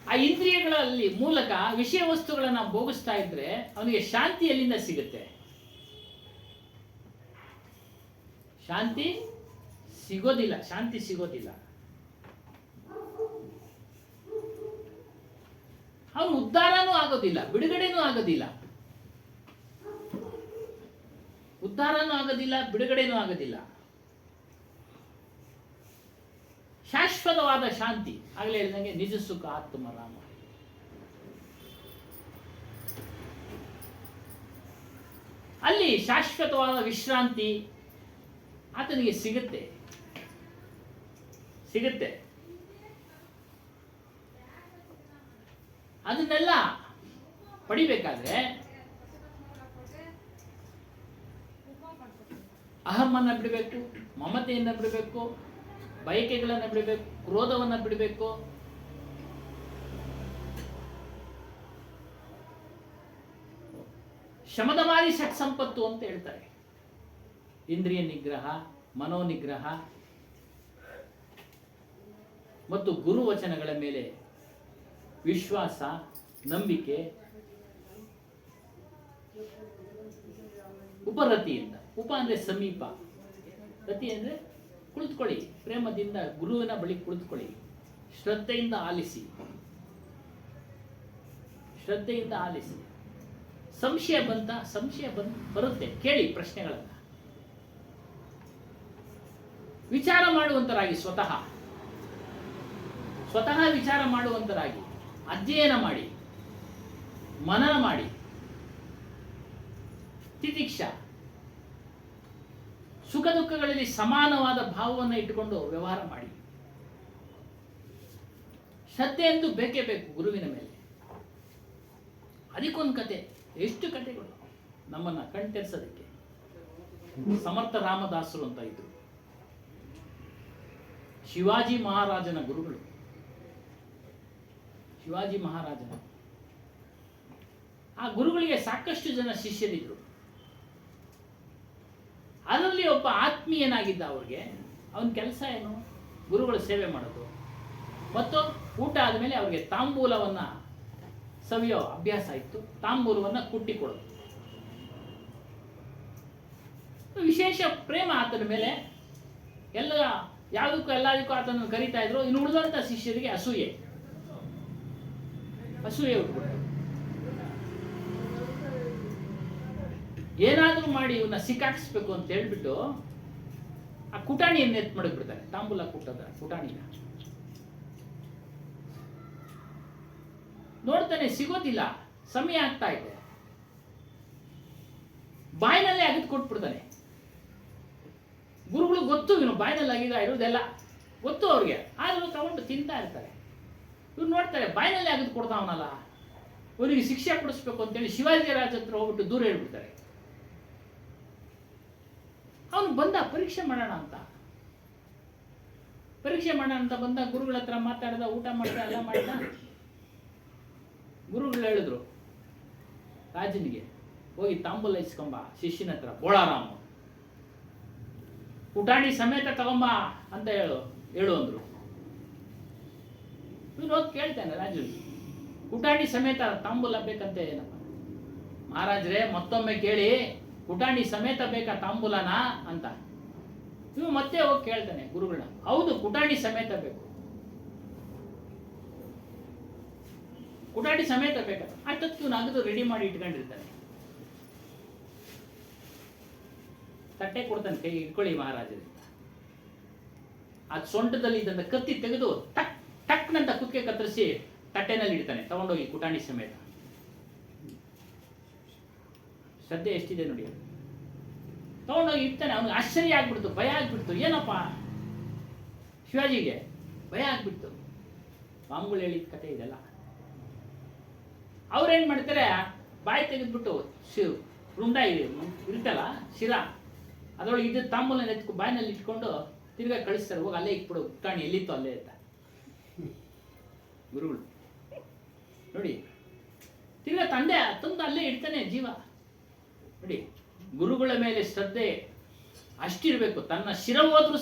ಆ ಇಂದ್ರಿಯಗಳಲ್ಲಿ ಮೂಲಕ ವಿಷಯ ವಸ್ತುಗಳನ್ನ ಭೋಗಿಸ್ತಾ ಇದ್ರೆ ಅವನಿಗೆ ಶಾಂತಿ ಎಲ್ಲಿಂದ ಸಿಗುತ್ತೆ? ಶಾಂತಿ ಸಿಗೋದಿಲ್ಲ, ಶಾಂತಿ ಸಿಗೋದಿಲ್ಲ. ಅವನು ಉದ್ಧಾರನೂ ಆಗೋದಿಲ್ಲ, ಬಿಡುಗಡೆನೂ ಆಗೋದಿಲ್ಲ. ಉದ್ಧಾರನೂ ಆಗೋದಿಲ್ಲ, ಬಿಡುಗಡೆನೂ ಆಗೋದಿಲ್ಲ. ಶಾಶ್ವತವಾದ ಶಾಂತಿ, ಆಗಲೇ ಹೇಳಿದಂಗೆ ನಿಜ ಸುಖ ಆತ್ಮರಾಮ. ಅಲ್ಲಿ ಶಾಶ್ವತವಾದ ವಿಶ್ರಾಂತಿ ಆತನಿಗೆ ಸಿಗುತ್ತೆ. ಅದನ್ನೆಲ್ಲ ಪಡಿಬೇಕಾದ್ರೆ ಅಹಮ್ಮನ್ನ ಬಿಡಬೇಕು, ಮಮತೆಯನ್ನ ಬಿಡಬೇಕು, ಬಯಕೆಗಳನ್ನ ಬಿಡಬೇಕು, ಕ್ರೋಧವನ್ನ ಬಿಡಬೇಕು. ಶಮದಮಾರಿ ಷಟ್ ಸಂಪತ್ತು ಅಂತ ಹೇಳ್ತಾರೆ. ಇಂದ್ರಿಯ ನಿಗ್ರಹ, ಮನೋನಿಗ್ರಹ ಮತ್ತು ಗುರುವಚನಗಳ ಮೇಲೆ ವಿಶ್ವಾಸ, ನಂಬಿಕೆ, ಉಪರತಿಯಿಂದ. ಉಪ ಅಂದರೆ ಸಮೀಪ, ರತಿ ಅಂದರೆ ಕುಳಿತುಕೊಳ್ಳಿ, ಪ್ರೇಮದಿಂದ ಗುರುವಿನ ಬಳಿ ಕುಳಿತುಕೊಳ್ಳಿ, ಶ್ರದ್ಧೆಯಿಂದ ಆಲಿಸಿ, ಶ್ರದ್ಧೆಯಿಂದ ಆಲಿಸಿ. ಸಂಶಯ ಬರುತ್ತೆ, ಕೇಳಿ ಪ್ರಶ್ನೆಗಳನ್ನು. ವಿಚಾರ ಮಾಡುವಂತರಾಗಿ, ಸ್ವತಃ ವಿಚಾರ ಮಾಡುವಂತರಾಗಿ, ಅಧ್ಯಯನ ಮಾಡಿ, ಮನನ ಮಾಡಿ, ತಿತಿಕ್ಷ, ಸುಖ ದುಃಖಗಳಲ್ಲಿ ಸಮಾನವಾದ ಭಾವವನ್ನು ಇಟ್ಟುಕೊಂಡು ವ್ಯವಹಾರ ಮಾಡಿ. ಶ್ರದ್ಧೆ ಎಂದು ಬೇಕೇ ಬೇಕು ಗುರುವಿನ ಮೇಲೆ. ಅದಕ್ಕೊಂದು ಕತೆ, ಎಷ್ಟು ಕತೆಗಳು ನಮ್ಮನ್ನ ಕಣ್ತೆರೆಸೋದಕ್ಕೆ. ಸಮರ್ಥ ರಾಮದಾಸರು ಅಂತ ಇದ್ರು, ಶಿವಾಜಿ ಮಹಾರಾಜನ ಗುರುಗಳು. ಶಿವಾಜಿ ಮಹಾರಾಜನ ಆ ಗುರುಗಳಿಗೆ ಸಾಕಷ್ಟು ಜನ ಶಿಷ್ಯರಿದ್ರು. ಅದರಲ್ಲಿ ಒಬ್ಬ ಆತ್ಮೀಯನಾಗಿದ್ದ. ಅವ್ರಿಗೆ ಅವನ ಕೆಲಸ ಏನು? ಗುರುಗಳ ಸೇವೆ ಮಾಡೋದು ಮತ್ತು ಊಟ ಆದಮೇಲೆ ಅವ್ರಿಗೆ ತಾಂಬೂಲವನ್ನ ಸವಿಯೋ ಅಭ್ಯಾಸ ಇತ್ತು. ತಾಂಬೂಲವನ್ನ ಕುಟ್ಟಿಕೊಡೋದು. ವಿಶೇಷ ಪ್ರೇಮ ಆತನ ಮೇಲೆ. ಯಾವುದಕ್ಕೂ ಎಲ್ಲದಕ್ಕೂ ಆತನನ್ನು ಕರೀತಾ ಇದ್ರು. ಇನ್ನು ಉಳಿದಂಥ ಶಿಷ್ಯರಿಗೆ ಅಸೂಯೆ ಉಟ್ಬಿಟ್ಟು ಏನಾದರೂ ಮಾಡಿ ಇವನ್ನ ಸಿಕ್ಕಾಕಿಸ್ಬೇಕು ಅಂತ ಹೇಳ್ಬಿಟ್ಟು ಆ ಕುಟಾಣಿಯನ್ನು ಎತ್ ಮಡಗ್ಬಿಡ್ತಾರೆ. ತಾಂಬೂಲ ಕುಟಾಣಿನ ನೋಡ್ತಾನೆ, ಸಿಗೋದಿಲ್ಲ, ಸಮಯ ಆಗ್ತಾ ಇದೆ. ಬಾಯಿನಲ್ಲೇ ಅಗಿದು ಕೊಟ್ಬಿಡ್ತಾನೆ. ಗುರುಗಳು ಗೊತ್ತು ಇವನು ಬಾಯಿನಲ್ಲಿ ಅಗಿದ ಇರೋದೆಲ್ಲ ಗೊತ್ತು ಅವ್ರಿಗೆ, ಆದ್ರೂ ತಗೊಂಡು ತಿಂತಾ ಇರ್ತಾರೆ. ಇವ್ರು ನೋಡ್ತಾರೆ, ಬಾಯಿನಲ್ಲೇ ಅಗಿದು ಕೊಡ್ತಾವನಲ್ಲ, ಇವರಿಗೆ ಶಿಕ್ಷೆ ಕೊಡಿಸ್ಬೇಕು ಅಂತೇಳಿ ಶಿವಾಜಿ ರಾಜ ಹತ್ರ ಹೋಗ್ಬಿಟ್ಟು ದೂರ ಹೇಳ್ಬಿಡ್ತಾರೆ. ಅವನು ಬಂದ ಪರೀಕ್ಷೆ ಮಾಡೋಣ ಅಂತ ಬಂದ. ಗುರುಗಳ ಹತ್ರ ಮಾತಾಡ್ದ, ಊಟ ಮಾಡ್ದ, ಎಲ್ಲ ಮಾಡ್ದ. ಗುರುಗಳು ಹೇಳಿದ್ರು ರಾಜನಿಗೆ, ಹೋಗಿ ತಾಂಬೂಲ ಇಸ್ಕೊಂಬ ಶಿಷ್ಯನ ಹತ್ರ, ಬೋಳಾರಾಮ ಪುಟಾಣಿ ಸಮೇತ ತಗೊಂಬ ಅಂತ ಹೇಳು ಅಂದ್ರು. ಇವನು ಹೋಗಿ ಕೇಳ್ತಾನೆ ರಾಜು, ಪುಟಾಣಿ ಸಮೇತ ತಾಂಬೂಲ ಬೇಕಂತೆ ಏನಪ್ಪ? ಮಹಾರಾಜ್ರೆ ಮತ್ತೊಮ್ಮೆ ಕೇಳಿ, ಪುಟಾಣಿ ಸಮೇತ ಬೇಕಾ ತಾಂಬೂಲನ ಅಂತ. ಇವು ಮತ್ತೆ ಹೋಗಿ ಕೇಳ್ತಾನೆ ಗುರುಗಳನ್ನ, ಹೌದು ಪುಟಾಣಿ ಸಮೇತ ಬೇಕು, ಪುಟಾಣಿ ಸಮೇತ ಬೇಕಂತ. ಅಷ್ಟೊತ್ತು ಇವನು ಅಗದು ರೆಡಿ ಮಾಡಿ ಇಟ್ಕೊಂಡಿರ್ತಾನೆ. ತಟ್ಟೆ ಕೊಡ್ತಾನೆ, ಕೈ ಇಟ್ಕೊಳ್ಳಿ ಮಹಾರಾಜರಿಂದ. ಆ ಸೊಂಟದಲ್ಲಿ ಇದ್ದಂತ ಕತ್ತಿ ತೆಗೆದು ಟಕ್ ಟಕ್ನಂತ ಕುತ್ತಿಗೆ ಕತ್ತರಿಸಿ ತಟ್ಟೆನಲ್ಲಿ ಇಡ್ತಾನೆ, ತಗೊಂಡೋಗಿ ಪುಟಾಣಿ ಸಮೇತ. ಶ್ರದ್ಧೆ ಎಷ್ಟಿದೆ ನೋಡಿ. ತಗೊಂಡೋಗಿ ಇಡ್ತಾನೆ. ಅವನಿಗೆ ಆಶ್ಚರ್ಯ ಆಗ್ಬಿಡ್ತು, ಭಯ ಆಗ್ಬಿಡ್ತು. ಏನಪ್ಪ ಶಿವಾಜಿಗೆ ಭಯ ಆಗ್ಬಿಡ್ತು. ಸ್ವಾಮಿಗಳು ಹೇಳಿದ ಕತೆ ಇದೆಲ್ಲ. ಅವ್ರೇನ್ ಮಾಡ್ತಾರೆ, ಬಾಯಿ ತೆಗೆದ್ಬಿಟ್ಟು ರುಂಡ ಇರುತ್ತಲ್ಲ ಶಿರ, ಅದರೊಳಗೆ ಇದ್ದ ತಾಂಬೂಲ ಎತ್ಕೊ ಬಾಯಿನಲ್ಲಿ ಇಟ್ಕೊಂಡು ತಿರ್ಗಾ ಕಳಿಸ್ತಾರೆ, ಹೋಗಿ ಅಲ್ಲೇ ಇಟ್ಬಿಡು, ಪುಟಾಣಿ ಎಲ್ಲಿತ್ತು ಅಲ್ಲೇ ಅಂತ ಗುರುಗಳು ನೋಡಿ. ತಿರ್ಗಾ ತಂದು ಅಲ್ಲೇ ಇಡ್ತಾನೆ ಜೀವ ನೋಡಿ. ಗುರುಗಳ ಮೇಲೆ ಶ್ರದ್ಧೆ ಅಷ್ಟಿರ್ಬೇಕು. ತನ್ನ ಶಿರ ಹೋದ್ರೂ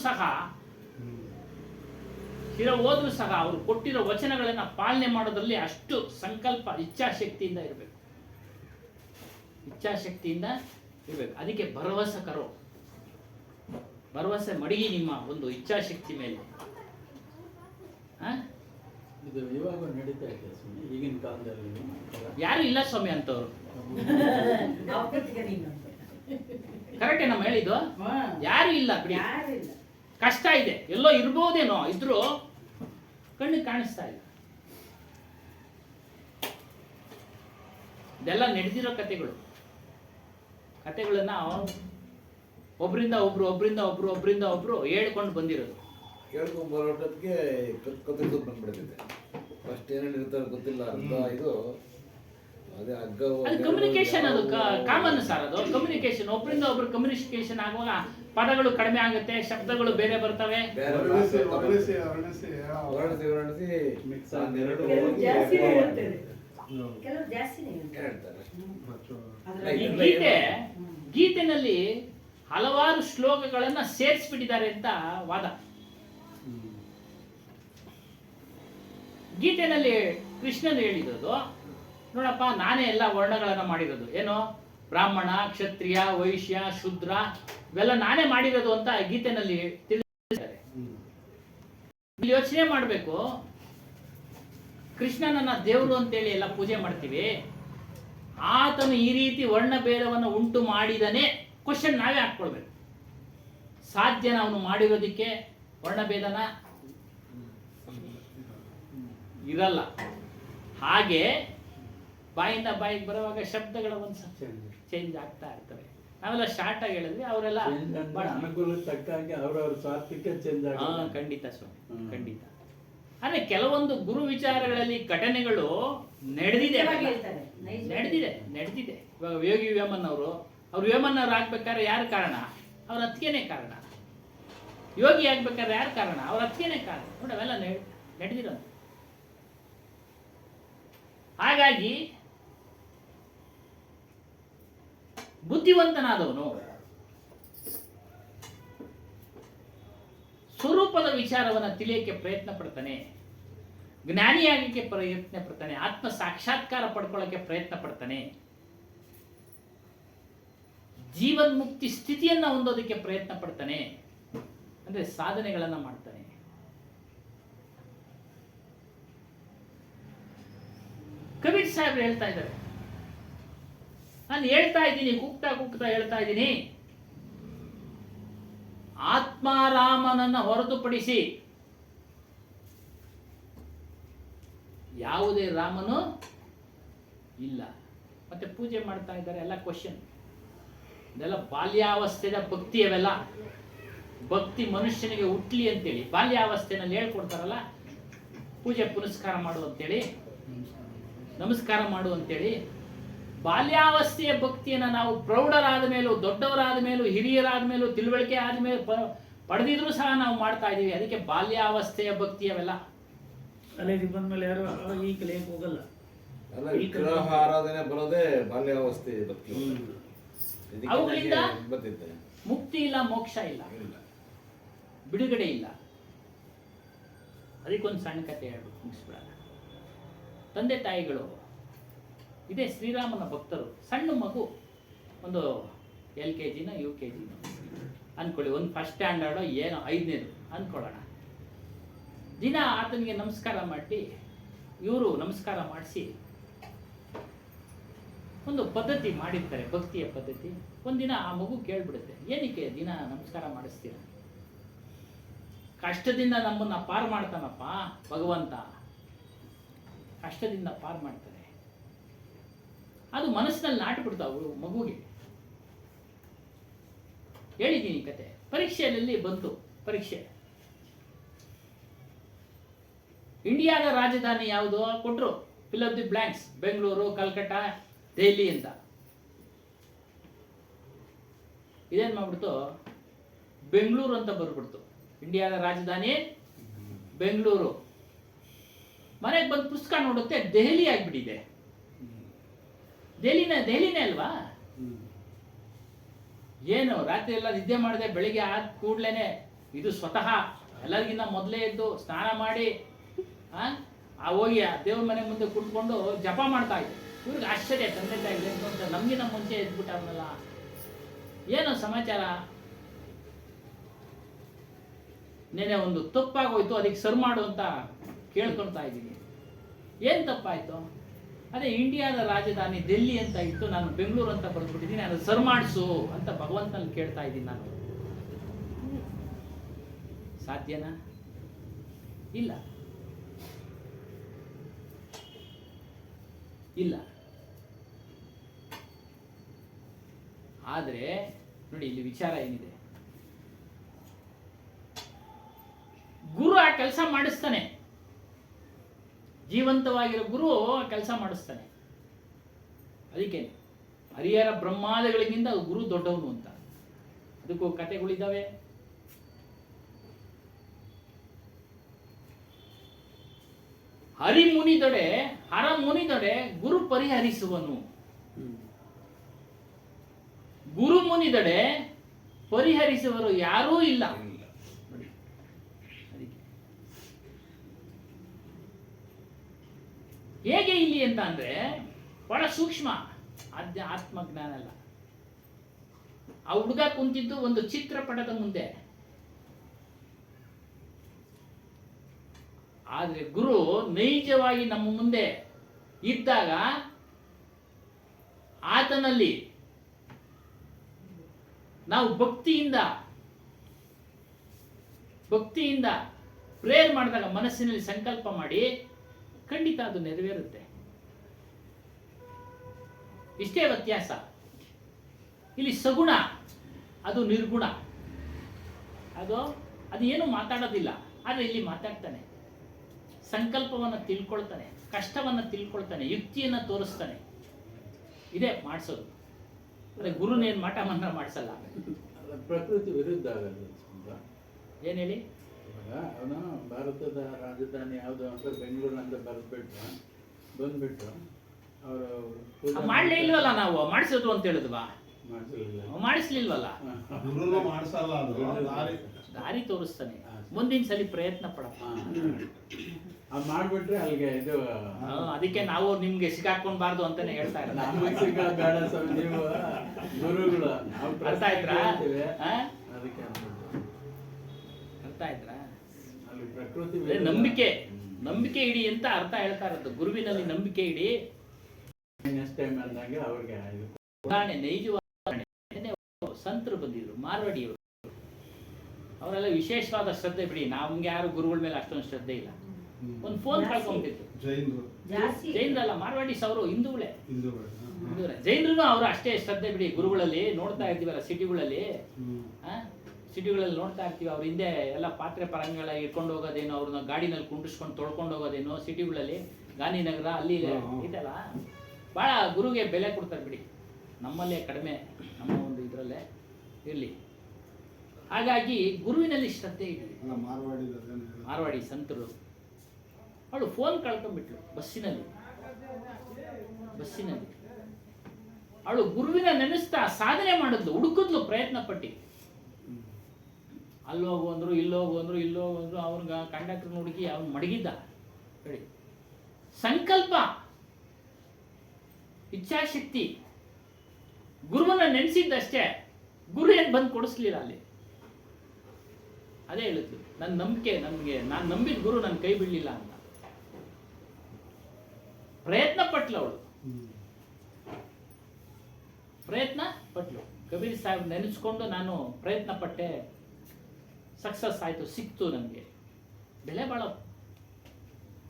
ಸಹ ಅವರು ಕೊಟ್ಟಿರೋ ವಚನಗಳನ್ನ ಪಾಲನೆ ಮಾಡೋದ್ರಲ್ಲಿ ಅಷ್ಟು ಸಂಕಲ್ಪ, ಇಚ್ಛಾಶಕ್ತಿಯಿಂದ ಇರಬೇಕು. ಅದಕ್ಕೆ ಭರವಸೆ ಮಡಗಿ ನಿಮ್ಮ ಒಂದು ಇಚ್ಛಾಶಕ್ತಿ ಮೇಲೆ. ಇದು ಇವಾಗ ನಡೀತಾ ಇದೆ ಸ್ವಾಮಿ, ಈಗಿನ ಕಾಲದಲ್ಲಿ ಯಾರು ಇಲ್ಲ ಸ್ವಾಮಿ ಅಂತವ್ರು. ಕರೆಕ್ಟೇ ನಮ್ಮ ಹೇಳಿದ್ದು, ಯಾರು ಇಲ್ಲ ಬಿಡಿ. ಕಷ್ಟ ಇದೆ, ಎಲ್ಲೋ ಇರ್ಬೋದೇನೋ, ಇದ್ರು ಕಣ್ಣಿಗೆ ಕಾಣಿಸ್ತಾ ಇಲ್ಲ. ಇದೆಲ್ಲ ನಡೆದಿರೋ ಕತೆಗಳನ್ನ ಒಬ್ರಿಂದ ಒಬ್ರು ಹೇಳ್ಕೊಂಡು ಬಂದಿರೋದು. ಕೇಳ್ಕೊಂಡ್ ಬರೋಟಕ್ಕೆ ಕತ್ತಿದ್ದು ಬಂದ್ಬಿಡ್ತಿದೆ. ಫಸ್ಟ್ ಏನೇನು ಇರ್ತಾರೆ ಗೊತ್ತಿಲ್ಲ ಅಂತ. ಇದು ಅದೇ ಹಗ್ಗ ಅದು ಕಮ್ಯುನಿಕೇಶನ್, ಅದು ಕಾಮನ್ ಸರ್. ಅದು ಕಮ್ಯುನಿಕೇಶನ್, ಒಬ್ಬರಿಂದ ಒಬ್ರು ಕಮ್ಯುನಿಕೇಶನ್ ಆಗುವಾಗ ಪದಗಳು ಕಡಿಮೆ ಆಗುತ್ತೆ, ಶಬ್ದಗಳು ಬೇರೆ ಬರ್ತವೆ. ಗೀತೆನಲ್ಲಿ ಹಲವಾರು ಶ್ಲೋಕಗಳನ್ನ ಸೇರಿಸ್ಬಿಟ್ಟಿದ್ದಾರೆ ಅಂತ ವಾದ. ಗೀತೆನಲ್ಲಿ ಕೃಷ್ಣನು ಹೇಳಿರೋದು, ನೋಡಪ್ಪ ನಾನೇ ಎಲ್ಲ ವರ್ಣಗಳನ್ನ ಮಾಡಿರೋದು. ಏನೋ ಬ್ರಾಹ್ಮಣ, ಕ್ಷತ್ರಿಯ, ವೈಶ್ಯ, ಶೂದ್ರ ಇವೆಲ್ಲ ನಾನೇ ಮಾಡಿರೋದು ಅಂತ ಗೀತೆನಲ್ಲಿ ತಿಳಿಸಿದ್ದಾರೆ. ಇಲ್ಲಿ ಯೋಚನೆ ಮಾಡಬೇಕು, ಕೃಷ್ಣನನ್ನ ದೇವರು ಅಂತೇಳಿ ಎಲ್ಲ ಪೂಜೆ ಮಾಡ್ತೀವಿ, ಆತನು ಈ ರೀತಿ ವರ್ಣಭೇದವನ್ನು ಉಂಟು ಮಾಡಿದನೇ ಕ್ವಶನ್ ನಾವೇ ಹಾಕ್ಕೊಳ್ಬೇಕು. ಸಾಧ್ಯನ ಅವನು ಮಾಡಿರೋದಕ್ಕೆ ವರ್ಣಭೇದನ? ಇರಲ್ಲ. ಹಾಗೆ ಬಾಯಿಂದ ಬಾಯಿಗೆ ಬರುವಾಗ ಶಬ್ದಗಳ ಒಂದು ಚೇಂಜ್ ಆಗ್ತಾ ಇರ್ತವೆ. ನಾವೆಲ್ಲ ಶಾರ್ಟ್ ಆಗಿ ಹೇಳಿದ್ವಿ, ಅವರೆಲ್ಲ ಅನುಕೂಲ ತಕ್ಕ ಹಾಗೆ ಅವರವ್ರ ಸ್ವಾರ್ಥಕ್ಕೆ ಚೇಂಜ್ ಆಗ. ಖಂಡಿತ ಸ್ವಾಮಿ, ಖಂಡಿತ. ಆದ್ರೆ ಕೆಲವೊಂದು ಗುರು ವಿಚಾರಗಳಲ್ಲಿ ಘಟನೆಗಳು ನಡೆದಿದೆ. ಇವಾಗ ಯೋಗಿ ವೇಮನ್ ಅವರು ವೇಮನ್ ಅವ್ರು ಆಗ್ಬೇಕಾದ್ರೆ ಯಾರು ಕಾರಣ? ಅವ್ರ ಅತ್ತಿಗೆನೇ ಕಾರಣ. ಯೋಗಿ ಆಗ್ಬೇಕಾದ್ರೆ ಯಾರು ಕಾರಣ? ಅವ್ರ ಅತ್ತಿಗೆನೇ ಕಾರಣ. ನೋಡಿ, ಅವೆಲ್ಲ ನಡೆದಿರೋದು. ಹಾಗಾಗಿ ಬುದ್ಧಿವಂತನಾದವನು ಸ್ವರೂಪದ ವಿಚಾರವನ್ನು ತಿಳಿಯಕ್ಕೆ ಪ್ರಯತ್ನ ಪಡ್ತಾನೆ, ಜ್ಞಾನಿಯಾಗಕ್ಕೆ ಪ್ರಯತ್ನ ಪಡ್ತಾನೆ, ಆತ್ಮ ಸಾಕ್ಷಾತ್ಕಾರ ಪಡ್ಕೊಳ್ಳೋಕೆ ಪ್ರಯತ್ನ ಪಡ್ತಾನೆ, ಜೀವನ್ಮುಕ್ತಿ ಸ್ಥಿತಿಯನ್ನ ಹೊಂದೋದಕ್ಕೆ ಪ್ರಯತ್ನ ಪಡ್ತಾನೆ, ಅಂದ್ರೆ ಸಾಧನೆಗಳನ್ನ ಮಾಡ್ತಾನೆ. ಕಬೀರ್ ಸಾಹೇಬ್ರು ಹೇಳ್ತಾ ಇದ್ದಾರೆ, ನಾನು ಹೇಳ್ತಾ ಇದ್ದೀನಿ, ಕೂಗ್ತಾ ಹೇಳ್ತಾ ಇದ್ದೀನಿ, ಆತ್ಮಾರಾಮನನ್ನ ಹೊರತುಪಡಿಸಿ ಯಾವುದೇ ರಾಮನು ಇಲ್ಲ. ಮತ್ತೆ ಪೂಜೆ ಮಾಡ್ತಾ ಇದ್ದಾರೆ, ಎಲ್ಲ ಕ್ವಶನ್. ಇದೆಲ್ಲ ಬಾಲ್ಯಾವಸ್ಥೆಯ ಭಕ್ತಿ. ಅವೆಲ್ಲ ಭಕ್ತಿ ಮನುಷ್ಯನಿಗೆ ಹುಟ್ಲಿ ಅಂತೇಳಿ ಬಾಲ್ಯಾವಸ್ಥೆನಲ್ಲಿ ಹೇಳ್ಕೊಡ್ತಾರಲ್ಲ, ಪೂಜೆ ಪುನಸ್ಕಾರ ಮಾಡು ಅಂತೇಳಿ, ನಮಸ್ಕಾರ ಮಾಡು ಅಂತೇಳಿ. ಬಾಲ್ಯಾವಸ್ಥೆಯ ಭಕ್ತಿಯನ್ನು ನಾವು ಪ್ರೌಢರಾದ ಮೇಲೂ, ದೊಡ್ಡವರಾದ ಮೇಲೂ, ಹಿರಿಯರಾದ ಮೇಲೂ, ತಿಳುವಳಿಕೆ ಆದ ಮೇಲೆ ಪಡೆದಿದ್ರು ಸಹ ನಾವು ಮಾಡ್ತಾ ಇದೀವಿ. ಅದಕ್ಕೆ ಬಾಲ್ಯಾವಸ್ಥೆಯ ಭಕ್ತಿ ಅವೆಲ್ಲ. ತಲೆಗೆ ಬಂದ್ಮೇಲೆ ಯಾರು ಈ ಕಲಿಯಕ್ಕೆ ಹೋಗಲ್ಲ. ಅಲ್ಲ, ವಿಗ್ರಹ ಆರಾಧನೆ ಬರೋದೇ ಬಾಲ್ಯಾವಸ್ಥೆ ಭಕ್ತಿ. ಅವುಗಳಿಂದ ಮುಕ್ತಿ ಇಲ್ಲ, ಮೋಕ್ಷ ಇಲ್ಲ, ಬಿಡುಗಡೆ ಇಲ್ಲ. ಅದಕ್ಕೊಂದು ಸಣ್ಣ ಕಥೆ ಹೇಳ್ಬೇಕು, ಮುಗಿಸ್ಬಿಡೋಣ. ತಂದೆ ತಾಯಿಗಳು ಇದೇ ಶ್ರೀರಾಮನ ಭಕ್ತರು. ಸಣ್ಣ ಮಗು, ಒಂದು LKG UKG ಅನ್ಕೊಳ್ಳಿ, ಒಂದು ಫಸ್ಟ್ ಸ್ಟ್ಯಾಂಡರ್ಡೋ ಏನೋ 5ನೇದು ಅನ್ಕೊಳ್ಳೋಣ. ದಿನ ಆತನಿಗೆ ನಮಸ್ಕಾರ ಮಾಡಿ, ಇವರು ನಮಸ್ಕಾರ ಮಾಡಿಸಿ ಒಂದು ಪದ್ಧತಿ ಮಾಡಿರ್ತಾರೆ, ಭಕ್ತಿಯ ಪದ್ಧತಿ. ಒಂದಿನ ಆ ಮಗು ಕೇಳ್ಬಿಡುತ್ತೆ, ಏನಕ್ಕೆ ದಿನ ನಮಸ್ಕಾರ ಮಾಡಿಸ್ತೀರ? ಕಷ್ಟದಿಂದ ನಮ್ಮನ್ನ ಪಾರು ಮಾಡ್ತಾನಪ್ಪ ಭಗವಂತ, ಕಷ್ಟದಿಂದ ಪಾರು ಮಾಡ್ತಾನೆ. ಅದು ಮನಸ್ಸಿನಲ್ಲಿ ನಾಟಿಬಿಡ್ತಾವು ಮಗುಗೆ. ಹೇಳಿದ್ದೀನಿ ಕತೆ, ಪರೀಕ್ಷೆಯಲ್ಲಿ ಬಂತು. ಪರೀಕ್ಷೆ, ಇಂಡಿಯಾದ ರಾಜಧಾನಿ ಯಾವುದು ಕೊಟ್ಟರು, fill of the blanks, Bengaluru, Calcutta, Delhi ಅಂತ. ಇದೇನ್ ಮಾಡ್ಬಿಡ್ತು, ಬೆಂಗಳೂರು ಅಂತ ಬರ್ಬಿಡ್ತು. ಇಂಡಿಯಾದ ರಾಜಧಾನಿ ಬೆಂಗಳೂರು. ಮನೆಗೆ ಬಂದು ಪುಸ್ತಕ ನೋಡುತ್ತೆ, ದೆಹಲಿ ಆಗ್ಬಿಟ್ಟಿದೆ. ದೆಹಲಿನೇ ಅಲ್ವಾ? ಏನು ರಾತ್ರಿ ಎಲ್ಲ ನಿದ್ದೆ ಮಾಡಿದೆ, ಬೆಳಿಗ್ಗೆ ಆದ ಕೂಡ್ಲೇನೆ ಇದು ಸ್ವತಃ ಎಲ್ಲರಿಗಿಂತ ಮೊದಲೇ ಎದ್ದು ಸ್ನಾನ ಮಾಡಿ ಹೋಗಿ ದೇವ್ರ ಮನೆ ಮುಂದೆ ಕುತ್ಕೊಂಡು ಜಪ ಮಾಡ್ತಾ ಇದ್ದೆ. ಇವ್ರಿಗೆ ಆಶ್ಚರ್ಯ, ತಂದೆ ತಾಯಿ ಅಂತ ನಮ್ಗಿಂತ ಮುಂಚೆ ಎದ್ಬಿಟ್ಟವನಲ್ಲ, ಏನು ಸಮಾಚಾರ? ನೆನೆ ಒಂದು ತಪ್ಪಾಗೋಯ್ತು, ಅದಕ್ಕೆ ಸರ್ ಮಾಡು ಅಂತ ಕೇಳ್ಕೊಳ್ತಾ ಇದ್ದೀನಿ. ಏನು ತಪ್ಪಾಯ್ತು? ಅದೇ ಇಂಡಿಯಾದ ರಾಜಧಾನಿ ಡೆಲ್ಲಿ ಅಂತ ಇತ್ತು, ನಾನು ಬೆಂಗಳೂರು ಅಂತ ಬರೆದ್ಬಿಟ್ಟಿದ್ದೀನಿ, ಅದು ಸರ್ ಮಾಡಿಸು ಅಂತ ಭಗವಂತನಲ್ಲಿ ಕೇಳ್ತಾ ಇದ್ದೀನಿ. ನಾನು ಸಾಧ್ಯನಾ? ಇಲ್ಲ. ಆದರೆ ನೋಡಿ, ಇಲ್ಲಿ ವಿಚಾರ ಏನಿದೆ, ಗುರು ಆ ಕೆಲಸ ಮಾಡಿಸ್ತಾನೆ. ಜೀವಂತವಾಗಿರೋ ಗುರು ಕೆಲಸ ಮಾಡಿಸ್ತಾನೆ. ಅದಕ್ಕೆ ಹರಿಹರ ಬ್ರಹ್ಮಾದಿಗಳಿಗಿಂತ ಗುರು ದೊಡ್ಡವನು ಅಂತ. ಅದಕ್ಕೂ ಕಥೆಗಳಿದ್ದಾವೆ. ಹರಿ ಮುನಿದೊಡೆ, ಹರ ಮುನಿದೊಡೆ ಗುರು ಪರಿಹರಿಸುವನು. ಗುರು ಮುನಿದೊಡೆ ಪರಿಹರಿಸುವರು ಯಾರೂ ಇಲ್ಲ. ಹೇಗೆ ಇಲ್ಲಿ ಅಂತ ಅಂದ್ರೆ ಬಹಳ ಸೂಕ್ಷ್ಮ. ಆತ್ಮಜ್ಞಾನ ಅಲ್ಲ. ಆ ಹುಡುಗ ಕುಂತಿದ್ದು ಒಂದು ಚಿತ್ರಪಟದ ಮುಂದೆ. ಆದರೆ ಗುರು ನೈಜವಾಗಿ ನಮ್ಮ ಮುಂದೆ ಇದ್ದಾಗ ಆತನಲ್ಲಿ ನಾವು ಭಕ್ತಿಯಿಂದ ಪ್ರೇಯರ್ ಮಾಡಿದಾಗ ಮನಸ್ಸಿನಲ್ಲಿ ಸಂಕಲ್ಪ ಮಾಡಿ ಖಂಡಿತ ಅದು ನೆರವೇರುತ್ತೆ. ಇಷ್ಟೇ ವ್ಯತ್ಯಾಸ. ಇಲ್ಲಿ ಸಗುಣ, ಅದು ನಿರ್ಗುಣ. ಅದು ಏನು ಮಾತಾಡೋದಿಲ್ಲ, ಆದರೆ ಇಲ್ಲಿ ಮಾತಾಡ್ತಾನೆ, ಸಂಕಲ್ಪವನ್ನು ತಿಳ್ಕೊಳ್ತಾನೆ, ಕಷ್ಟವನ್ನು ತಿಳ್ಕೊಳ್ತಾನೆ, ಯುಕ್ತಿಯನ್ನು ತೋರಿಸ್ತಾನೆ. ಇದೇ ಮಾಡಿಸೋದು. ಅದೇ ಗುರುನೇನು ಮಾಟ ಮಂತ್ರ ಮಾಡಿಸಲ್ಲ. ಪ್ರಕೃತಿ ವಿರುದ್ಧ ಆಗಲ್ಲ. ಏನು ಹೇಳಿ? ಇವಾಗ ಅವನು ಭಾರತದ ರಾಜಧಾನಿ ಯಾವುದು ಅಂತ ಬೆಂಗಳೂರು ಅಂತ ಬಂದ್ಬಿಟ್ಟು ಅವರು ಮಾಡಲೇ ಇಲ್ವಲ್ಲ, ನಾವು ಮಾಡಿಸೋದು ಅಂತ ಹೇಳಿದ್ವಾ? ಮಾಡಿಸಲಿಲ್ಲ. ಮಾಡಿಸ್ಲಿಲ್ವಲ್ಲ. ಗುರುನು ಮಾಡ್ಸಲ್ಲ, ಅದು ದಾರಿ ತೋರಿಸ್ತಾನೆ. ಮುಂದಿನ ಸಲ ಪ್ರಯತ್ನ ಪಡಪ್ಪ. ಅದು ಮಾಡ್ಬಿಟ್ರೆ ಅಲ್ಲಿಗೆ ಇದು ಅದಕ್ಕೆ ನಾವು ನಿಮ್ಗೆ ಸಿಕ್ಕಾಕೊಂಡ್ಬಾರ್ದು ಅಂತಾನೆ ಹೇಳ್ತಾ ಇರೋದು. ನಮಗೆ ಸಿಗಬೇಡ ಸ್ವಾಮಿ, ನೀವು ಗುರುಗಳು. ನಾವು ಅರ್ಥ ಆಯ್ತಾ? ಅದಕ್ಕೆ ಅರ್ಥ ಆಯ್ತಾ? ಅಲ್ಲಿ ಪ್ರಕೃತಿ ನಂಬಿಕೆ ಇಡಿ ಅಂತ ಅರ್ಥ ಹೇಳ್ತಾ ಇರೋದು. ಗುರುವಿನಲ್ಲಿ ನಂಬಿಕೆ ಇಡಿ. ನೆಕ್ಸ್ಟ್ ಟೈಮ್ ಅಂದಾಗ ಅವ್ರಿಗೆ ಉದಾಹರಣೆ, ನೈಜವಾದ ಸಂತರು ಬಂದಿದ್ರು, ಮಾರ್ವಾಡಿಯವರು. ಅವರೆಲ್ಲ ವಿಶೇಷವಾದ ಶ್ರದ್ಧೆ ಬಿಡಿ. ನಮ್ಗೆ ಯಾರು ಗುರುಗಳ ಮೇಲೆ ಅಷ್ಟೊಂದು ಶ್ರದ್ಧೆ ಇಲ್ಲ. ಒಂದು ಫೋನ್ ಕಳ್ಕೊಂಡ್ಬಿಟ್ಟಿತ್ತು. ಜೈನರಲ್ಲ, ಮಾರ್ವಾಡಿಸ್ ಅವರು ಹಿಂದೂಗಳೇ. ಜೈನರು ಅವರು ಅಷ್ಟೇ ಶ್ರದ್ಧೆ ಬಿಡಿ. ಗುರುಗಳಲ್ಲಿ ನೋಡ್ತಾ ಇರ್ತೀವಲ್ಲ ಸಿಟಿಗಳಲ್ಲಿ ನೋಡ್ತಾ ಇರ್ತೀವಿ. ಅವ್ರ ಹಿಂದೆ ಎಲ್ಲ ಪಾತ್ರೆ ಪರಂಗಳ ಇಟ್ಕೊಂಡು ಹೋಗೋದೇನೋ, ಅವ್ರನ್ನ ಗಾಡಿನಲ್ಲಿ ಕುಂಡಿಸ್ಕೊಂಡು ತೊಳ್ಕೊಂಡು ಹೋಗೋದೇನೋ ಸಿಟಿಗಳಲ್ಲಿ, ಗಾಂಧಿನಗರ ಅಲ್ಲಿ ಇದೆಲ್ಲ ಭಾಳ ಗುರುಗೆ ಬೆಲೆ ಕೊಡ್ತಾರೆ ಬಿಡಿ. ನಮ್ಮಲ್ಲೇ ಕಡಿಮೆ, ನಮ್ಮ ಒಂದು ಇದರಲ್ಲೇ ಇರಲಿ. ಹಾಗಾಗಿ ಗುರುವಿನಲ್ಲಿ ಶ್ರದ್ಧೆ ಇದೆ. ಮಾರ್ವಾಡಿ ಸಂತರು. ಅವಳು ಫೋನ್ ಕಳ್ಕೊಂಡ್ಬಿಟ್ಲು ಬಸ್ಸಿನಲ್ಲಿ. ಅವಳು ಗುರುವಿನ ನೆನೆಸ್ತಾ ಸಾಧನೆ ಮಾಡಿದ್ಲು, ಹುಡುಕಿದ್ಲು, ಪ್ರಯತ್ನ ಪಟ್ಟಿ. ಅಲ್ಲೋಗು ಅಂದ್ರು, ಇಲ್ಲೋಗು ಅಂದ್ರು. ಅವ್ರಿಗೆ ಕಂಡಕ್ಟರ್ ಹುಡುಗಿ ಅವ್ನು ಮಡಗಿದ್ದ. ಹೇಳಿ, ಸಂಕಲ್ಪ, ಇಚ್ಛಾಶಕ್ತಿ, ಗುರುವನ್ನ ನೆನೆಸಿದ್ದಷ್ಟೇ. ಗುರು ಏನು ಬಂದು ಕೊಡಿಸ್ಲಿಲ್ಲ ಅಲ್ಲಿ. ಅದೇ ಹೇಳಿದ್ಲು, ನನ್ನ ನಂಬಿಕೆ, ನಾನು ನಂಬಿದ ಗುರು ನನ್ನ ಕೈ ಬಿಡಲಿಲ್ಲ ಅಂತ. ಪ್ರಯತ್ನ ಪಟ್ಲು ಅವಳು. ಕಬೀರ್ ಸಾಹೇಬ್ ನೆನೆಸ್ಕೊಂಡು ನಾನು ಪ್ರಯತ್ನ ಪಟ್ಟೆ, ಸಕ್ಸಸ್ ಆಯಿತು, ಸಿಕ್ತು ನನಗೆ. ಬೆಲೆ ಬಾಳೋ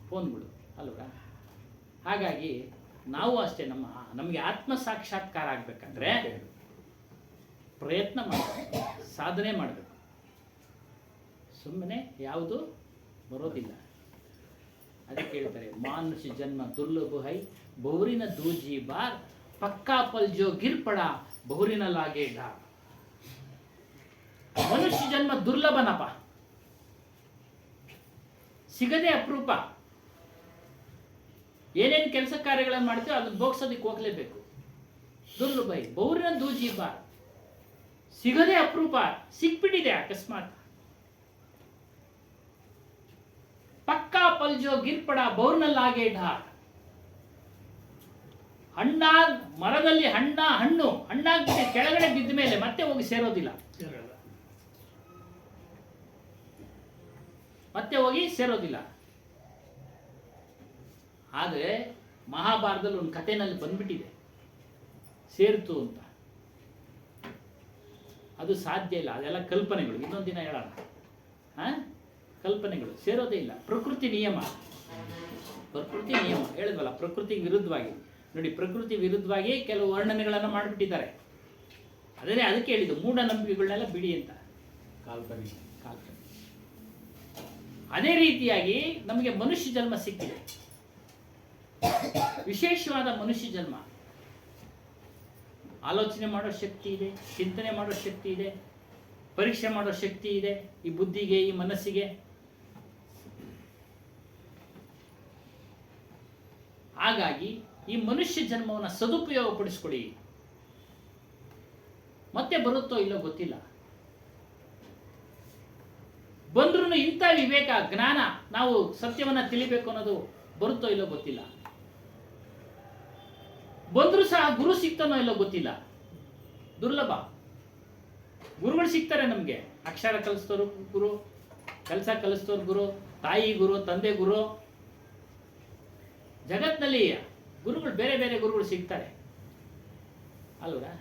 ಫೋನ್ಗಳು ಅಲ್ವಾ? ಹಾಗಾಗಿ ನಾವು ಅಷ್ಟೇ, ನಮಗೆ ಆತ್ಮ ಸಾಕ್ಷಾತ್ಕಾರ ಆಗ್ಬೇಕಂದ್ರೆ ಪ್ರಯತ್ನ ಮಾಡಬೇಕು, ಸಾಧನೆ ಮಾಡಬೇಕು. ಸುಮ್ಮನೆ ಯಾವುದು ಬರೋದಿಲ್ಲ. ಅದಕ್ಕೆ ಹೇಳ್ತಾರೆ, ಮಾನುಷ ಜನ್ಮ ದುರ್ಲಭ ಹೈ, ಬಹುರಿನ ದೂಜಿ ಬಾರ್, ಪಕ್ಕಾ ಪಲ್ಜೋ ಗಿರ್ಪಡ, ಬಹುರಿನ ಲಾಗೆ ಡಾರ್. ಮನುಷ್ಯ ಜನ್ಮ ದುರ್ಲಭನಪ್ಪ, ಸಿಗದೆ ಅಪರೂಪ. ಏನೇನು ಕೆಲಸ ಕಾರ್ಯಗಳನ್ನು ಮಾಡ್ತೀವೋ ಅದನ್ನ ಬೋಗ್ಸೋದಕ್ಕೆ ಹೋಗ್ಲೇಬೇಕು. ದುರ್ಲಭ ಹೈ, ಬಹುರಿನ ದೂಜಿ ಬಾರ್, ಸಿಗದೆ ಅಪರೂಪ, ಸಿಕ್ಬಿಟ್ಟಿದೆ ಅಕಸ್ಮಾತ್. ಪಕ್ಕಾ ಪಲ್ಜೋ ಗಿರ್ಪಡ, ಬಹುರ್ನಲ್ಲಾಗೆ ಢಾರ್. ಮರದಲ್ಲಿ ಹಣ್ಣಾಗ್ಬಿಟ್ಟು ಕೆಳಗಡೆ ಬಿದ್ದ ಮೇಲೆ ಮತ್ತೆ ಹೋಗಿ ಸೇರೋದಿಲ್ಲ. ಆದರೆ ಮಹಾಭಾರತದಲ್ಲಿ ಒಂದು ಕಥೆನಲ್ಲಿ ಬಂದ್ಬಿಟ್ಟಿದೆ, ಸೇರ್ತು ಅಂತ. ಅದು ಸಾಧ್ಯ ಇಲ್ಲ, ಅದೆಲ್ಲ ಕಲ್ಪನೆಗಳು. ಇನ್ನೊಂದು ದಿನ ಹೇಳೋಣ. ಕಲ್ಪನೆಗಳು ಸೇರೋದೇ ಇಲ್ಲ. ಪ್ರಕೃತಿ ನಿಯಮ ಹೇಳಿದ್ವಲ್ಲ, ಪ್ರಕೃತಿಗೆ ವಿರುದ್ಧವಾಗಿ. ನೋಡಿ, ಪ್ರಕೃತಿ ವಿರುದ್ಧವಾಗಿ ಕೆಲವು ವರ್ಣನೆಗಳನ್ನು ಮಾಡಿಬಿಟ್ಟಿದ್ದಾರೆ. ಅದಕ್ಕೆ ಹೇಳಿದ್ದು, ಮೂಢನಂಬಿಕೆಗಳನ್ನೆಲ್ಲ ಬಿಡಿ ಅಂತ. ಕಾಲ್ಪನಿಕ. ಅದೇ ರೀತಿಯಾಗಿ ನಮಗೆ ಮನುಷ್ಯ ಜನ್ಮ ಸಿಕ್ಕಿದೆ, ವಿಶೇಷವಾದ ಮನುಷ್ಯ ಜನ್ಮ. ಆಲೋಚನೆ ಮಾಡೋ ಶಕ್ತಿ ಇದೆ, ಚಿಂತನೆ ಮಾಡೋ ಶಕ್ತಿ ಇದೆ, ಪರೀಕ್ಷೆ ಮಾಡೋ ಶಕ್ತಿ ಇದೆ ಈ ಬುದ್ಧಿಗೆ, ಈ ಮನಸ್ಸಿಗೆ. ಹಾಗಾಗಿ ಈ ಮನುಷ್ಯ ಜನ್ಮವನ್ನು ಸದುಪಯೋಗ ಪಡಿಸ್ಕೊಡಿ. ಮತ್ತೆ ಬರುತ್ತೋ ಇಲ್ಲೋ ಗೊತ್ತಿಲ್ಲ. ಬಂದ್ರೂ ಇಂಥ ವಿವೇಕ, ಜ್ಞಾನ, ನಾವು ಸತ್ಯವನ್ನ ತಿಳಿಬೇಕು ಅನ್ನೋದು ಬರುತ್ತೋ ಇಲ್ಲೋ ಗೊತ್ತಿಲ್ಲ. ಬಂದ್ರೂ ಸಹ ಸಹ ಗುರು ಸಿಗ್ತಾನೋ ಇಲ್ಲೋ ಗೊತ್ತಿಲ್ಲ, ದುರ್ಲಭ. ಗುರುಗಳು ಸಿಗ್ತಾರೆ ನಮಗೆ, ಅಕ್ಷರ ಕಲಿಸ್ತೋರು ಗುರು, ಕೆಲಸ ಕಲಿಸ್ತೋರು ಗುರು, ತಾಯಿ ಗುರು, ತಂದೆ ಗುರು. ಜಗತ್ತಿನಲ್ಲಿ ಗುರುಗಳು ಬೇರೆ ಬೇರೆ ಗುರುಗಳು ಸಿಗ್ತಾರೆ ಅಲ್ವಾ.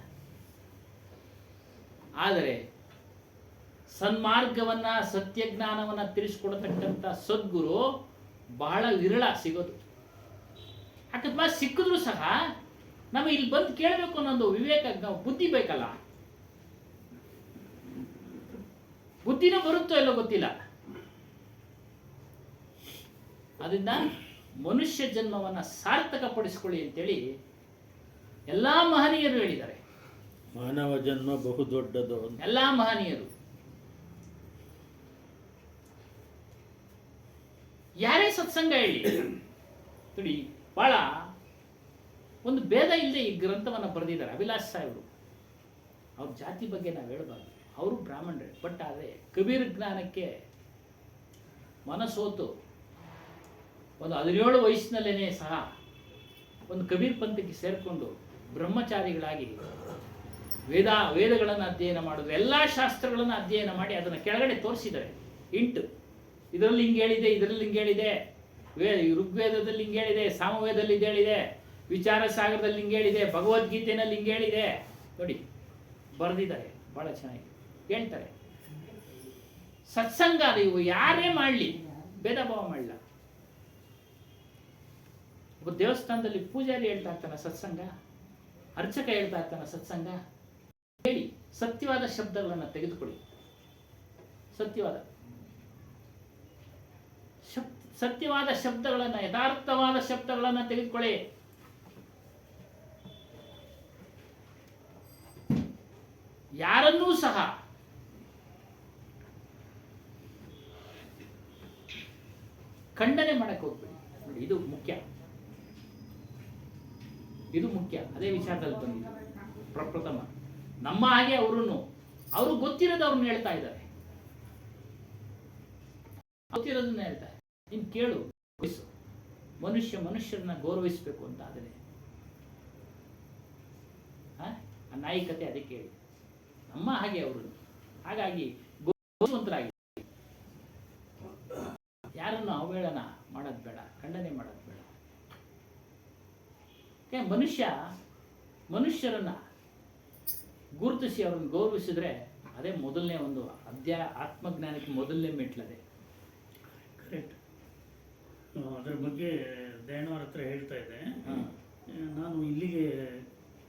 ಆದರೆ ಸನ್ಮಾರ್ಗವನ್ನ, ಸತ್ಯಜ್ಞಾನವನ್ನ ತಿಳಿಸ್ಕೊಡತಕ್ಕಂಥ ಸದ್ಗುರು ಬಹಳ ವಿರಳ ಸಿಗೋದು. ಅಕಸ್ಮಾತ್ ಸಿಕ್ಕಿದ್ರು ಸಹ ನಮಗೆ ಇಲ್ಲಿ ಬಂದು ಕೇಳಬೇಕು ಅನ್ನೋದು ವಿವೇಕ, ಬುದ್ಧಿ ಬೇಕಲ್ಲ. ಬುದ್ಧಿನೂ ಬರುತ್ತೋ ಇಲ್ಲೋ ಗೊತ್ತಿಲ್ಲ. ಅದರಿಂದ ಮನುಷ್ಯ ಜನ್ಮವನ್ನ ಸಾರ್ಥಕಪಡಿಸಿಕೊಳ್ಳಿ ಅಂತೇಳಿ ಎಲ್ಲಾ ಮಹನೀಯರು ಹೇಳಿದ್ದಾರೆ. ಮಾನವ ಜನ್ಮ ಬಹು ದೊಡ್ಡದು. ಎಲ್ಲಾ ಮಹನೀಯರು ಯಾರೇ ಸತ್ಸಂಗ ಹೇಳಿ ನೋಡಿ, ಬಹಳ ಒಂದು ಭೇದ ಇಲ್ಲದೆ ಈ ಗ್ರಂಥವನ್ನು ಬರೆದಿದ್ದಾರೆ ಅಭಿಲಾಷ್ ಸಾಹೇಬರು. ಅವ್ರ ಜಾತಿ ಬಗ್ಗೆ ನಾವು ಹೇಳಬಾರ್ದು, ಅವರು ಬ್ರಾಹ್ಮಣರೇ. ಬಟ್ ಆದರೆ ಕಬೀರ್ ಜ್ಞಾನಕ್ಕೆ ಮನಸೋತು ಒಂದು 17 ವಯಸ್ಸಿನಲ್ಲೇನೆ ಸಹ ಒಂದು ಕಬೀರ್ ಪಂಥಕ್ಕೆ ಸೇರಿಕೊಂಡು ಬ್ರಹ್ಮಚಾರಿಗಳಾಗಿ ವೇದಗಳನ್ನು ಅಧ್ಯಯನ ಮಾಡಿದ್ರು. ಎಲ್ಲ ಶಾಸ್ತ್ರಗಳನ್ನು ಅಧ್ಯಯನ ಮಾಡಿ ಅದನ್ನು ಕೆಳಗಡೆ ತೋರಿಸಿದ್ದಾರೆ. ಇಂಟು ಇದರಲ್ಲಿ ಹಿಂಗೆ ಹೇಳಿದೆ, ಇದರಲ್ಲಿ ಹಿಂಗೆ ಹೇಳಿದೆ, ಋಗ್ವೇದದಲ್ಲಿ ಹಿಂಗೆ ಹೇಳಿದೆ, ಸಾಮವೇದದಲ್ಲಿ ಇದು ಹೇಳಿದೆ, ವಿಚಾರ ಸಾಗರದಲ್ಲಿ ಹಿಂಗೆ ಹೇಳಿದೆ, ಭಗವದ್ಗೀತೆಯಲ್ಲಿ ಹಿಂಗೆ ಹೇಳಿದೆ ನೋಡಿ ಬರೆದಿದ್ದಾರೆ. ಭಾಳ ಚೆನ್ನಾಗಿ ಹೇಳ್ತಾರೆ. ಸತ್ಸಂಗ ನೀವು ಯಾರೇ ಮಾಡಲಿ ಭೇದ ಭಾವ ಮಾಡಲ್ಲ. ಒಬ್ಬ ದೇವಸ್ಥಾನದಲ್ಲಿ ಪೂಜಾರಿ ಹೇಳ್ತಾ ಇರ್ತಾನೆ ಸತ್ಸಂಗ, ಅರ್ಚಕ ಹೇಳ್ತಾ ಇರ್ತಾನೆ ಸತ್ಸಂಗ. ಹೇಳಿ, ಸತ್ಯವಾದ ಶಬ್ದಗಳನ್ನು ತೆಗೆದುಕೊಳ್ಳಿ. ಸತ್ಯವಾದ ಶಬ್ದಗಳನ್ನು, ಯಥಾರ್ಥವಾದ ಶಬ್ದಗಳನ್ನು ತೆಗೆದುಕೊಳ್ಳಿ. ಯಾರನ್ನೂ ಸಹ ಖಂಡನೆ ಮಾಡಕ್ಕೆ ಹೋಗ್ಬೇಡಿ. ನೋಡಿ, ಇದು ಮುಖ್ಯ. ಅದೇ ವಿಚಾರದಲ್ಲಿ ಬಂದಿದೆ ಪ್ರಪ್ರಥಮ. ನಮ್ಮ ಹಾಗೆ ಅವರು ಗೊತ್ತಿರೋದು ಅವ್ರನ್ನ ಹೇಳ್ತಾ ಇದ್ದಾರೆ, ಗೊತ್ತಿರೋದನ್ನ ಹೇಳ್ತಾರೆ. ನೀನು ಕೇಳು, ಮನುಷ್ಯರನ್ನ ಗೌರವಿಸಬೇಕು ಅಂತ. ಆದರೆ ಆ ನಾಯಿಕತೆ ಅದಕ್ಕೆ ಹೇಳಿ, ನಮ್ಮ ಹಾಗೆ ಅವರು. ಹಾಗಾಗಿ ಗೌರವವಂತರಾಗಿ ಯಾರನ್ನು ಅವಹೇಳನ ಮಾಡೋದು ಬೇಡ, ಖಂಡನೆ ಮಾಡೋದು ಬೇಡ. ಮನುಷ್ಯರನ್ನ ಗುರುತಿಸಿ ಅವ್ರನ್ನ ಗೌರವಿಸಿದ್ರೆ ಅದೇ ಮೊದಲನೇ ಒಂದು ಆತ್ಮಜ್ಞಾನಕ್ಕೆ ಮೊದಲನೇ ಮೆಟ್ಲದೆ. ಕರೆಕ್ಟ್. ಅದರ ಬಗ್ಗೆ ದಯಾನವರ ಹತ್ರ ಹೇಳ್ತಾ ಇದ್ದೆ. ನಾನು ಇಲ್ಲಿಗೆ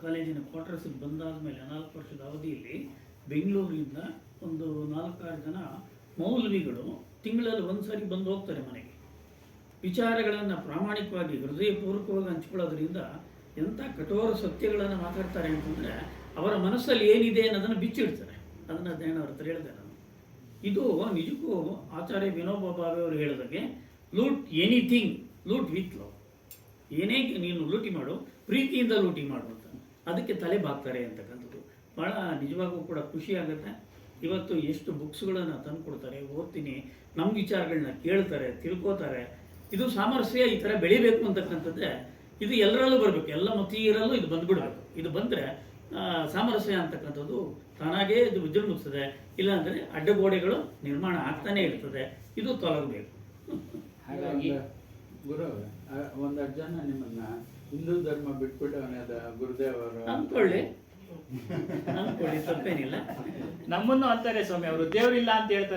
ಕಾಲೇಜಿನ ಕ್ವಾರ್ಟರ್ಸಿಗೆ ಬಂದಾದ್ಮೇಲೆ 4 ವರ್ಷದ ಅವಧಿಯಲ್ಲಿ ಬೆಂಗಳೂರಿನಿಂದ ಒಂದು 4-6 ಜನ ಮೌಲ್ವಿಗಳು ತಿಂಗಳಲ್ಲಿ ಒಂದ್ಸಾರಿ ಬಂದು ಹೋಗ್ತಾರೆ ಮನೆಗೆ. ವಿಚಾರಗಳನ್ನು ಪ್ರಾಮಾಣಿಕವಾಗಿ ಹೃದಯಪೂರ್ವಕವಾಗಿ ಹಂಚ್ಕೊಳ್ಳೋದ್ರಿಂದ ಎಂಥ ಕಠೋರ ಸತ್ಯಗಳನ್ನು ಮಾತಾಡ್ತಾರೆ ಅಂತಂದರೆ ಅವರ ಮನಸ್ಸಲ್ಲಿ ಏನಿದೆ ಅನ್ನೋದನ್ನು ಬಿಚ್ಚಿಡ್ತಾರೆ. ಅದನ್ನು ದಯಾನವರ ಹತ್ರ ಹೇಳಿದೆ ನಾನು. ಇದು ನಿಜಕ್ಕೂ ಆಚಾರ್ಯ ವಿನೋಬಾ ಭಾವೆ ಅವರು ಹೇಳಿದಾಗೆ, loot anything, loot with love. ಏನೇ ನೀನು ಲೂಟಿ ಮಾಡು, ಪ್ರೀತಿಯಿಂದ ಲೂಟಿ ಮಾಡು ಅಂತ. ಅದಕ್ಕೆ ತಲೆ ಬಾಗ್ತಾರೆ ಅಂತಕ್ಕಂಥದ್ದು ಭಾಳ ನಿಜವಾಗೂ ಕೂಡ ಖುಷಿ ಆಗುತ್ತೆ. ಇವತ್ತು ಎಷ್ಟು ಬುಕ್ಸ್ಗಳನ್ನು ತಂದು ಕೊಡ್ತಾರೆ, ಓದ್ತೀನಿ, ನಮ್ಮ ವಿಚಾರಗಳನ್ನ ಕೇಳ್ತಾರೆ, ತಿಳ್ಕೋತಾರೆ. ಇದು ಸಾಮರಸ್ಯ ಈ ಥರ ಬೆಳಿಬೇಕು ಅಂತಕ್ಕಂಥದ್ದೇ. ಇದು ಎಲ್ಲರಲ್ಲೂ ಬರಬೇಕು, ಎಲ್ಲ ಮತೀಯರಲ್ಲೂ ಇದು ಬಂದುಬಿಡಬೇಕು. ಇದು ಬಂದರೆ ಸಾಮರಸ್ಯ ಅಂತಕ್ಕಂಥದ್ದು ತಾನಾಗೇ ಇದು ವಿಜೃಂಭಿಸ್ತದೆ. ಇಲ್ಲಾಂದರೆ ಅಡ್ಡಗೋಡೆಗಳು ನಿರ್ಮಾಣ ಆಗ್ತಾನೆ ಇರ್ತದೆ. ಇದು ತೊಲಗಬೇಕು. ಹಾಗಾಗಿ ಗುರು, 1-2 ಜನ ನಿಮ್ಮನ್ನ ಹಿಂದೂ ಧರ್ಮ ಬಿಟ್ಬಿಟ್ಟು ಗುರುದೇವರು ಅಂದ್ಕೊಳ್ಳಿ, ತಪ್ಪೇನಿಲ್ಲ. ನಮ್ಮನ್ನು ಅಂತಾರೆ ಸ್ವಾಮಿ, ಅವರು ದೇವರಿಲ್ಲ ಅಂತ ಹೇಳ್ತಾರೆ.